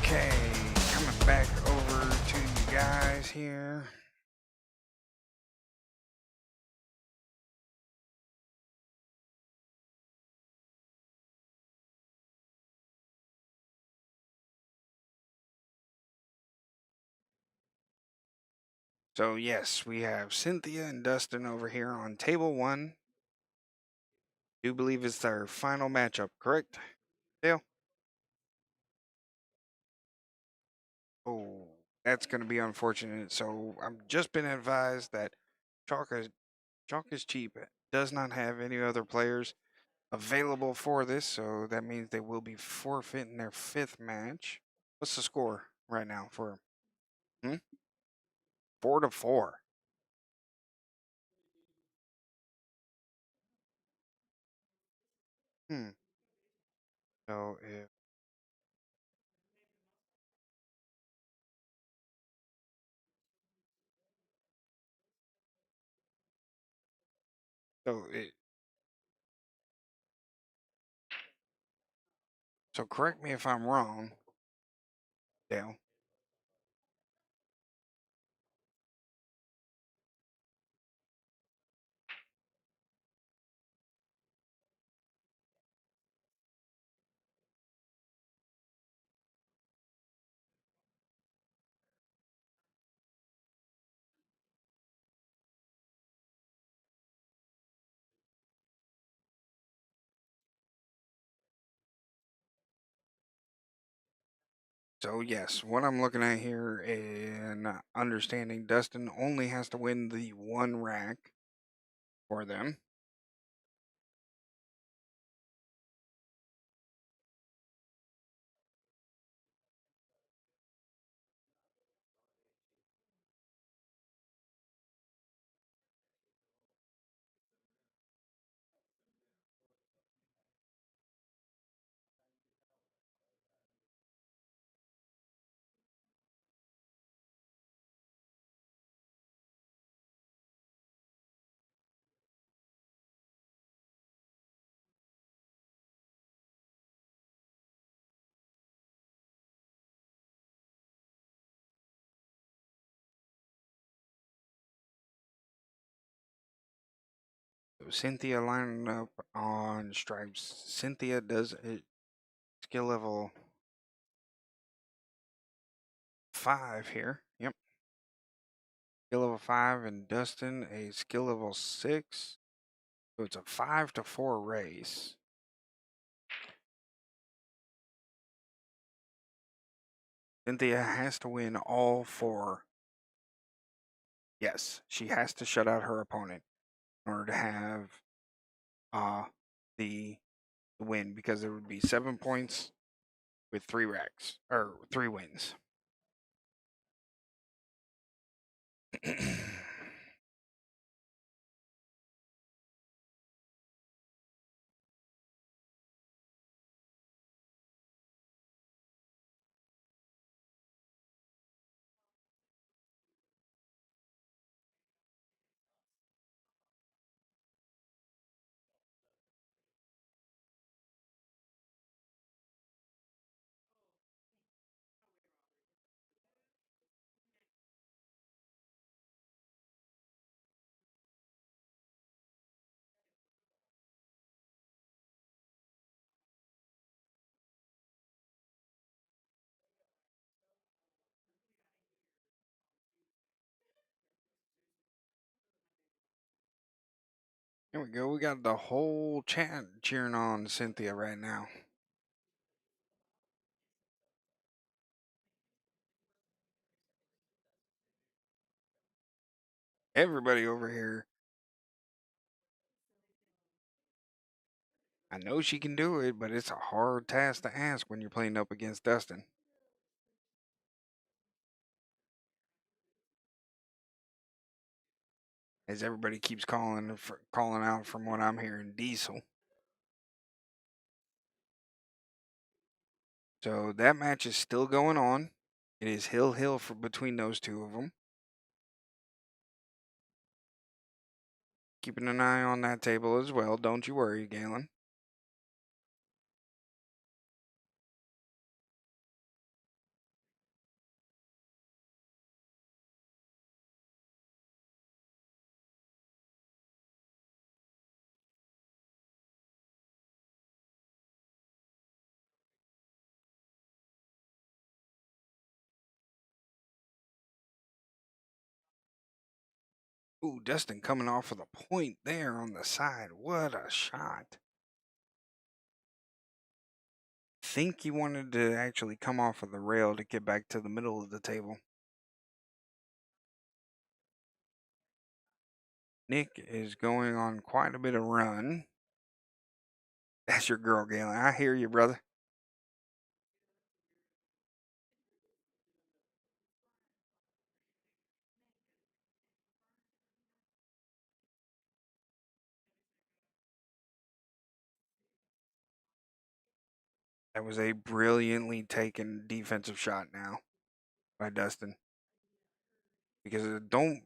Okay, coming back over to you guys here. So yes, we have Cynthia and Dustin over here on table 1. Do believe it's their final matchup, correct? Dale? Oh, that's going to be unfortunate. So I've just been advised that Chalk is cheap. Does not have any other players available for this, so that means they will be forfeiting their 5th match. What's the score right now for them? 4-4. Hmm. So if so it so correct me if I'm wrong, Dale. So yes, what I'm looking at here and understanding Dustin only has to win the 1 rack for them. So Cynthia lining up on stripes. Cynthia does a skill level 5 here. Yep. Skill level 5, and Dustin a skill level 6. So it's a 5-4 race. Cynthia has to win all 4. Yes, she has to shut out her opponent in order to have the win, because there would be 7 points with 3 racks or 3 wins. There we go. We got the whole chat cheering on Cynthia right now. Everybody over here. I know she can do it, but it's a hard task to ask when you're playing up against Dustin. As everybody keeps calling out, from what I'm hearing, Diesel. So that match is still going on. It is hill for between those two of them. Keeping an eye on that table as well. Don't you worry, Galen. Ooh, Dustin coming off of the point there on the side. What a shot. Think he wanted to actually come off of the rail to get back to the middle of the table. Nick is going on quite a bit of run. That's your girl, Galen. I hear you, brother. That was a brilliantly taken defensive shot now by Dustin. Because don't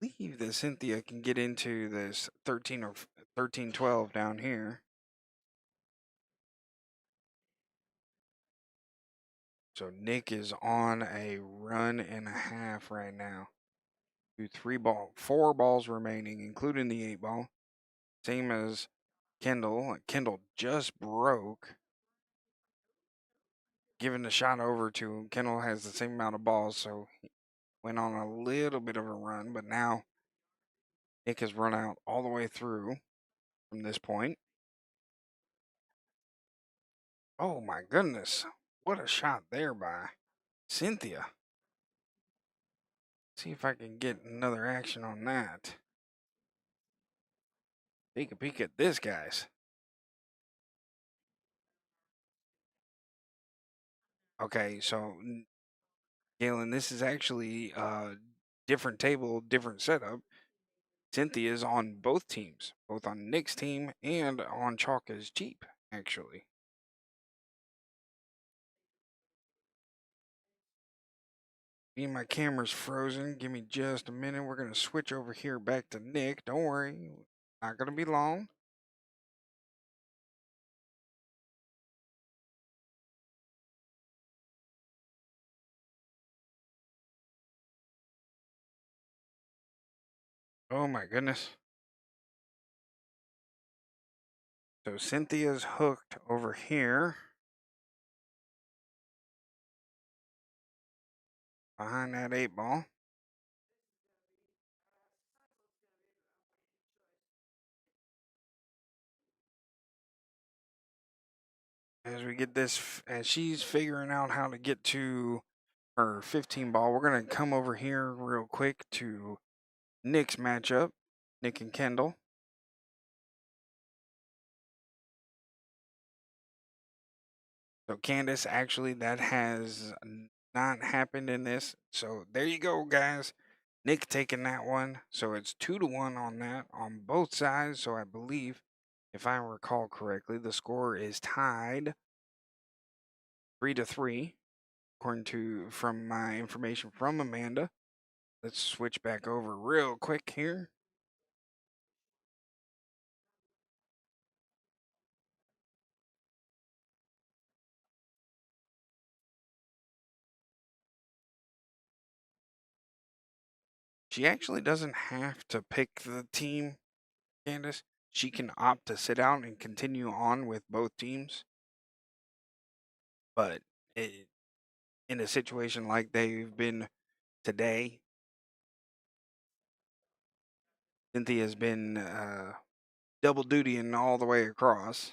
believe that Cynthia can get into this 13 or 13-12 down here. So Nick is on a run and a half right now. 4 balls remaining, including the 8 ball. Same as Kendall. Kendall just broke. Giving the shot over to him. Kendall has the same amount of balls, so he went on a little bit of a run, but now Nick has run out all the way through from this point. Oh my goodness. What a shot there by Cynthia. See if I can get another action on that. Take a peek at this, guys. Okay, so Galen, this is actually a different table, different setup. Cynthia's on both teams, both on Nick's team and on Chalka's Jeep, actually. Me and my camera's frozen. Give me just a minute. We're going to switch over here back to Nick. Don't worry. Not going to be long. Oh my goodness. So Cynthia's hooked over here. Behind that 8-ball. As we get this, as she's figuring out how to get to her 15-ball, we're going to come over here real quick to Nick's matchup, Nick and Kendall. So Candace, actually, that has not happened in this. So there you go, guys. Nick taking that one. So it's 2-1 on that on both sides. So I believe, if I recall correctly, the score is tied 3-3, according to from my information from Amanda. Let's switch back over real quick here. She actually doesn't have to pick the team, Candace. She can opt to sit out and continue on with both teams. But in a situation like they've been today, Cynthia's been double dutying all the way across.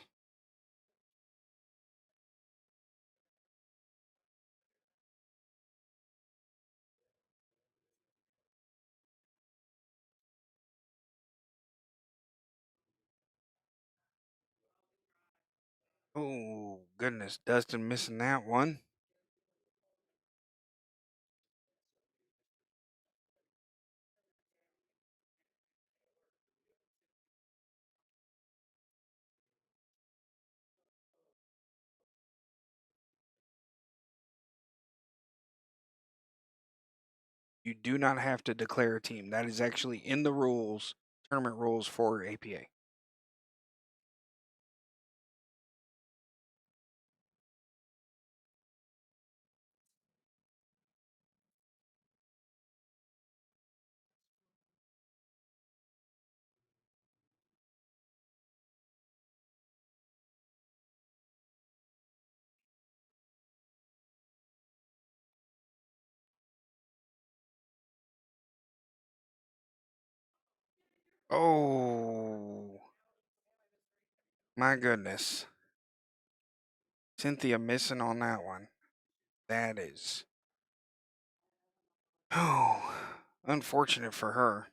Oh, goodness. Dustin missing that one. You do not have to declare a team. That is actually in the rules, tournament rules for APA. Oh, my goodness. Cynthia missing on that one. That is. Oh, unfortunate for her.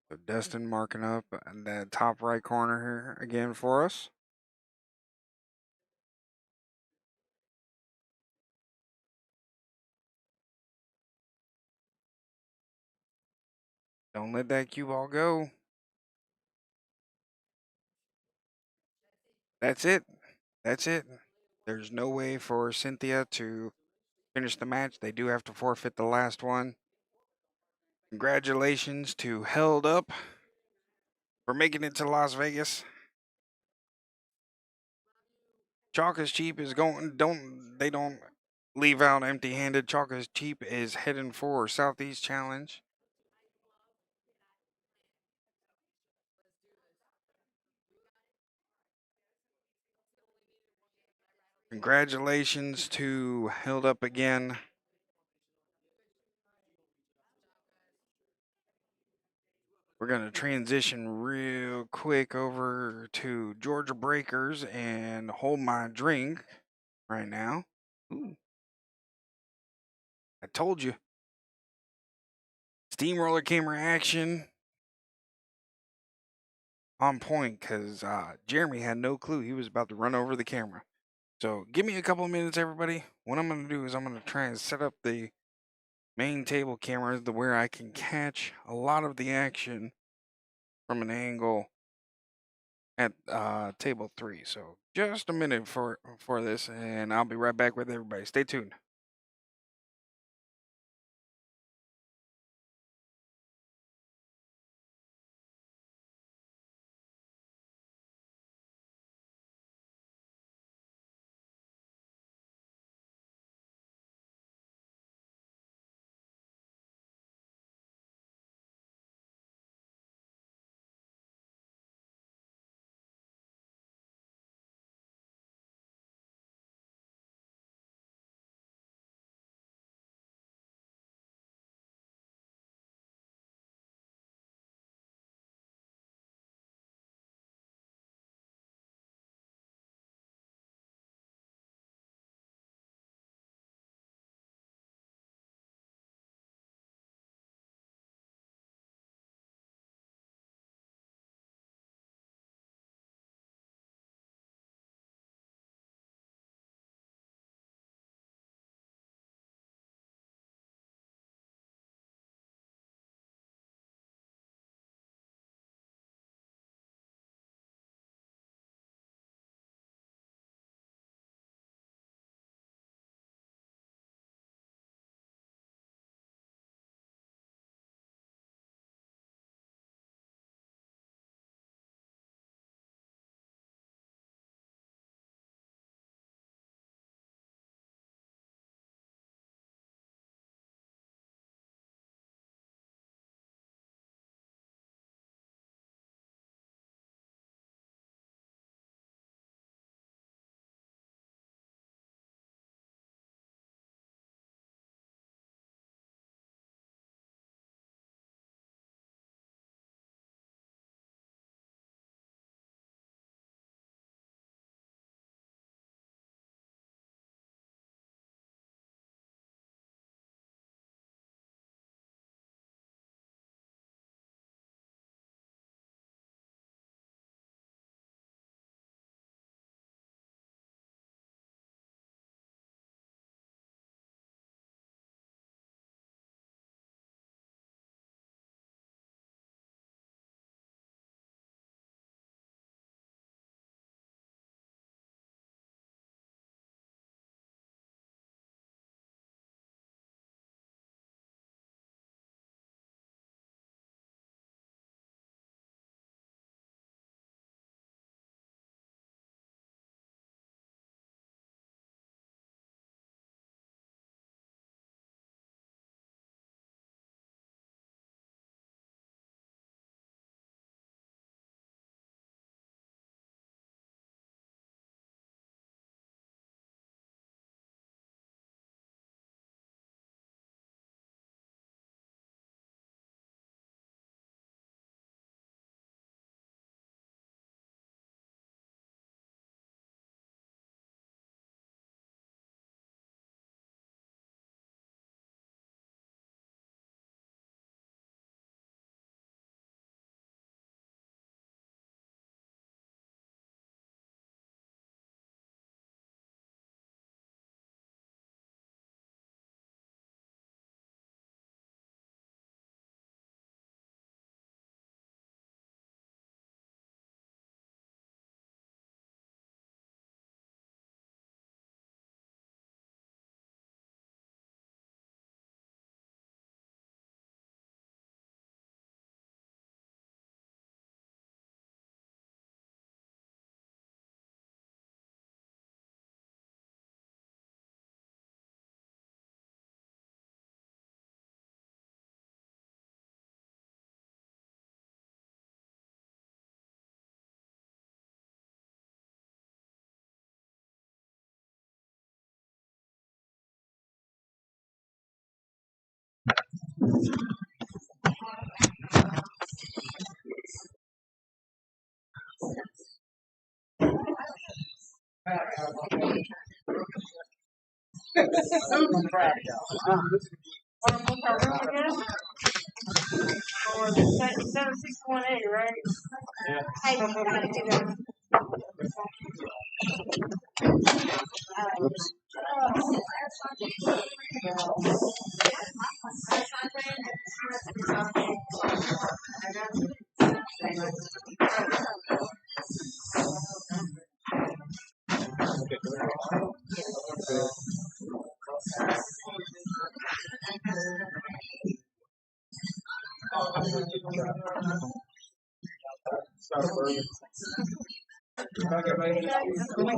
So Dustin marking up in the top right corner here again for us. Don't let that cue ball go. That's it. That's it. There's no way for Cynthia to finish the match. They do have to forfeit the last one. Congratulations to Held Up for making it to Las Vegas. Chalk is Cheap is going. Don't leave out empty-handed. Chalk is Cheap is heading for Southeast Challenge. Congratulations to Held Up again. We're going to transition real quick over to Georgia Breakers and Hold My Drink right now. Ooh. I told you. Steamroller camera action on point because Jeremy had no clue he was about to run over the camera. So give me a couple of minutes, everybody. What I'm going to do is I'm going to try and set up the main table cameras to where I can catch a lot of the action from an angle at table 3. So just a minute for this, and I'll be right back with everybody. Stay tuned. Right? Yeah. Hey, you gotta do that.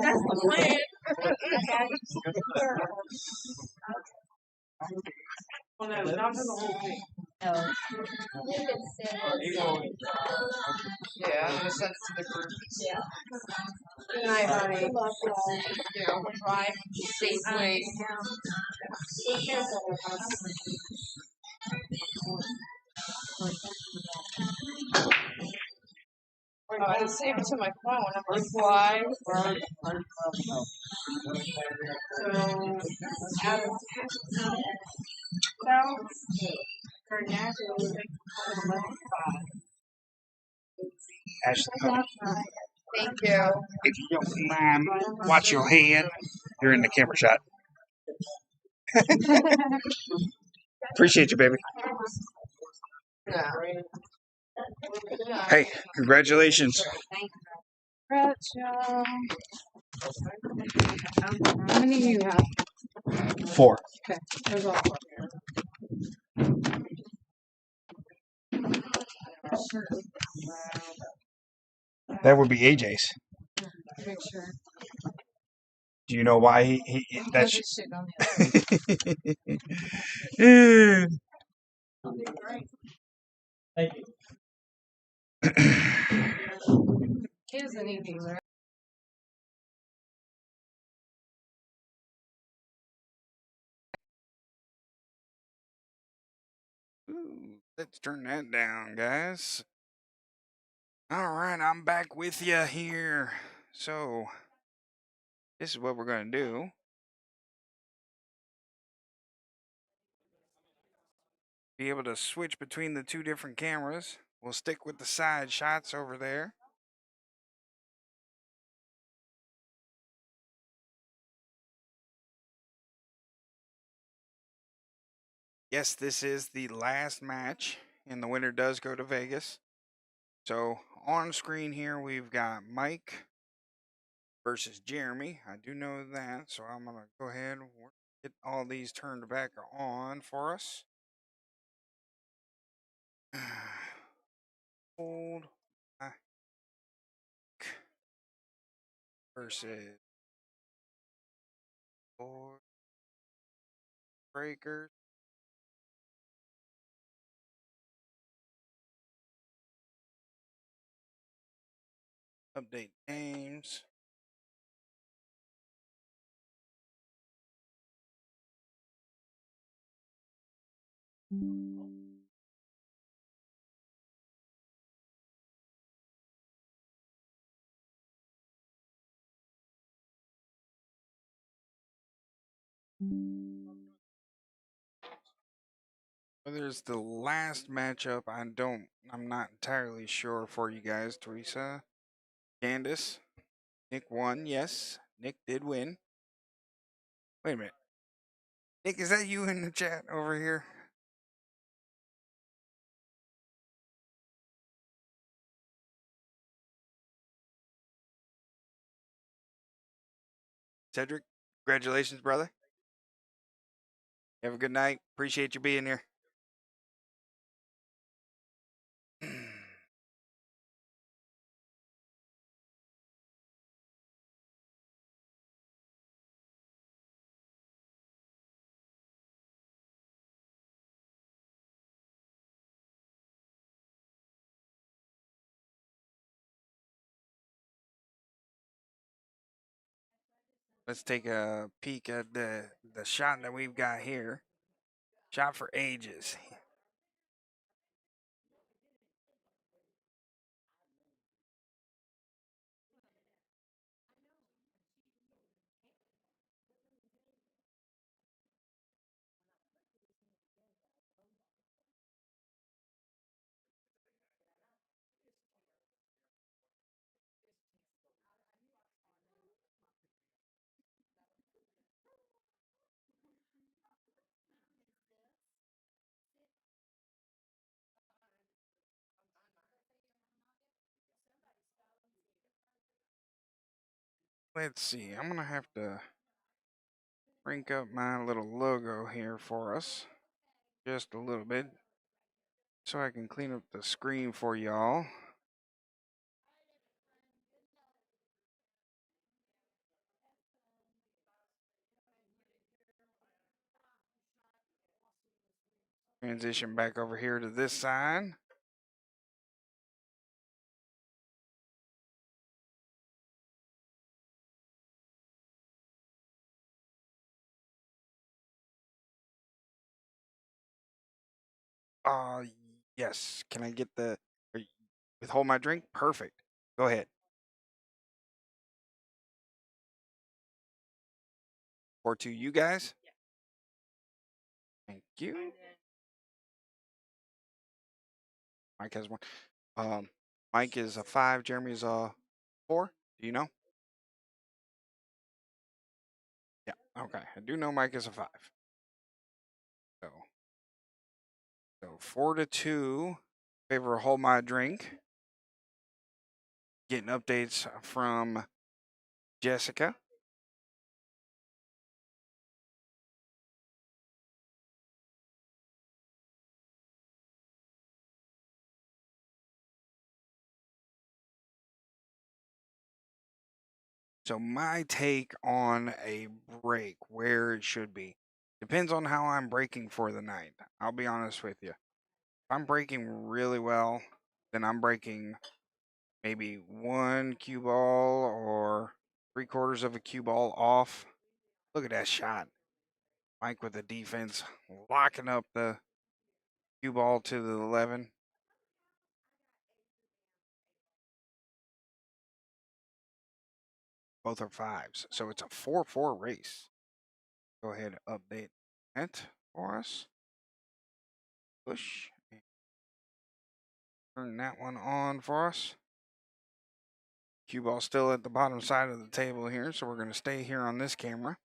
That's the plan. Well, no, not for the whole thing. No. Yeah, I'm gonna send it to the group. Yeah. Good night, honey. Yeah, we'll drive safely. I didn't save it to my phone. I'm reply. So, out of for natural, Ashley, thank you. if you don't mind, watch your head. You're in the camera shot. Appreciate you, baby. Yeah. Hey, congratulations. Gotcha. How many do you have? 4. Okay, there's all 4 here. That would be AJ's. Make sure. Do you know why he that's This shit on the He doesn't need these, right? Ooh, let's turn that down, guys. All right, I'm back with you here. So, this is what we're going to do. Be able to switch between the 2 different cameras. We'll stick with the side shots over there. Yes, this is the last match, and the winner does go to Vegas. So, on screen here, we've got Mike versus Jeremy. I do know that, so I'm going to go ahead and get all these turned back on for us. Hold Mike versus Lord Breakers. Update names. Whether it's the last matchup, I'm not entirely sure for you guys. Teresa, Candace, Nick won. Yes, Nick did win. Wait a minute. Nick, is that you in the chat over here? Cedric, congratulations, brother. Have a good night. Appreciate you being here. Let's take a peek at the shot that we've got here. Shot for ages. let's see. I'm gonna have to crank up my little logo here for us just a little bit so I can clean up the screen for y'all. Transition back over here to this side. Uh, yes. Can I get the withhold my drink? Perfect. Go ahead. Or to you guys. Thank you. Mike has one. Mike is a 5. Jeremy is a 4. Do you know? Yeah. Okay. I do know Mike is a 5. So, 4-2. Favor of hold my drink. Getting updates from Jessica. So my take on a break, where it should be, depends on how I'm breaking for the night. I'll be honest with you. If I'm breaking really well, then I'm breaking maybe 1 cue ball or 3/4 of a cue ball off. Look at that shot. Mike with the defense, locking up the cue ball to the 11. Both are 5s. So it's a 4-4 race. Go ahead and update that for us. Push. Turn that one on for us. Cue ball still at the bottom side of the table here, so we're going to stay here on this camera.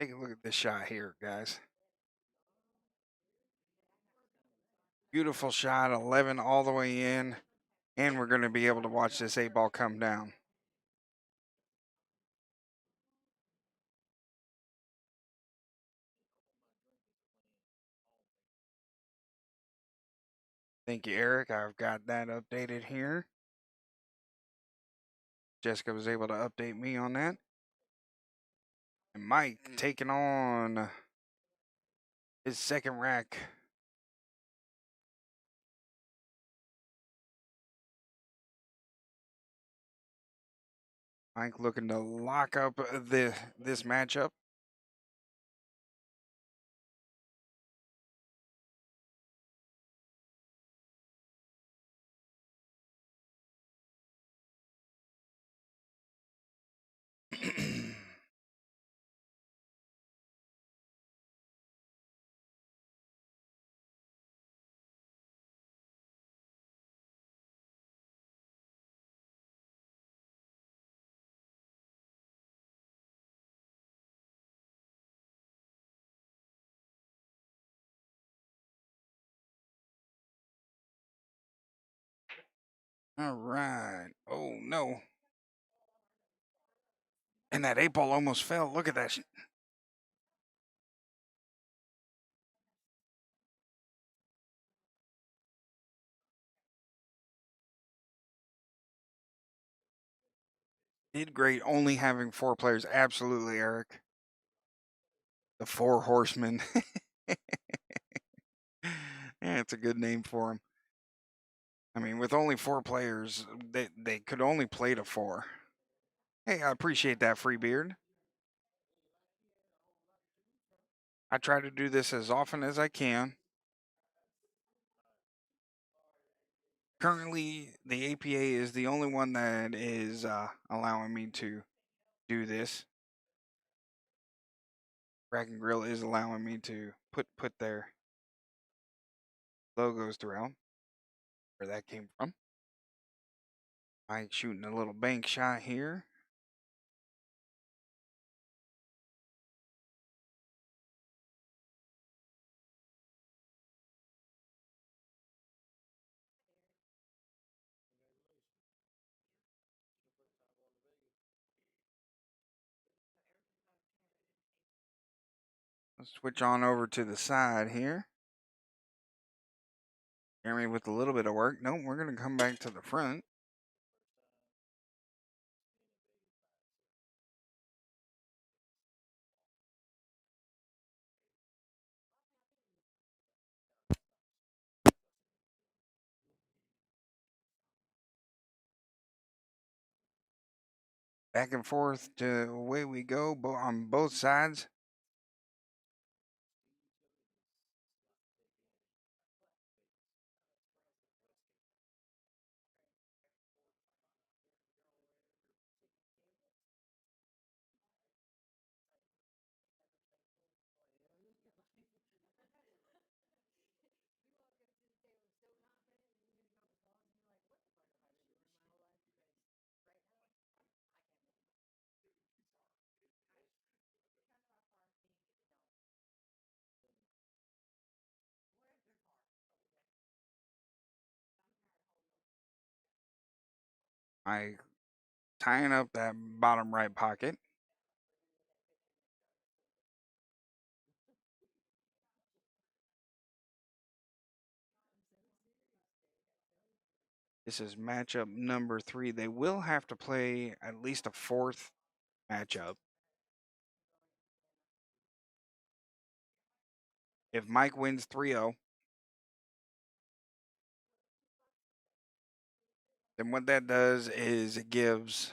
Take a look at this shot here, guys. Beautiful shot, 11 all the way in, and we're going to be able to watch this 8-ball come down. Thank you, Eric. I've got that updated here. Jessica was able to update me on that. And Mike taking on his second rack. Mike looking to lock up this matchup. All right. Oh, no. And that 8-ball almost fell. Look at that. Did great only having 4 players. Absolutely, Eric. The 4 horsemen. Yeah, it's a good name for them. I mean, with only 4 players, they could only play to 4. Hey, I appreciate that, Freebeard. I try to do this as often as I can. Currently, the APA is the only one that is allowing me to do this. Rack and Grill is allowing me to put their logos throughout. Where that came from. Mike shooting a little bank shot here. Let's switch on over to the side here. Jeremy with a little bit of work. Nope, we're going to come back to the front. Back and forth to away we go on both sides. I tying up that bottom right pocket. This is matchup number 3. They will have to play at least a fourth matchup. If Mike wins 3-0, then what that does is it gives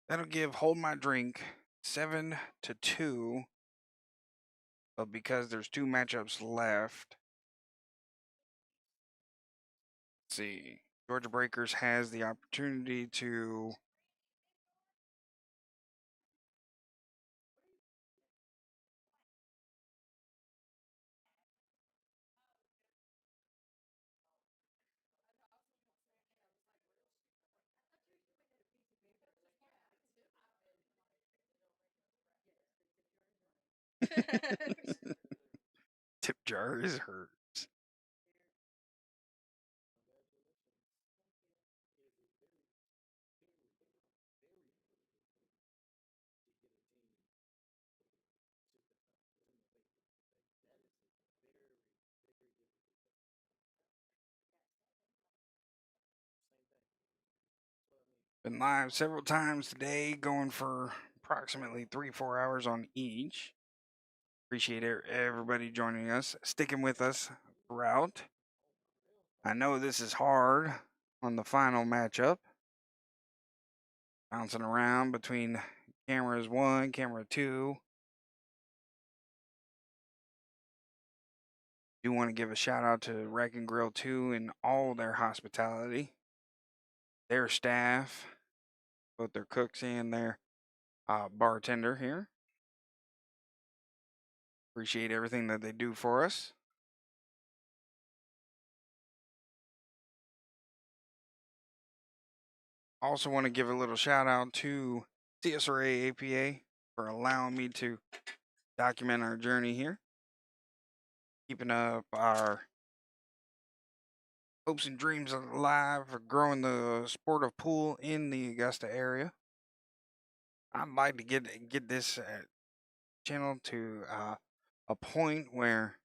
that'll give Hold My Drink 7-2. But because there's 2 matchups left, let's see. Georgia Breakers has the opportunity to tip jar is hers. Been live several times today, going for approximately 3-4 hours on each. Appreciate everybody joining us, sticking with us throughout. I know this is hard on the final matchup. Bouncing around between cameras 1, camera 2. Do want to give a shout out to Wreck and Grill 2 and all their hospitality, their staff, both their cooks and their bartender here. Appreciate everything that they do for us. Also want to give a little shout out to CSRA APA for allowing me to document our journey here, keeping up our hopes and dreams alive for growing the sport of pool in the Augusta area. I'd like to get this channel to a point where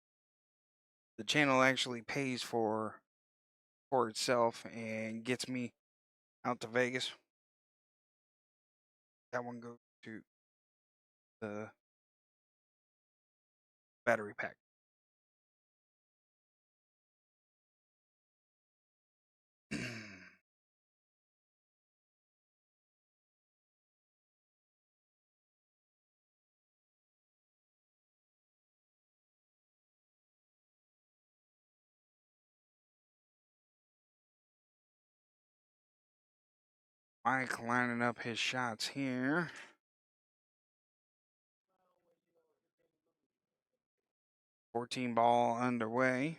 the channel actually pays for itself and gets me out to Vegas. That one goes to the battery pack. Mike lining up his shots here. 14 ball underway.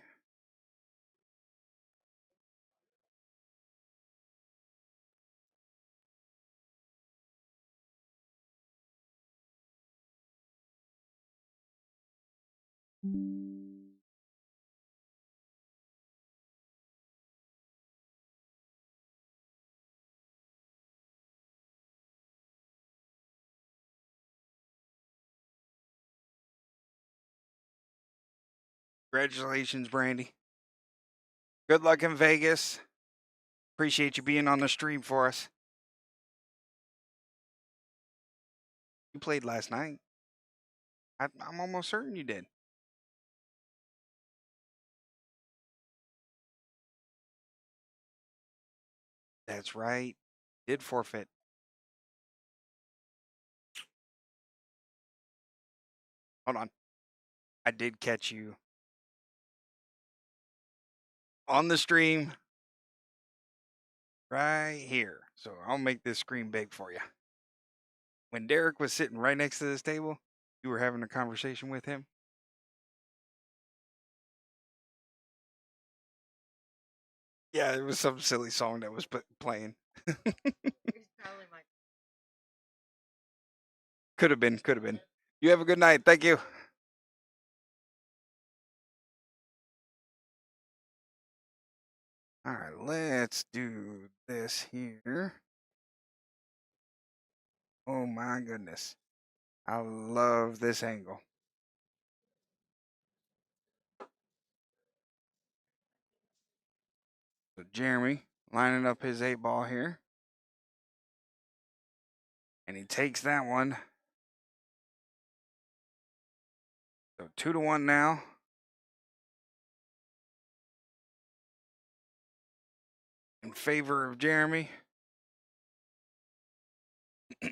Congratulations, Brandy. Good luck in Vegas. Appreciate you being on the stream for us. You played last night. I'm almost certain you did. That's right. Did forfeit. Hold on. I did catch you on the stream right here. So I'll make this screen big for you. When Derek was sitting right next to this table, you were having a conversation with him. Yeah, it was some silly song that was playing. Could have been, could have been. You have a good night. Thank you. All right, let's do this here. Oh my goodness. I love this angle. So Jeremy lining up his 8 ball here. And he takes that one. So 2-1 now. In favor of Jeremy. So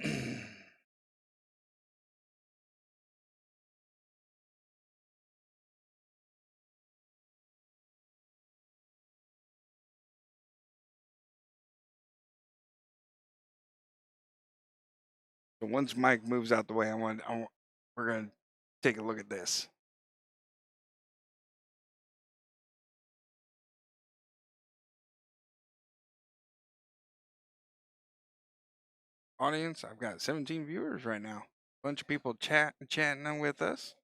once Mike moves out the way, we're gonna take a look at this. Audience, I've got 17 viewers right now. Bunch of people chatting with us.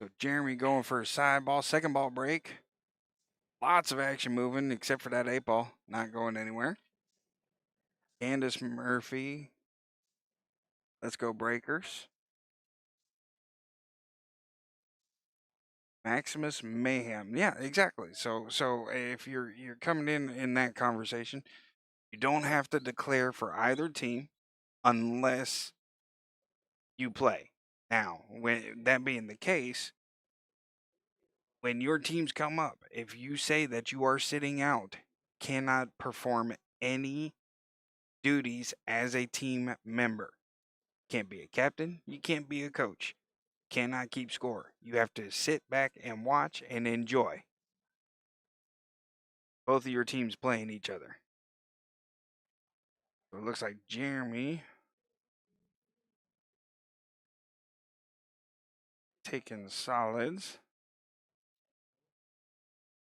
So Jeremy going for a side ball, second ball break. Lots of action moving, except for that 8 ball, not going anywhere. Candace Murphy. Let's go Breakers. Maximus Mayhem. Yeah, exactly. So if you're coming in that conversation, you don't have to declare for either team unless you play. Now, when that being the case, when your teams come up, if you say that you are sitting out, cannot perform any duties as a team member. Can't be a captain, you can't be a coach. Cannot keep score. You have to sit back and watch and enjoy both of your teams playing each other. So it looks like Jeremy taking solids.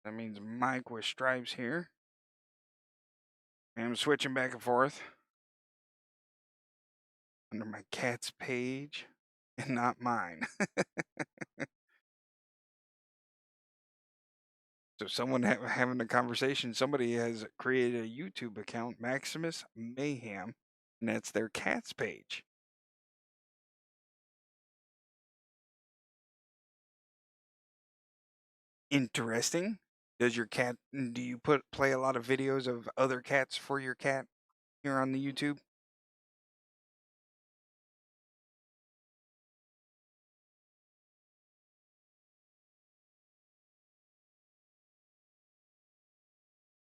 That means Mike with stripes here. And I'm switching back and forth under my cat's page and not mine. So someone having a conversation, somebody has created a YouTube account, Maximus Mayhem, and that's their cat's page. Interesting. Do you play a lot of videos of other cats for your cat here on the YouTube?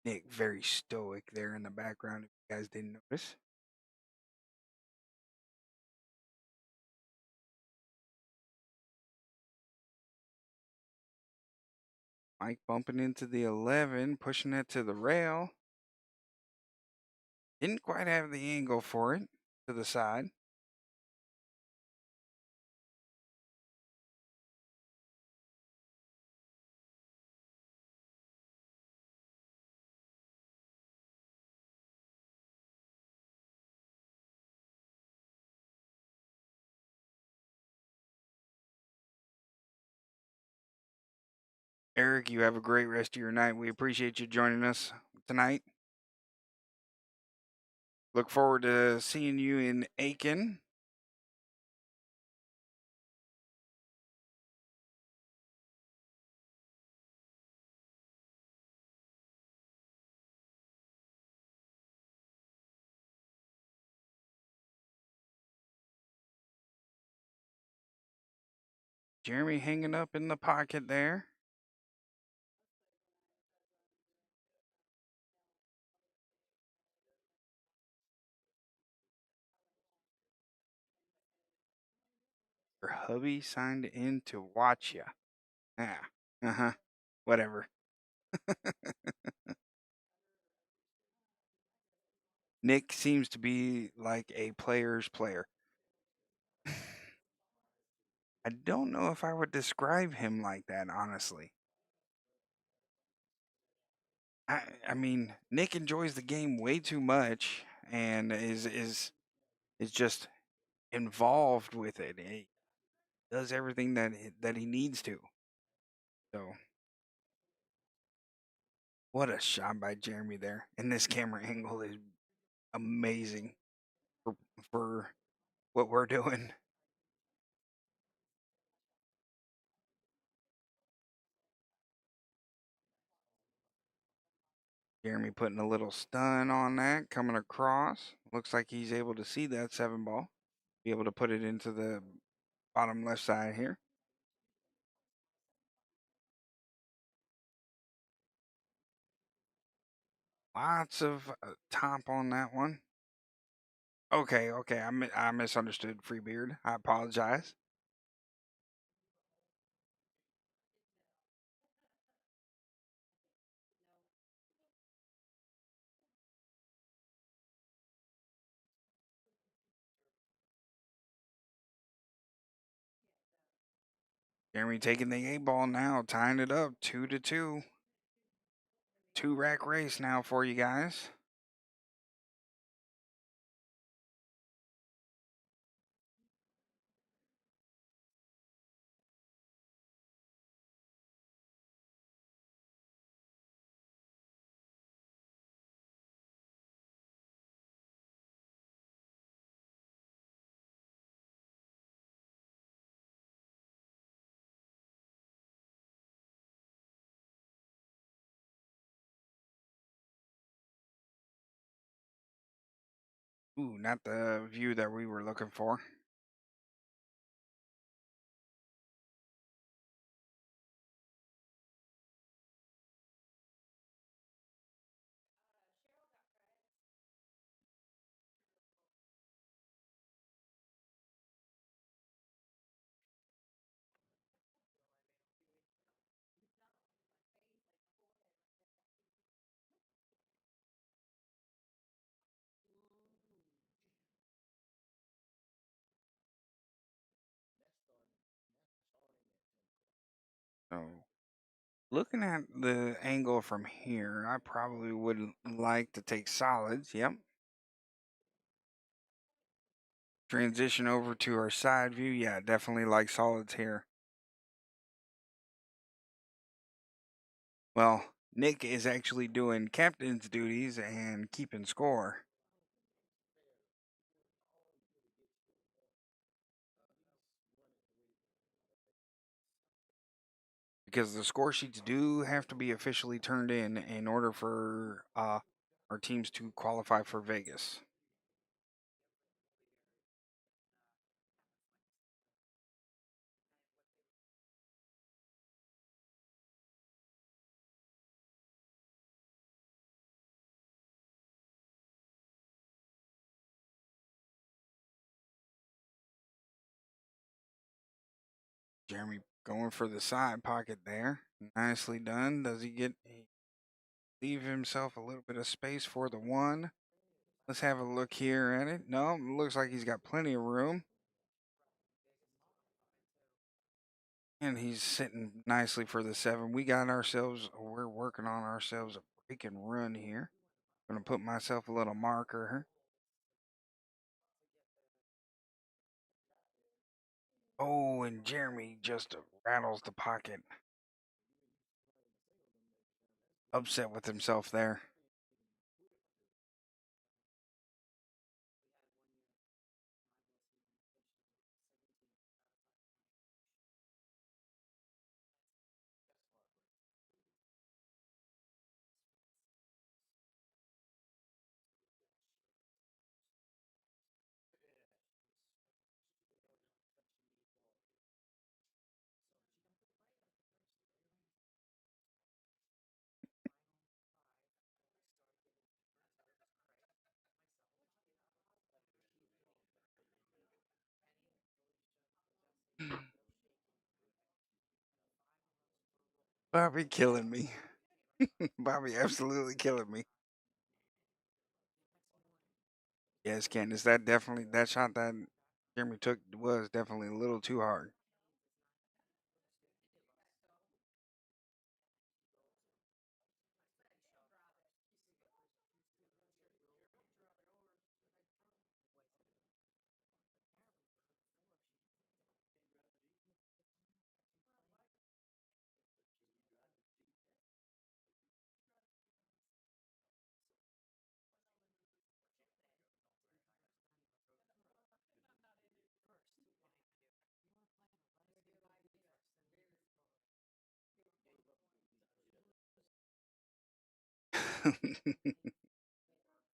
Nick, very stoic there in the background, if you guys didn't notice. Mike bumping into the 11, pushing it to the rail. Didn't quite have the angle for it to the side. Eric, you have a great rest of your night. We appreciate you joining us tonight. Look forward to seeing you in Aiken. Jeremy hanging up in the pocket there. Your hubby signed in to watch ya. Yeah. Uh huh. Whatever. Nick seems to be like a player's player. I don't know if I would describe him like that, honestly. I mean, Nick enjoys the game way too much and is just involved with it. He does everything that he needs to. So, what a shot by Jeremy there. And this camera angle is amazing for for what we're doing. Jeremy putting a little stun on that coming across. Looks like he's able to see that 7 ball. Be able to put it into the bottom left side here. Lots of top on that one. Okay, okay. I misunderstood Freebeard. I apologize. Jeremy taking the 8 ball now, tying it up 2-2. 2 rack race now for you guys. Ooh, not the view that we were looking for. So, looking at the angle from here, I probably would like to take solids. Yep. Transition over to our side view. Yeah, definitely like solids here. Well, Nick is actually doing captain's duties and keeping score. Because the score sheets do have to be officially turned in order for our teams to qualify for Vegas. Jeremy going for the side pocket there. Nicely done. Does he leave himself a little bit of space for the 1? Let's have a look here at it. No, it looks like he's got plenty of room. And he's sitting nicely for the 7. We're working on ourselves a break and run here. Gonna put myself a little marker here. Oh, and Jeremy just rattles the pocket. Upset with himself there. Bobby killing me. Bobby absolutely killing me. Yes, Candace, that shot that Jeremy took was definitely a little too hard.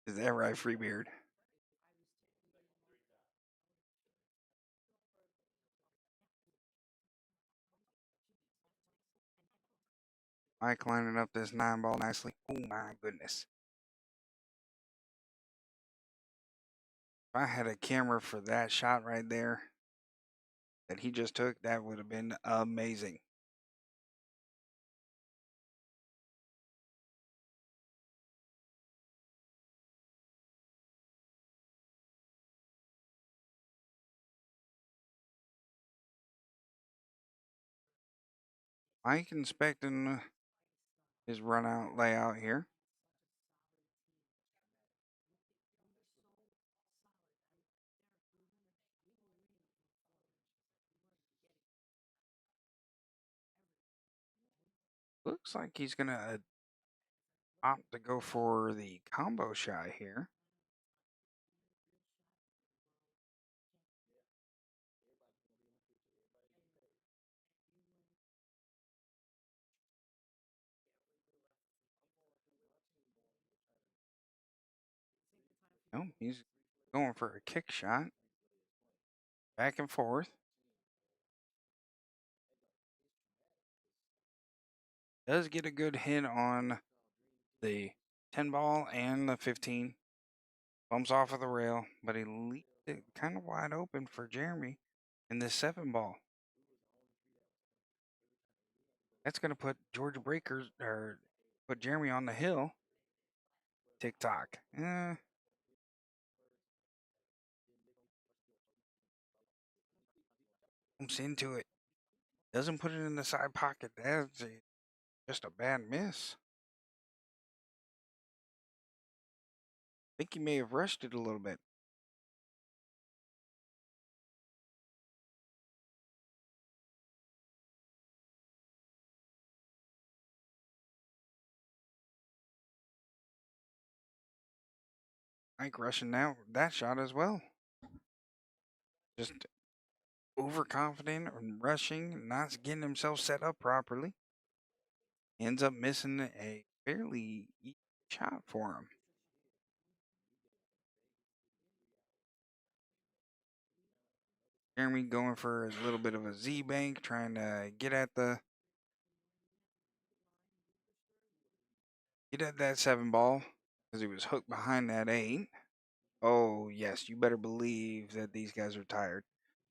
Is that right, Freebeard? Mike lining up this 9 ball nicely. Oh my goodness. If I had a camera for that shot right there that he just took, that would have been amazing. Mike inspecting his run out layout here. Looks like he's going to opt to go for the combo shot here. No, he's going for a kick shot. Back and forth. Does get a good hit on the 10 ball and the 15. Bumps off of the rail, but he leaves it kind of wide open for Jeremy in the 7 ball. That's going to put George Breakers or put Jeremy on the hill. TikTok. Bumps into it. Doesn't put it in the side pocket. That's just a bad miss. I think he may have rushed it a little bit. Mike rushing that shot as well. Just overconfident and rushing, not getting himself set up properly. Ends up missing a fairly easy shot for him. Jeremy going for a little bit of a Z bank, trying to get at that 7 ball because he was hooked behind that 8. Oh yes, you better believe that these guys are tired.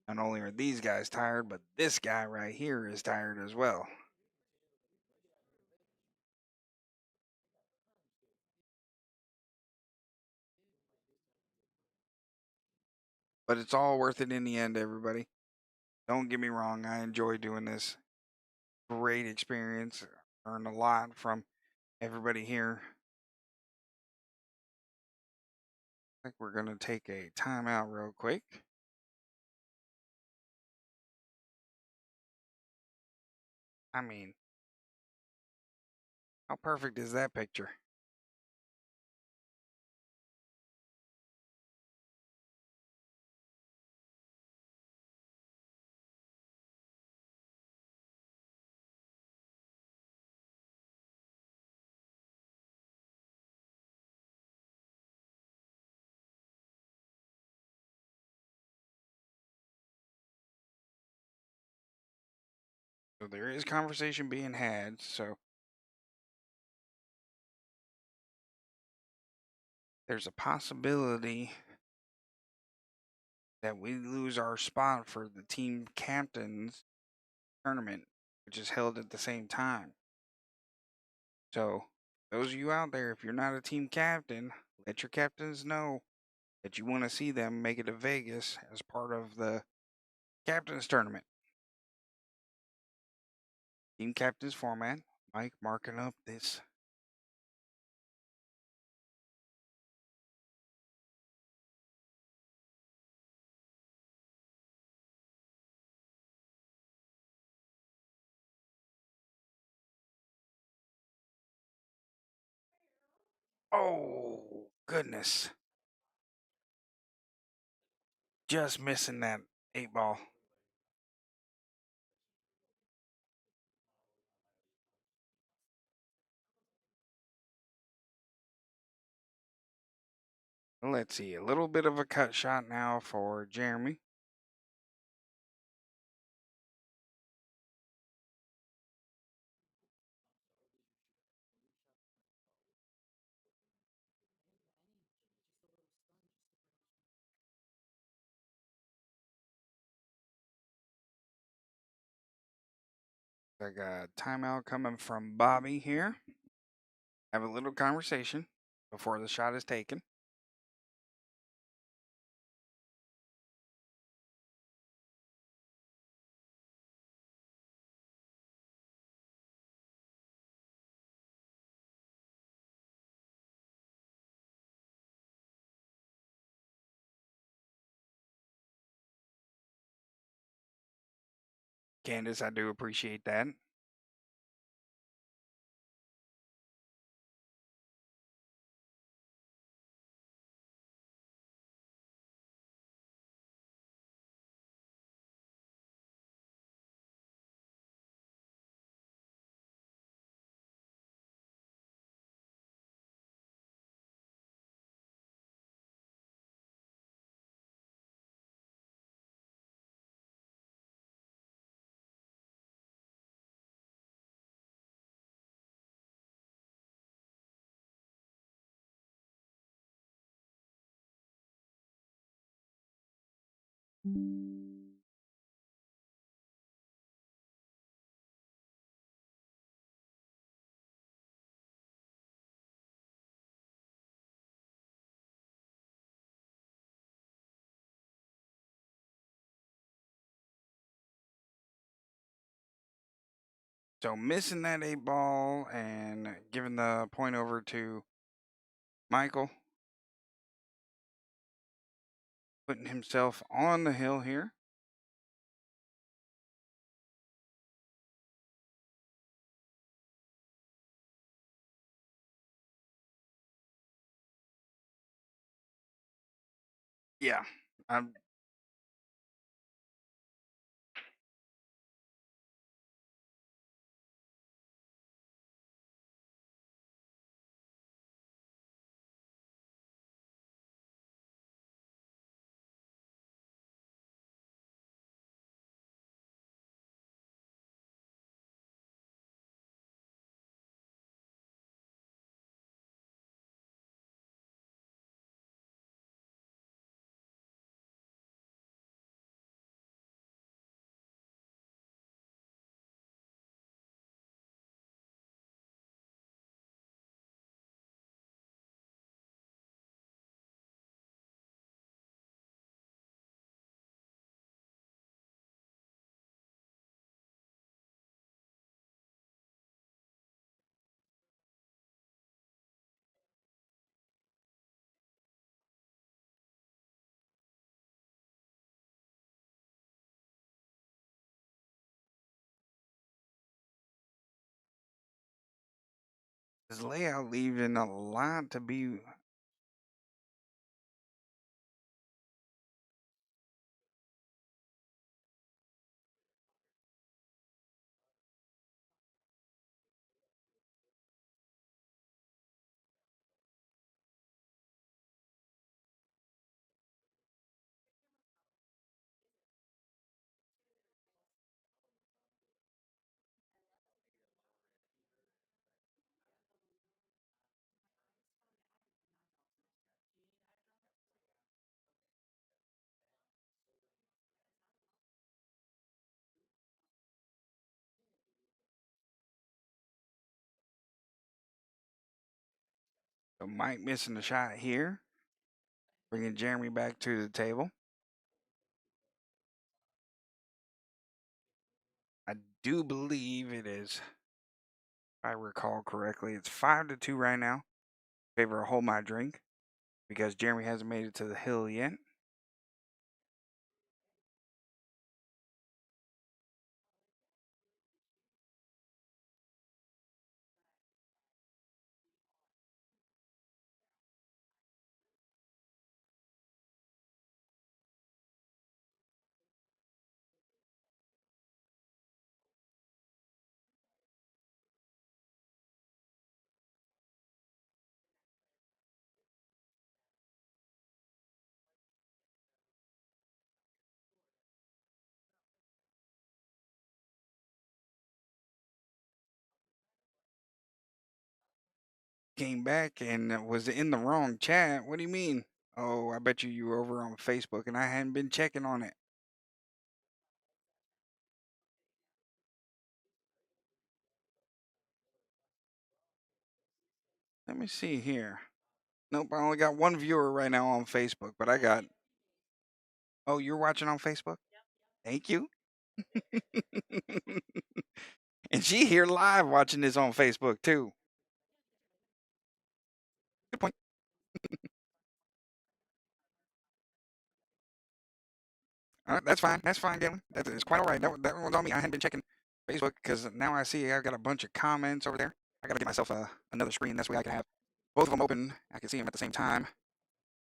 Not only are these guys tired, but this guy right here is tired as well. But it's all worth it in the end, everybody. Don't get me wrong, I enjoy doing this. Great experience. Learned a lot from everybody here. I think we're going to take a timeout real quick. I mean, how perfect is that picture? So there is conversation being had. So there's a possibility that we lose our spot for the team captains tournament, which is held at the same time. So those of you out there, if you're not a team captain, let your captains know that you want to see them make it to Vegas as part of the captains tournament. Team captains format. Mike marking up this. Oh, goodness. Just missing that 8 ball. Let's see. A little bit of a cut shot now for Jeremy. I got a timeout coming from Bobby here. Have a little conversation before the shot is taken. Candace, I do appreciate that. So missing that 8 ball and giving the point over to Michael, putting himself on the hill here. Yeah, I'm This layout leaving a lot to be. So Mike missing the shot here, bringing Jeremy back to the table. I do believe it is, if I recall correctly, it's 5-2 right now. Favor of Hold My Drink because Jeremy hasn't made it to the hill yet. Came back and was in the wrong chat. What do you mean? Oh, I bet you were over on Facebook and I hadn't been checking on it. Let me see here. Nope, I only got one viewer right now on Facebook, but I got. Oh, you're watching on Facebook? Thank you. And she here live watching this on Facebook too. Good point. All right, that's fine. That's fine, Galen. That is quite all right. That one's on me. I hadn't been checking Facebook because now I see I've got a bunch of comments over there. I got to get myself another screen. That's way I can have both of them open. I can see them at the same time.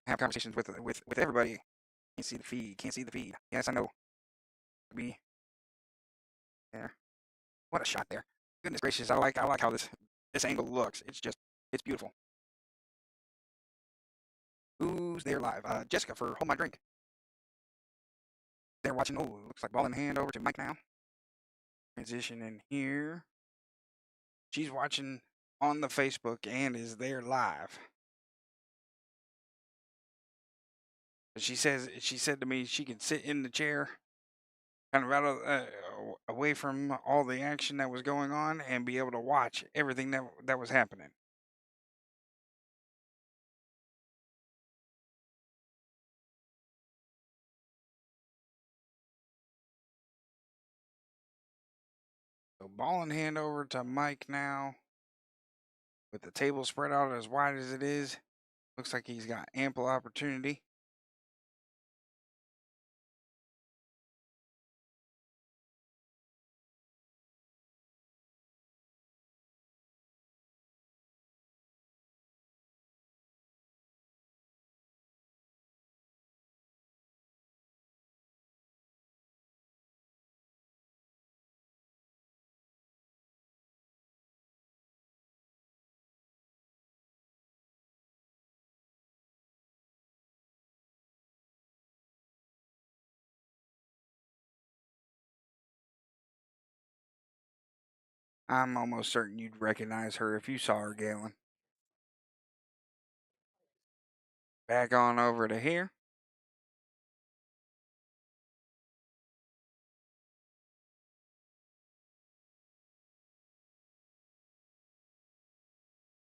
Have conversations with everybody. Can't see the feed. Can't see the feed. Yes, I know. Be there. What a shot there. Goodness gracious. I like how this angle looks. It's beautiful. Who's there live? Jessica for Hold My Drink. They're watching. Oh, looks like ball in hand over to Mike now. Transition in here. She's watching on the Facebook and is there live. She said to me she can sit in the chair, kind of out of away from all the action that was going on, and be able to watch everything that was happening. So ball in hand over to Mike now, with the table spread out as wide as it is. Looks like he's got ample opportunity. I'm almost certain you'd recognize her if you saw her, Galen. Back on over to here.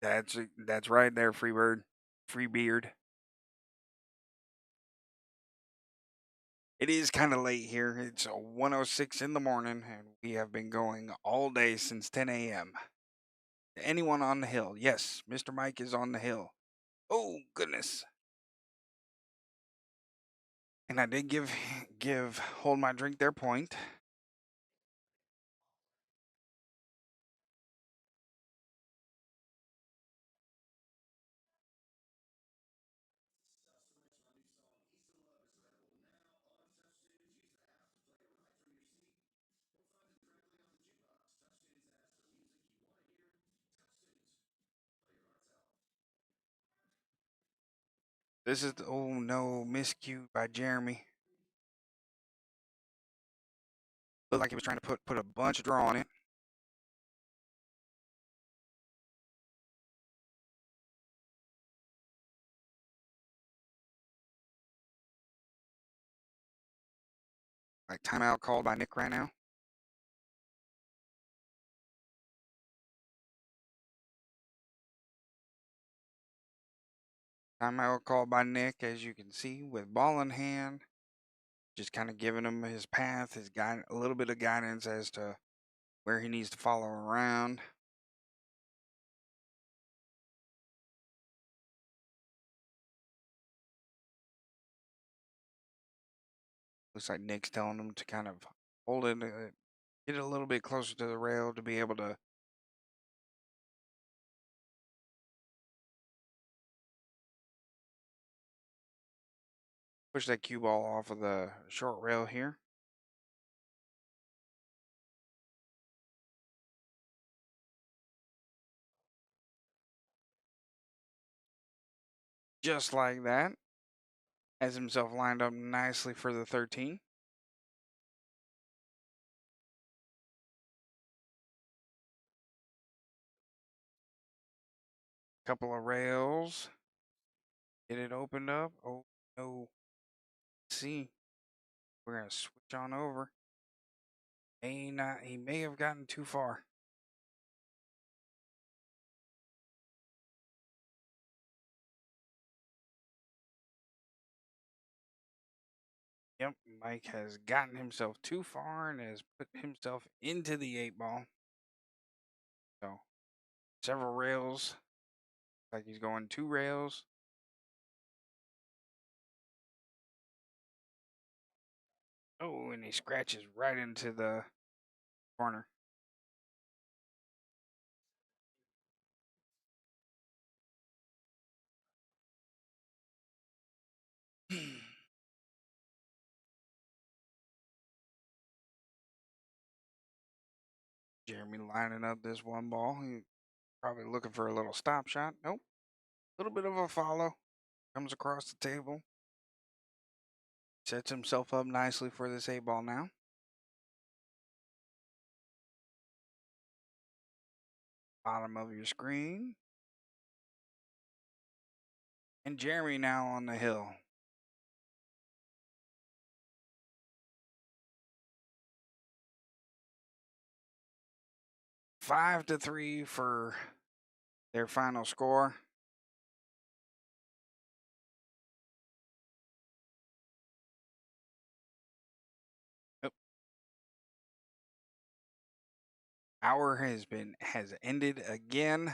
That's right there, Freebird. Freebeard. It is kind of late here. It's 1:06 in the morning, and we have been going all day since 10 a.m. Anyone on the hill? Yes, Mr. Mike is on the hill. Oh goodness! And I did give Hold My Drink their point. This is the, oh no, miscue by Jeremy. Looked like he was trying to put a bunch of draw on it. Like timeout called by Nick right now. Timeout called by Nick, as you can see, with ball in hand. Just kind of giving him his path, his guide, a little bit of guidance as to where he needs to follow around. Looks like Nick's telling him to kind of hold it, get it a little bit closer to the rail to be able to push that cue ball off of the short rail here. Just like that. Has himself lined up nicely for the 13. Couple of rails. Get it opened up. Oh no. Let's see. We're gonna switch on over. He may have gotten too far. Yep, Mike has gotten himself too far and has put himself into the 8 ball. So, several rails. Like he's going 2 rails. Oh, and he scratches right into the corner. Jeremy lining up this 1 ball. He probably looking for a little stop shot. Nope. A little bit of a follow. Comes across the table. Sets himself up nicely for this 8 ball now. Bottom of your screen. And Jeremy now on the hill. 5-3 for their final score. Oh. Hour has ended again.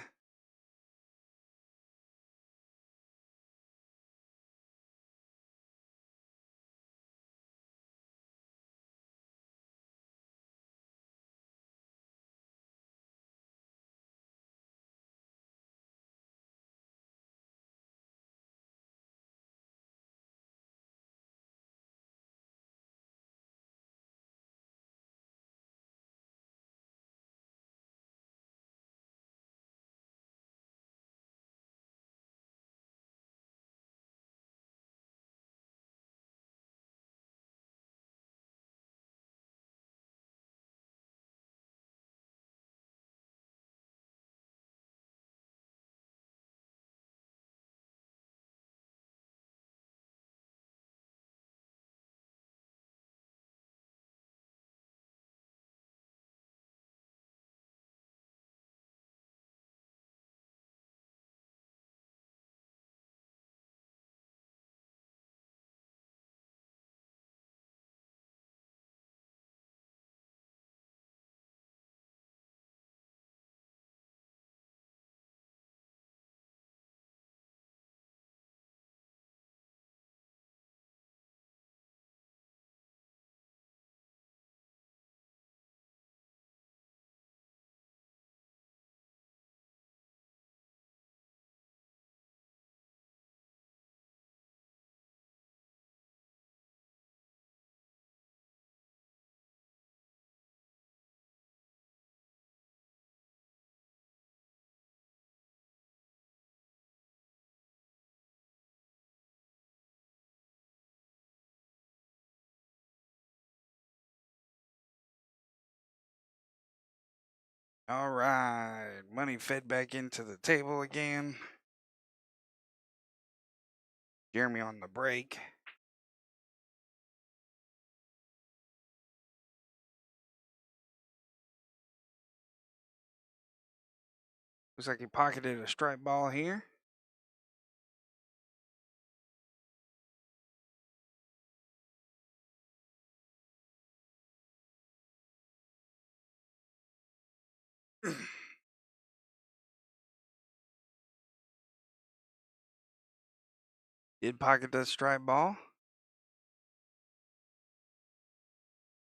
All right, money fed back into the table again. Jeremy on the break. Looks like he pocketed a striped ball here. Did pocket the striped ball.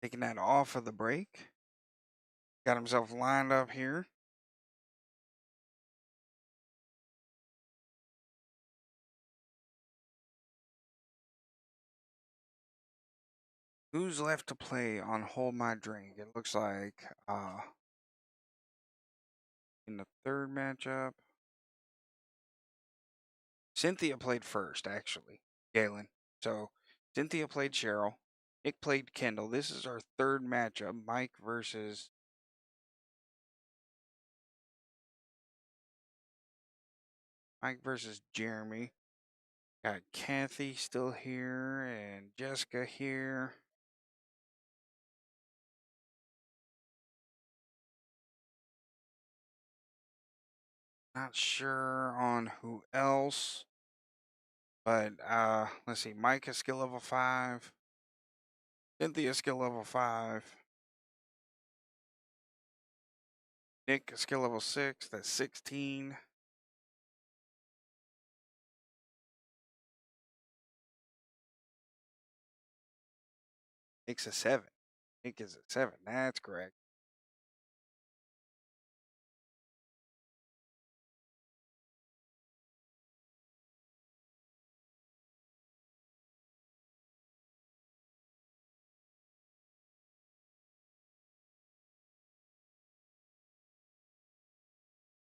Taking that off of the break. Got himself lined up here. Who's left to play on Hold My Drink? It looks like in the third matchup, Cynthia played first, actually. Galen. So Cynthia played Cheryl. Nick played Kendall. This is our third matchup. Mike versus Jeremy. Got Kathy still here and Jessica here. Not sure on who else. But let's see. Mike is skill level 5. Cynthia is skill level 5. Nick is skill level 6. That's 16. Nick's a 7. Nick is a 7. That's correct.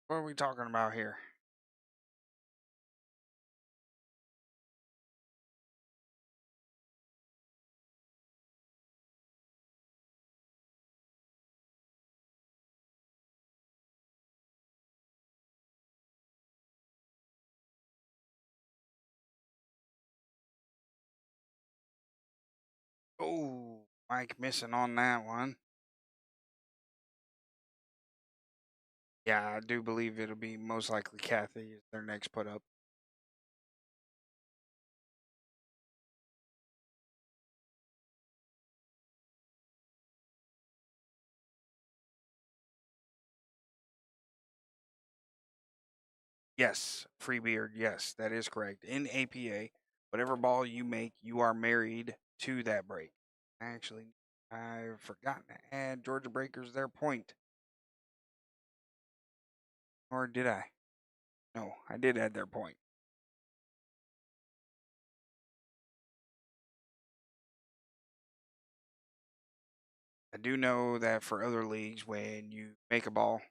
What are we talking about here? Oh, Mike missing on that one. Yeah, I do believe it'll be most likely Kathy is their next put up. Yes, free beard. Yes, that is correct. In APA, whatever ball you make, you are married to that break. Actually, I've forgotten to add Georgia Breakers their point. Or did I? No, I did add their point. I do know that for other leagues, when you make a ball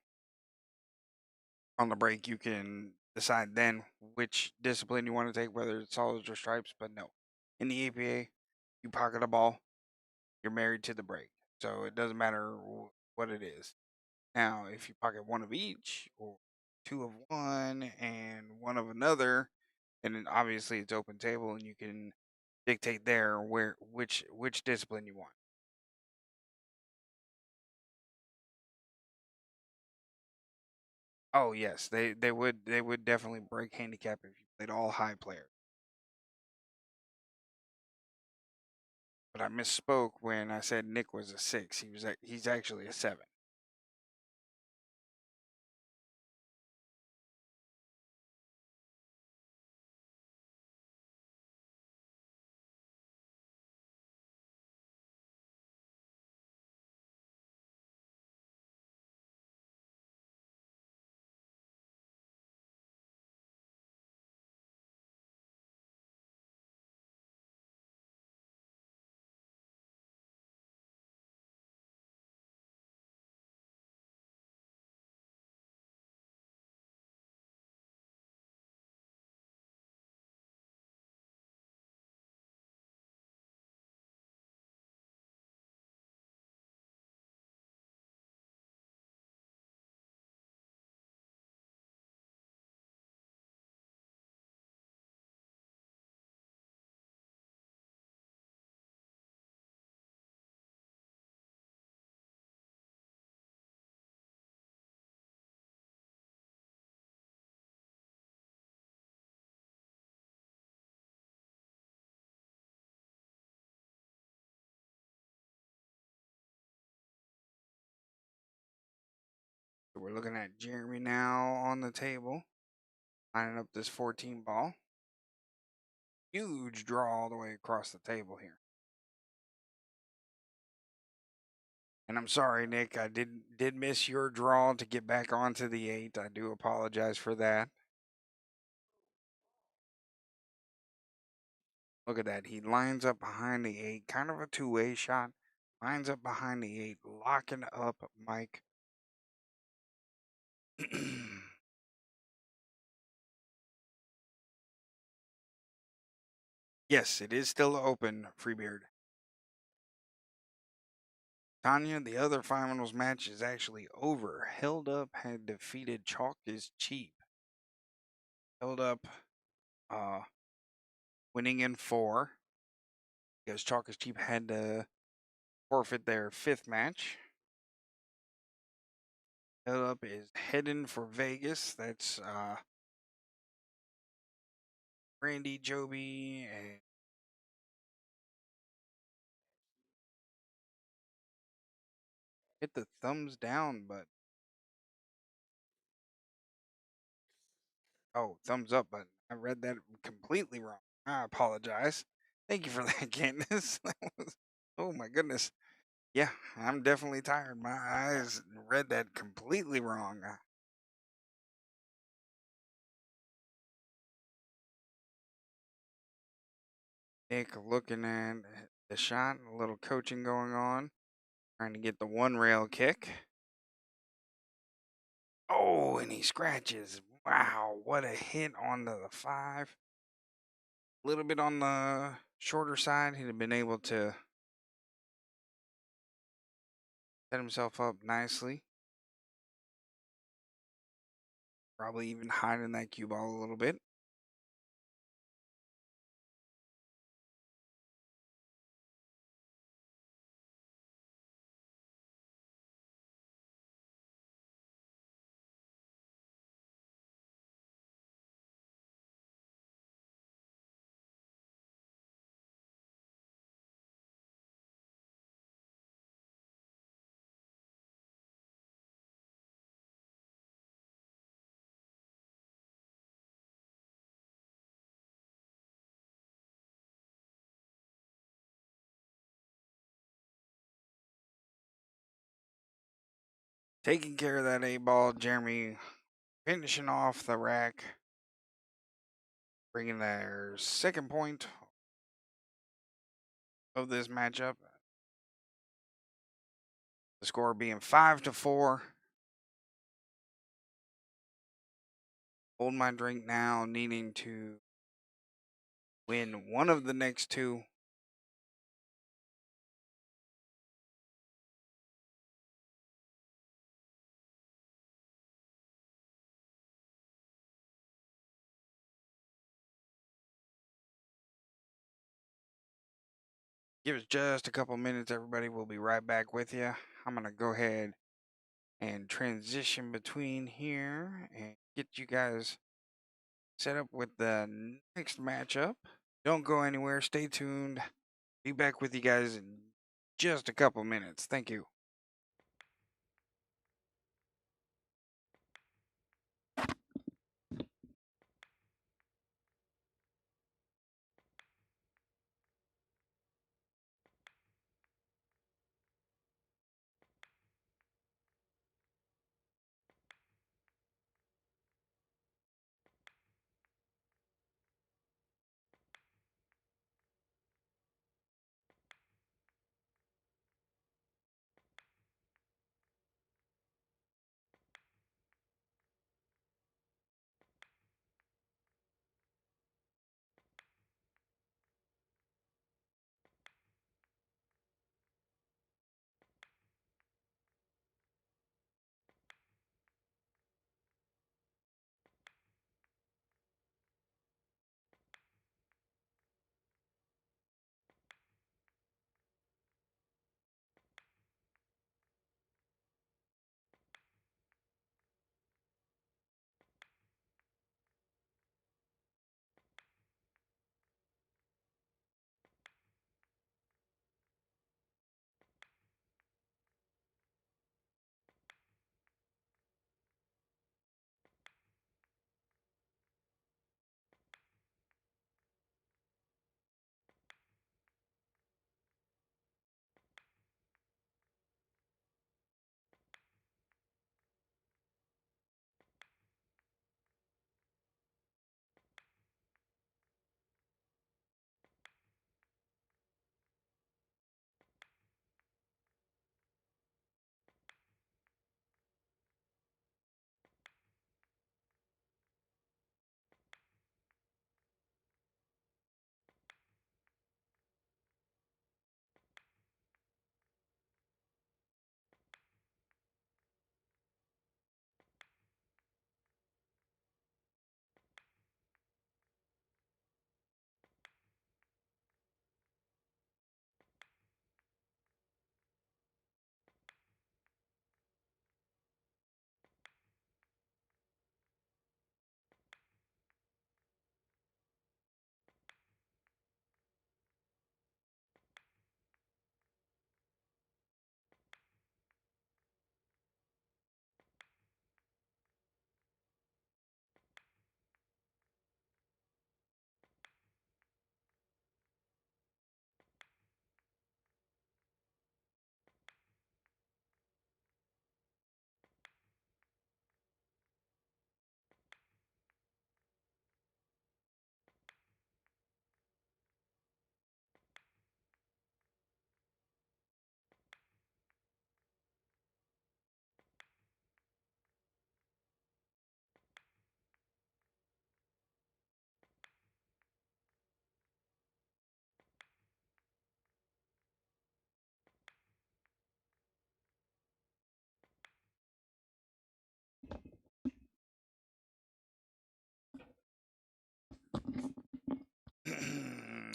on the break, you can decide then which discipline you want to take, whether it's solids or stripes. But no, in the APA, you pocket a ball, you're married to the break. So it doesn't matter what it is. Now, if you pocket one of each, or two of one and one of another, then obviously it's open table and you can dictate there which discipline you want. Oh yes, they would definitely break handicap if you played all high players. But I misspoke when I said Nick was a 6. He's actually a 7. So we're looking at Jeremy now on the table, lining up this 14 ball. Huge draw all the way across the table here. And I'm sorry, Nick, I did miss your draw to get back onto the 8. I do apologize for that. Look at that. He lines up behind the 8, kind of a two-way shot. Lines up behind the 8, locking up Mike. Yes, it is still open, Freebeard. Tanya, the other finals match is actually over. Held Up had defeated Chalk is Cheap. Held Up winning in 4 because Chalk is Cheap had to forfeit their 5th match. Held Up is heading for Vegas. That's Randy, Joby, and hit the thumbs down button. Oh, thumbs up button. I read that completely wrong. I apologize. Thank you for that, Candace. Oh my goodness. Yeah, I'm definitely tired. My eyes read that completely wrong. Nick looking at the shot, a little coaching going on, trying to get the one rail kick. Oh, and he scratches. Wow, what a hit on the 5. A little bit on the shorter side. He'd have been able to set himself up nicely. Probably even hiding that cue ball a little bit. Taking care of that A ball, Jeremy finishing off the rack, bringing their 2nd point of this matchup. The score being 5-4. Hold my drink now, needing to win one of the next 2. Give us just a couple minutes, everybody. We'll be right back with you. I'm going to go ahead and transition between here and get you guys set up with the next matchup. Don't go anywhere. Stay tuned. Be back with you guys in just a couple minutes. Thank you.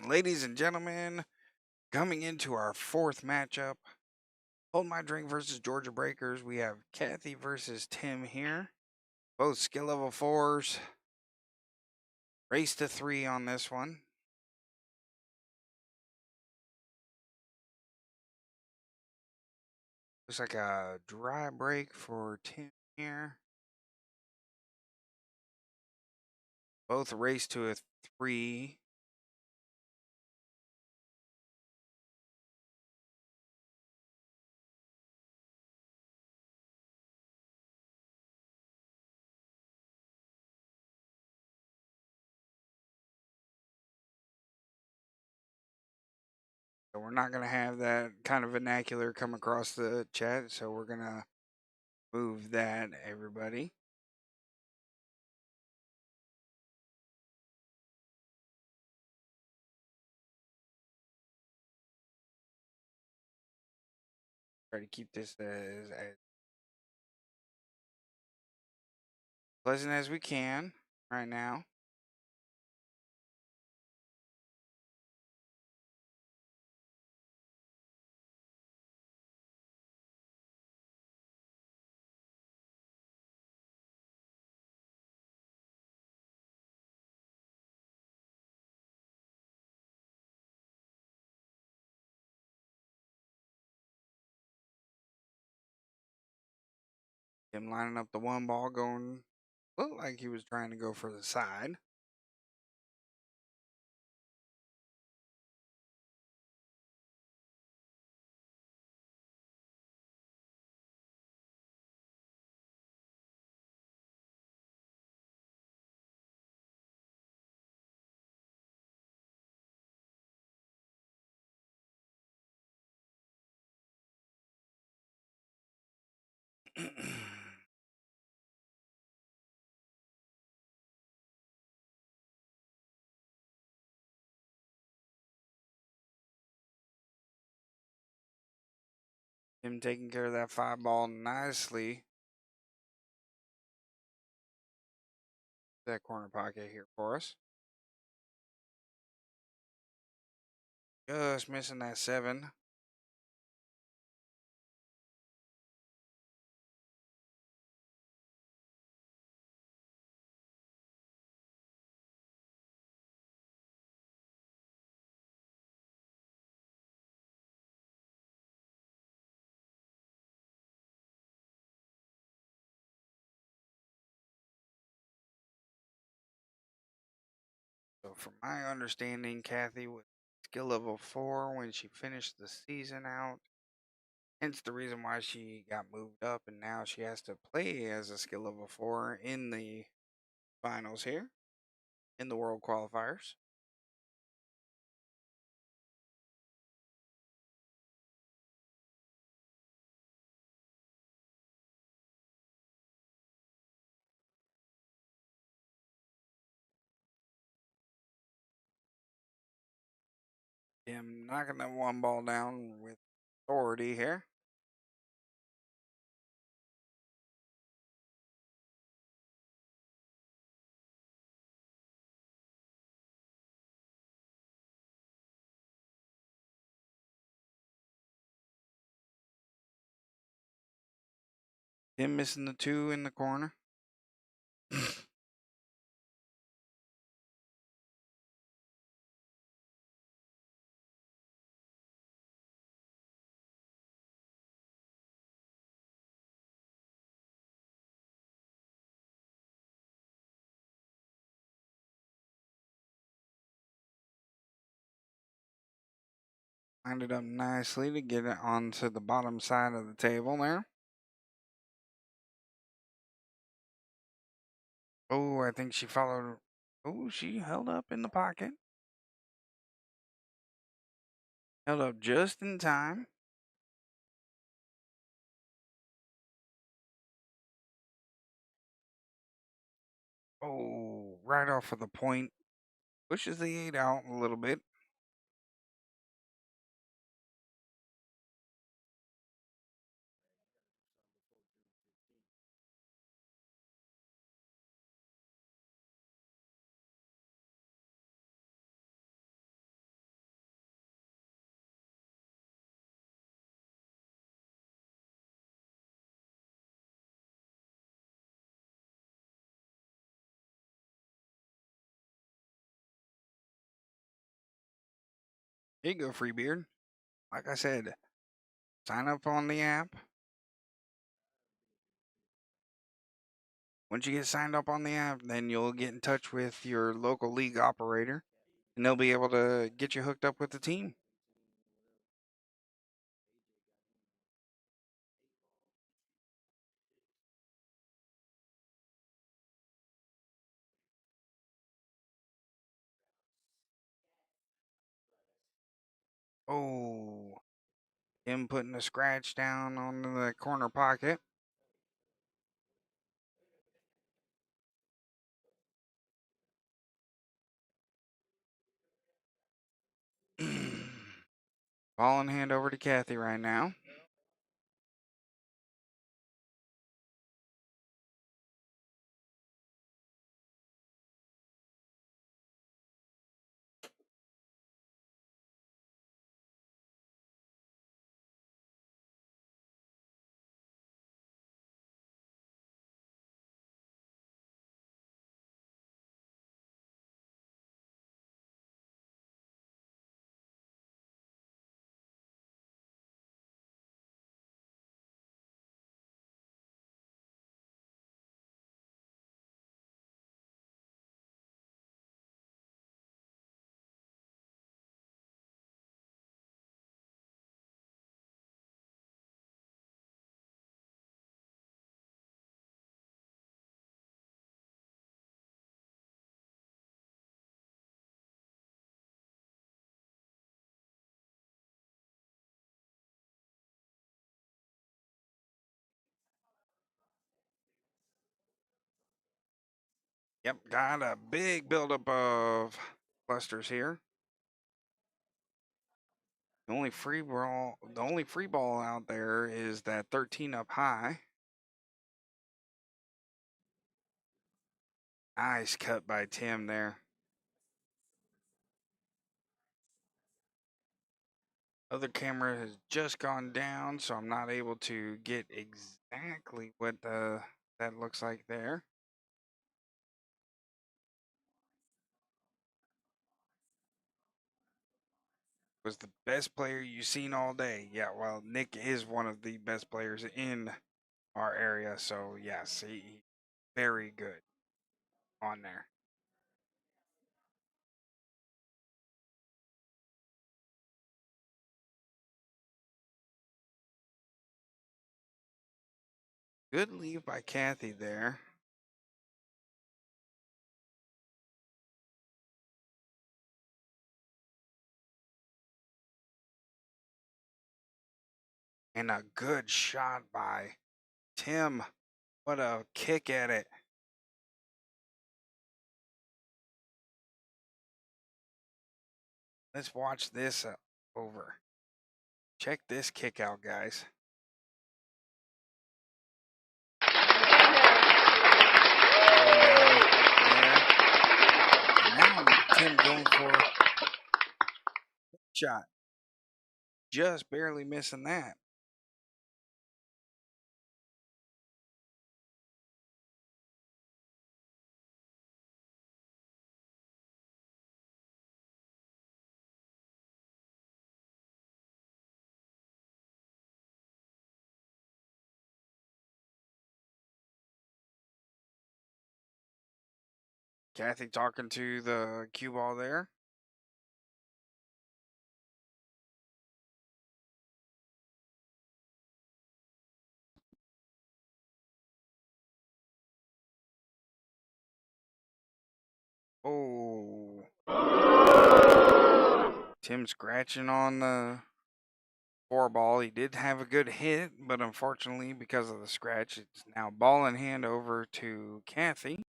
Ladies and gentlemen, coming into our fourth matchup, Hold My Drink versus Georgia Breakers. We have Kathy versus Tim here. Both skill level 4s. Race to 3 on this one. Looks like a dry break for Tim here. Both race to a 3. So we're not going to have that kind of vernacular come across the chat. So we're going to move that, everybody. Try to keep this as pleasant as we can right now. Him lining up the one ball, going, looked like he was trying to go for the side. Him taking care of that 5 ball nicely. That corner pocket here for us. Just missing that 7. So, from my understanding, Kathy was skill level 4 when she finished the season out. Hence the reason why she got moved up, and now she has to play as a skill level 4 in the finals here, in the world qualifiers. Him knocking that one ball down with authority here. Him missing the 2 in the corner. Lined it up nicely to get it onto the bottom side of the table there. Oh, I think she followed. Oh, she held up in the pocket. Held up just in time. Oh, right off of the point. Pushes the 8 out a little bit. Here you go, Freebeard. Like I said, sign up on the app. Once you get signed up on the app, then you'll get in touch with your local league operator, and they'll be able to get you hooked up with the team. Oh, him putting a scratch down on the corner pocket. Ball in hand over to Kathy right now. Yep, got a big buildup of clusters here. The only free ball out there is that 13 up high. Nice cut by Tim there. Other camera has just gone down, so I'm not able to get exactly what that looks like there. Was the best player you've seen all day. Yeah, well, Nick is one of the best players in our area, so yes, he very good on there. Good leave by Kathy there. And a good shot by Tim. What a kick at it. Let's watch this over. Check this kick out, guys. Now Tim going for a shot. Just barely missing that. Kathy talking to the cue ball there. Oh. Tim scratching on the 4 ball. He did have a good hit, but unfortunately, because of the scratch, it's now ball in hand over to Kathy.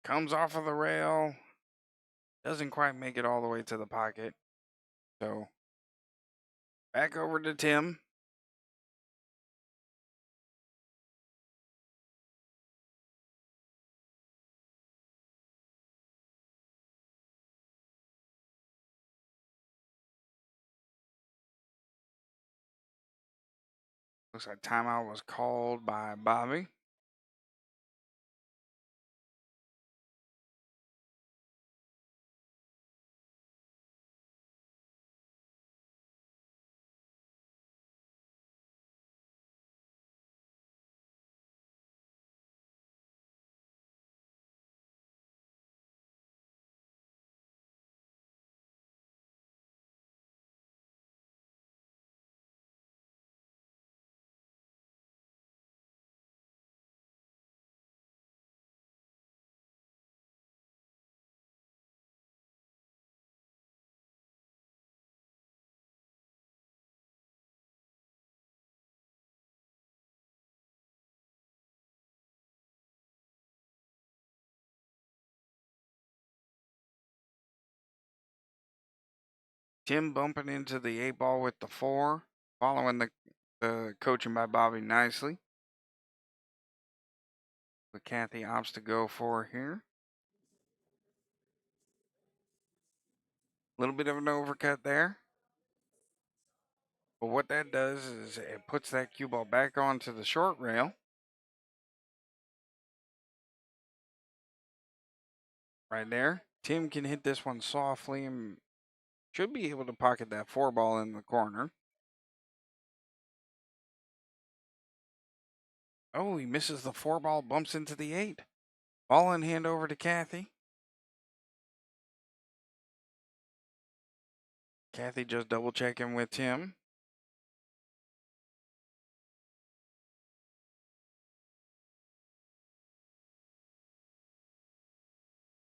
Comes off of the rail. Doesn't quite make it all the way to the pocket. So back over to Tim. Looks like timeout was called by Bobby. Tim bumping into the 8-ball with the 4, following the coaching by Bobby nicely. But Kathy opts to go for here. A little bit of an overcut there. But what that does is it puts that cue ball back onto the short rail. Right there. Tim can hit this one softly and should be able to pocket that 4-ball in the corner. Oh, he misses the 4-ball, bumps into the 8. Ball in hand over to Kathy. Kathy just double checking with Tim.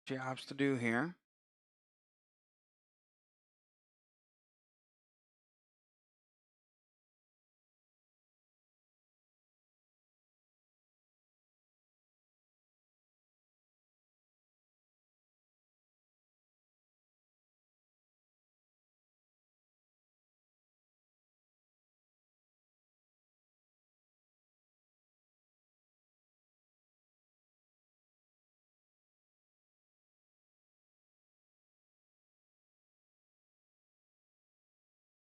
She opts to do here.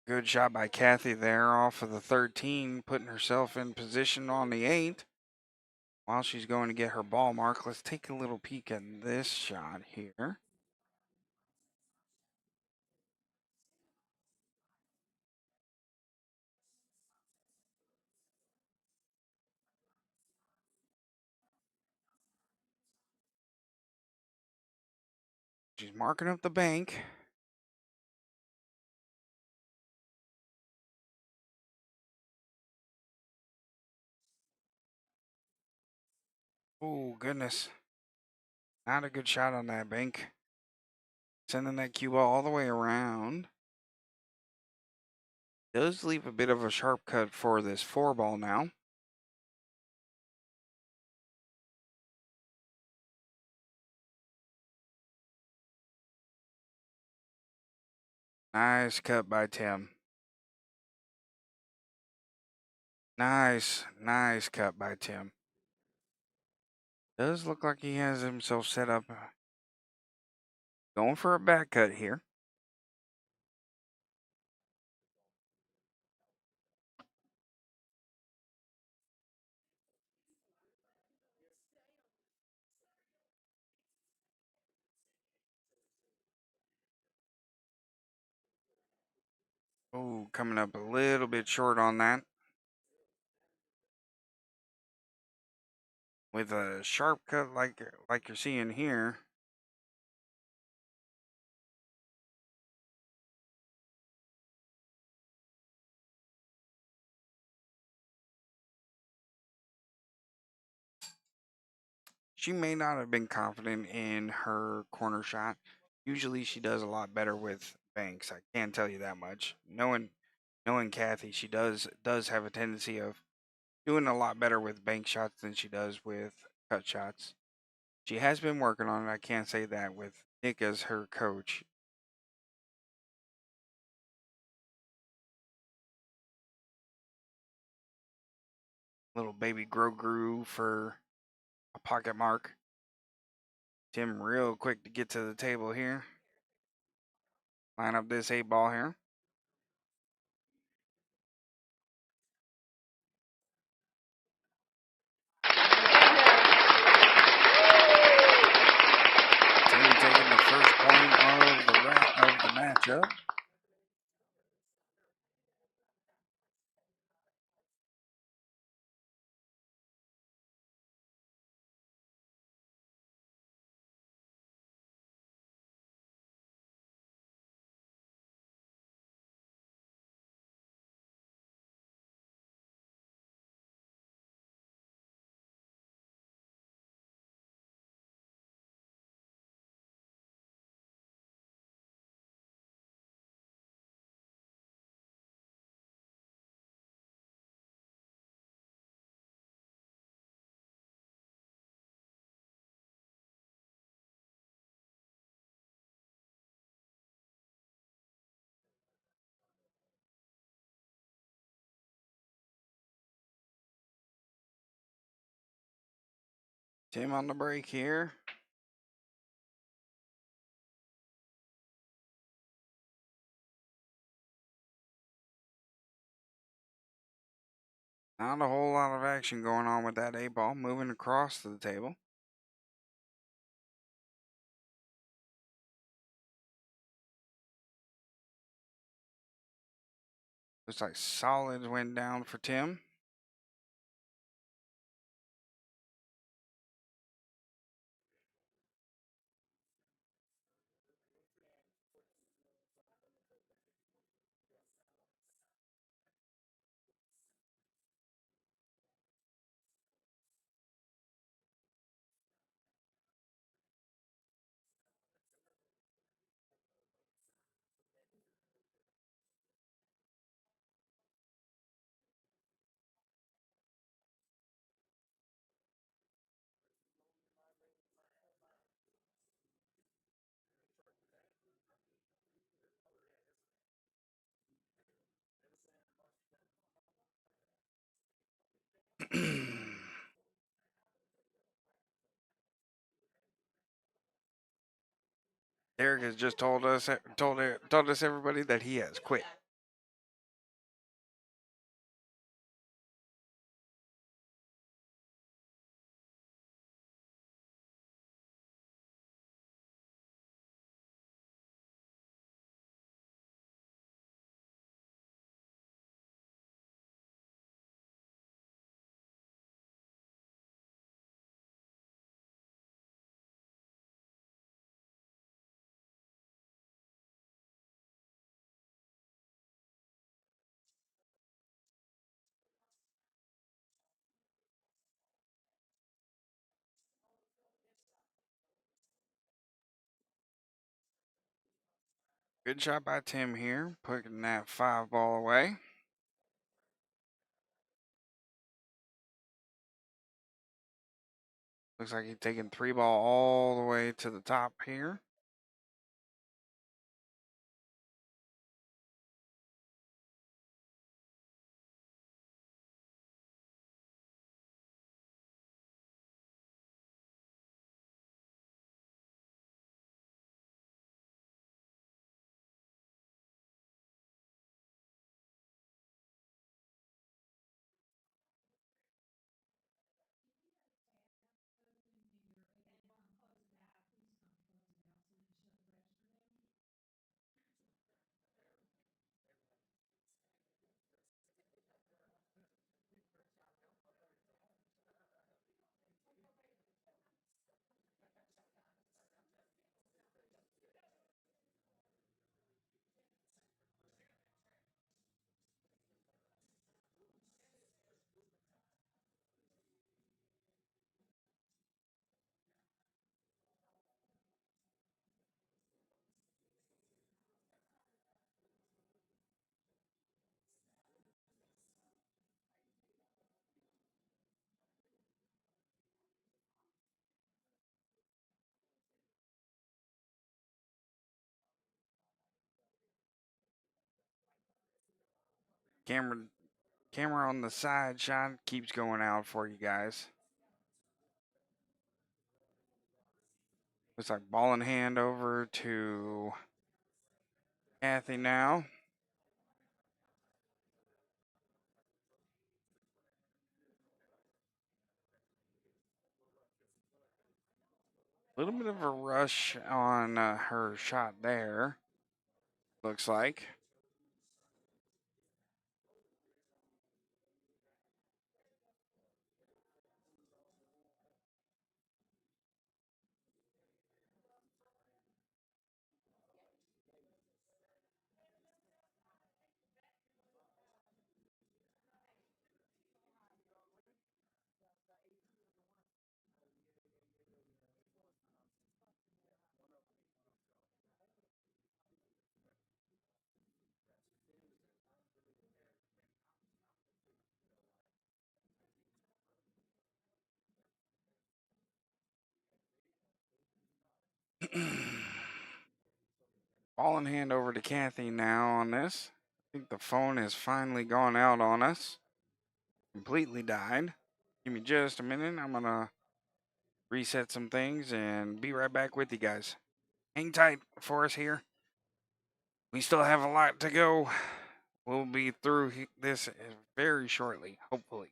Good shot by Kathy there off of the 13, putting herself in position on the 8. While she's going to get her ball mark, let's take a little peek at this shot here. She's marking up the bank. Oh, goodness. Not a good shot on that bank. Sending that cue ball all the way around. Does leave a bit of a sharp cut for this 4-ball now. Nice cut by Tim. Nice cut by Tim. Does look like he has himself set up. Going for a back cut here. Oh, coming up a little bit short on that. With a sharp cut like you're seeing here. She may not have been confident in her corner shot. Usually she does a lot better with banks. I can't tell you that much. Knowing Kathy, she does have a tendency of doing a lot better with bank shots than she does with cut shots. She has been working on it. I can't say that with Nick as her coach. Little baby Grogu for a pocket mark. Tim real quick to get to the table here. Line up this 8-ball here. matchup. Tim on the break here. Not a whole lot of action going on with that 8-ball. Moving across to the table. Looks like solids went down for Tim. Derek has just told us everybody that he has quit. Good shot by Tim here, putting that 5-ball away. Looks like he's taking 3-ball all the way to the top here. Camera on the side shot keeps going out for you guys. Looks like ball in hand over to Kathy now. A little bit of a rush on her shot there. looks like. Ball in hand over to Kathy now on this. I think the phone has finally gone out on us. Completely died. Give me just a minute. I'm going to reset some things and be right back with you guys. Hang tight for us here. We still have a lot to go. We'll be through this very shortly, hopefully.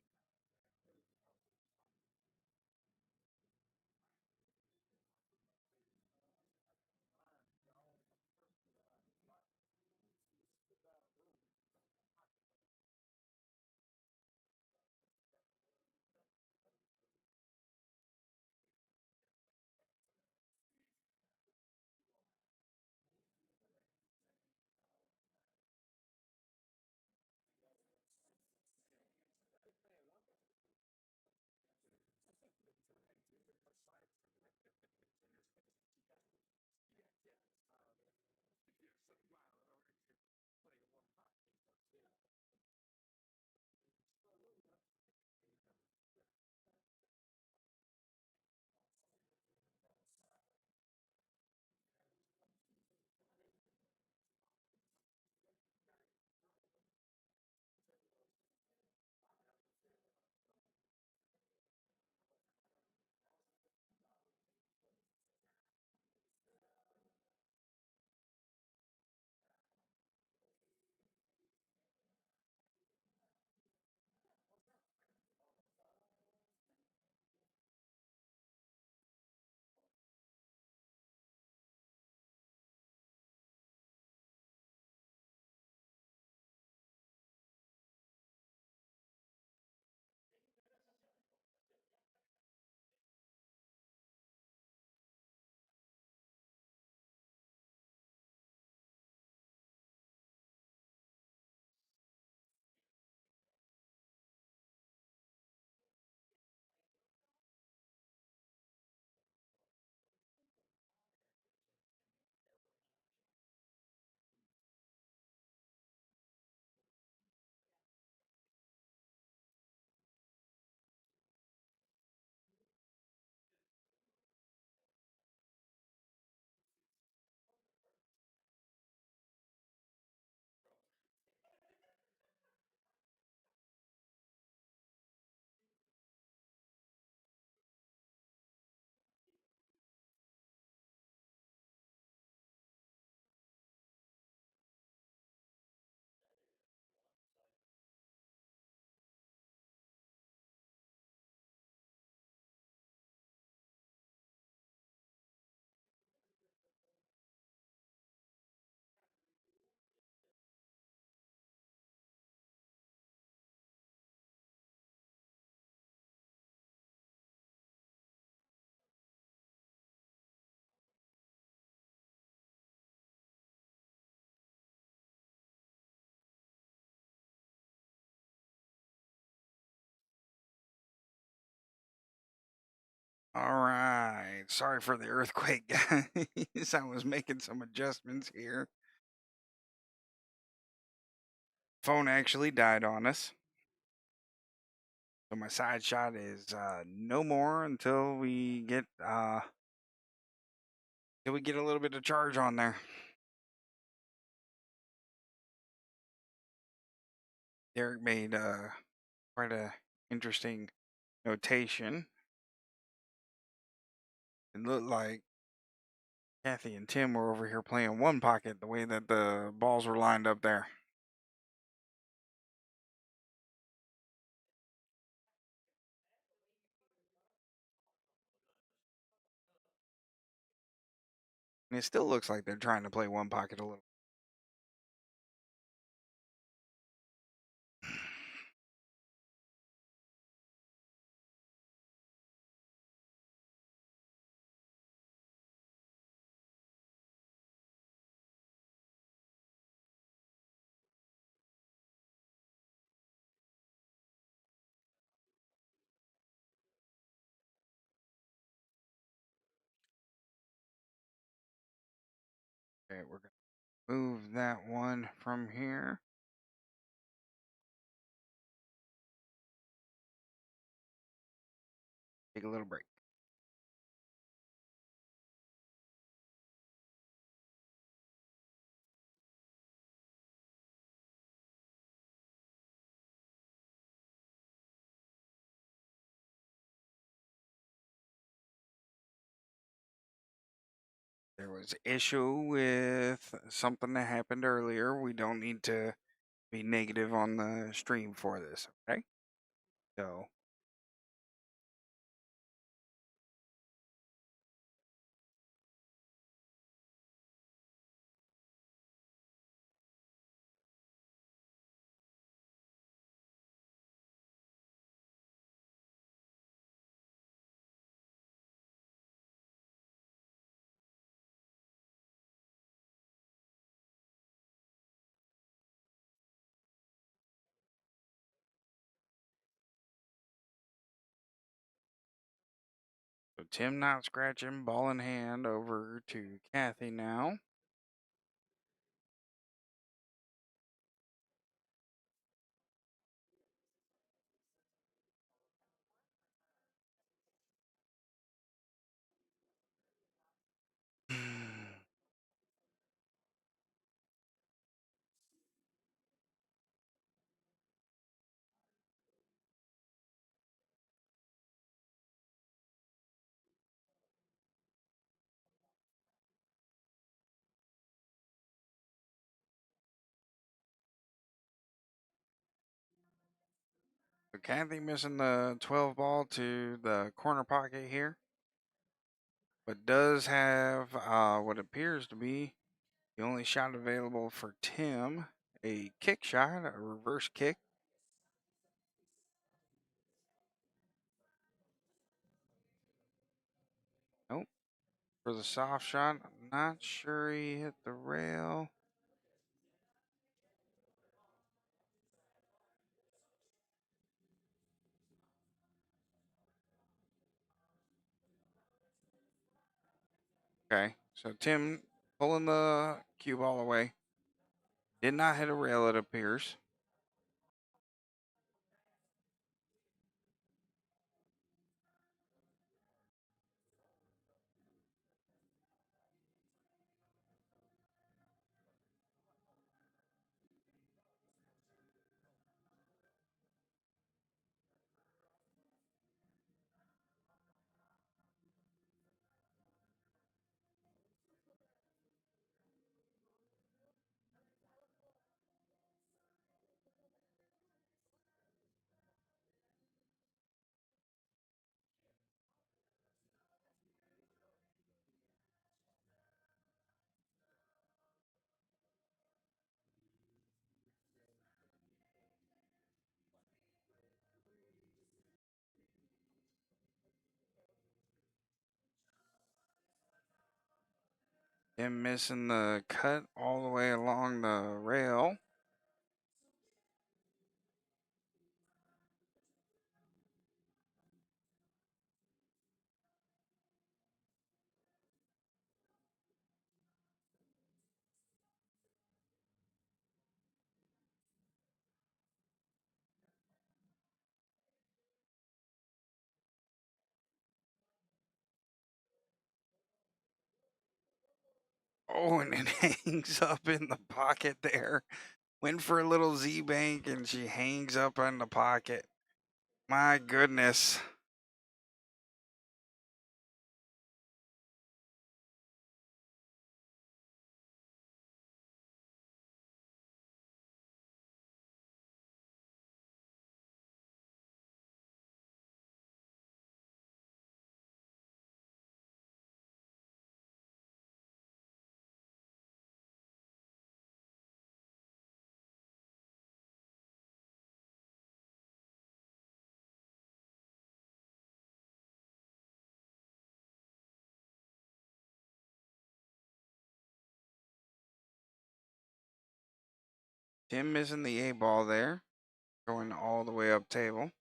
All right. Sorry for the earthquake, guys. I was making some adjustments here. Phone actually died on us. So my side shot is no more until we get a little bit of charge on there. Derek made quite a interesting notation. It looked like Kathy and Tim were over here playing one pocket the way that the balls were lined up there. And it still looks like they're trying to play one pocket a little. Okay, we're going to move that one from here. Take a little break. There was issue with something that happened earlier. We don't need to be negative on the stream for this, okay? So Tim not scratching, ball in hand, over to Kathy now. So Kathy missing the 12 ball to the corner pocket here, but does have what appears to be the only shot available for Tim, a kick shot, a reverse kick. Nope. For the soft shot, I'm not sure he hit the rail. Okay, so Tim pulling the cue ball away. Did not hit a rail, it appears. Tim missing the cut all the way along the rail. Oh, and it hangs up in the pocket there. Went for a little Z bank and she hangs up in the pocket. My goodness. Tim missing the A ball there. Going all the way up table.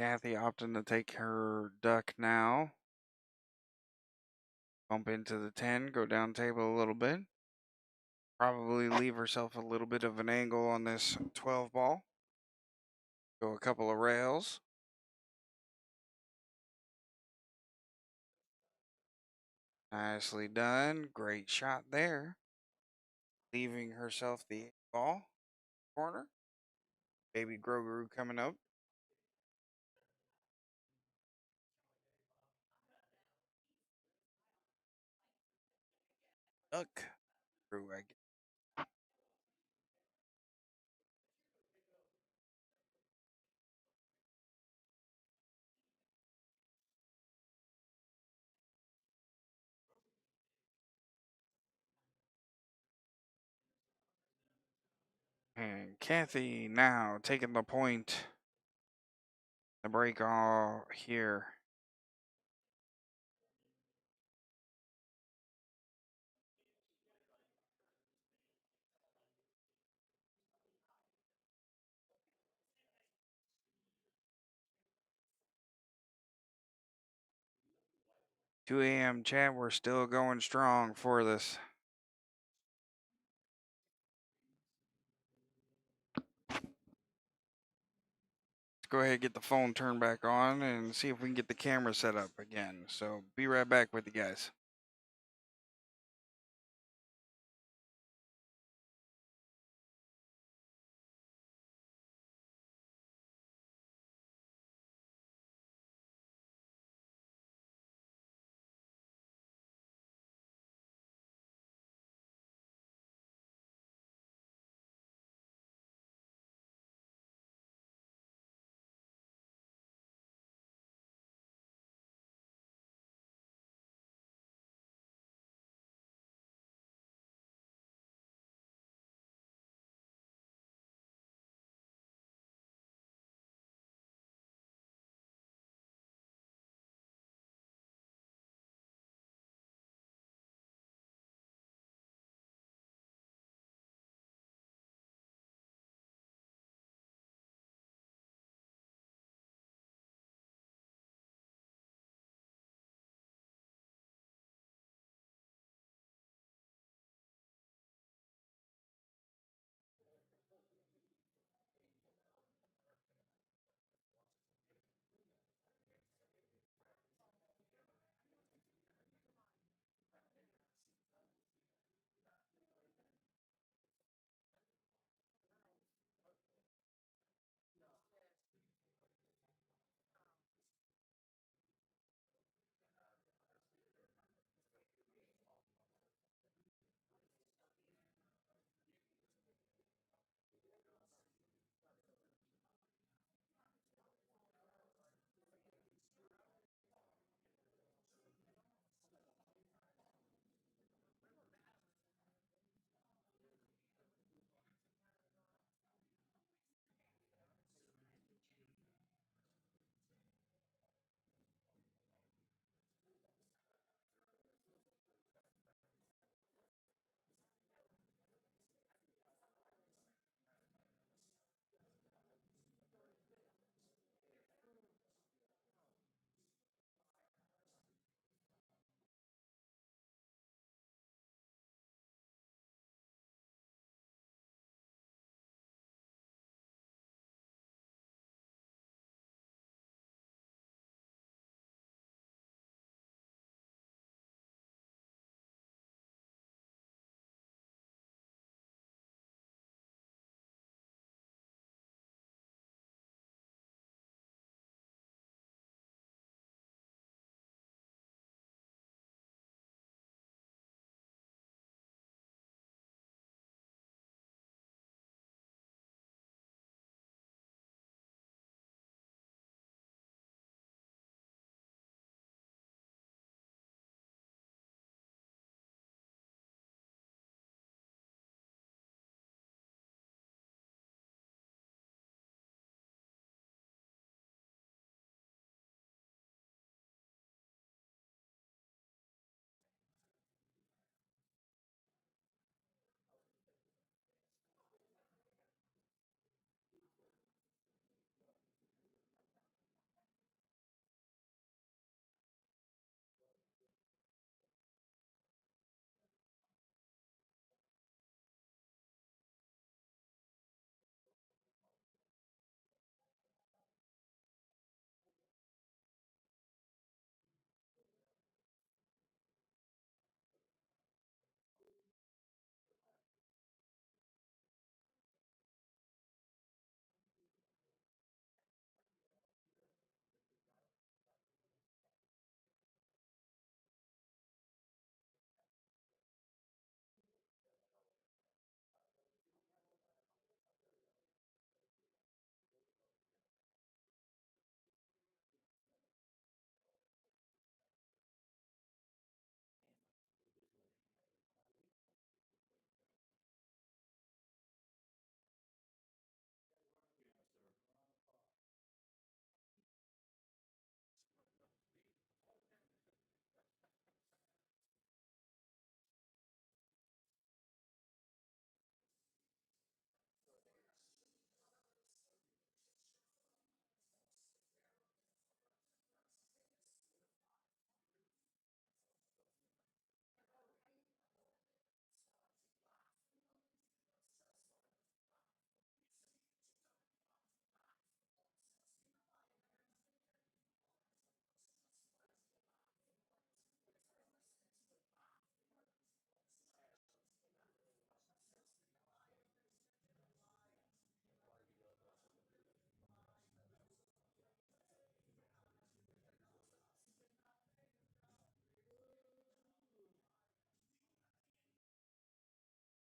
Kathy opting to take her duck now. Bump into the 10, go down table a little bit. Probably leave herself a little bit of an angle on this 12 ball. Go a couple of rails. Nicely done. Great shot there. Leaving herself the 8 ball corner. Baby Grogu coming up. Duck. Through, I guess. And Kathy now taking the point. The break all here. Two a.m. chat. We're still going strong for this. Let's go ahead and get the phone turned back on and see if we can get the camera set up again. So be right back with you guys.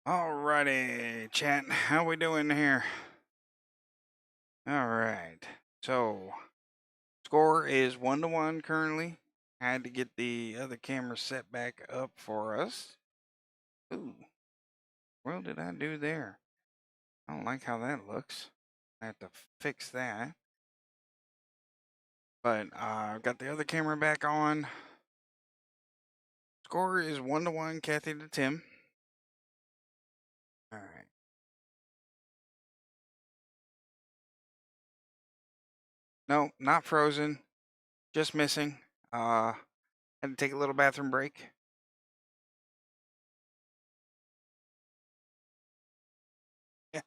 Alrighty, chat. How we doing here? All right. So, score is 1-1 currently. Had to get the other camera set back up for us. Ooh, what did I do there? I don't like how that looks. I have to fix that. But I've got the other camera back on. Score is 1-1, Kathy to Tim. All right. No, not frozen. Just missing. Had to take a little bathroom break. Yeah.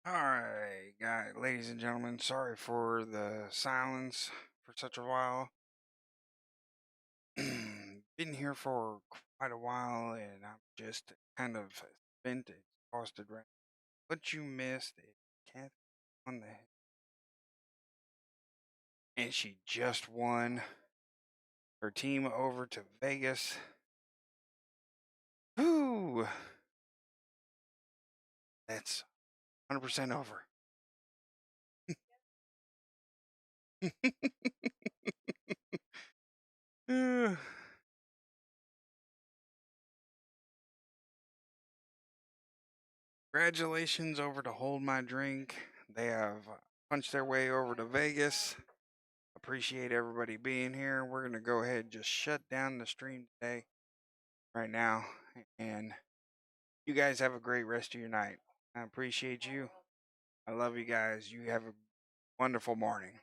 All right, guys, ladies and gentlemen, sorry for the silence for such a while. Been here for quite a while, and I'm just kind of spent, exhausted right now. What you missed is Kathy on the head, and she just won her team over to Vegas. Whoo! That's 100% over. Congratulations over to Hold My Drink. They have punched their way over to Vegas. Appreciate everybody being here. We're going to go ahead and just shut down the stream today, right now. And you guys have a great rest of your night. I appreciate you. I love you guys. You have a wonderful morning.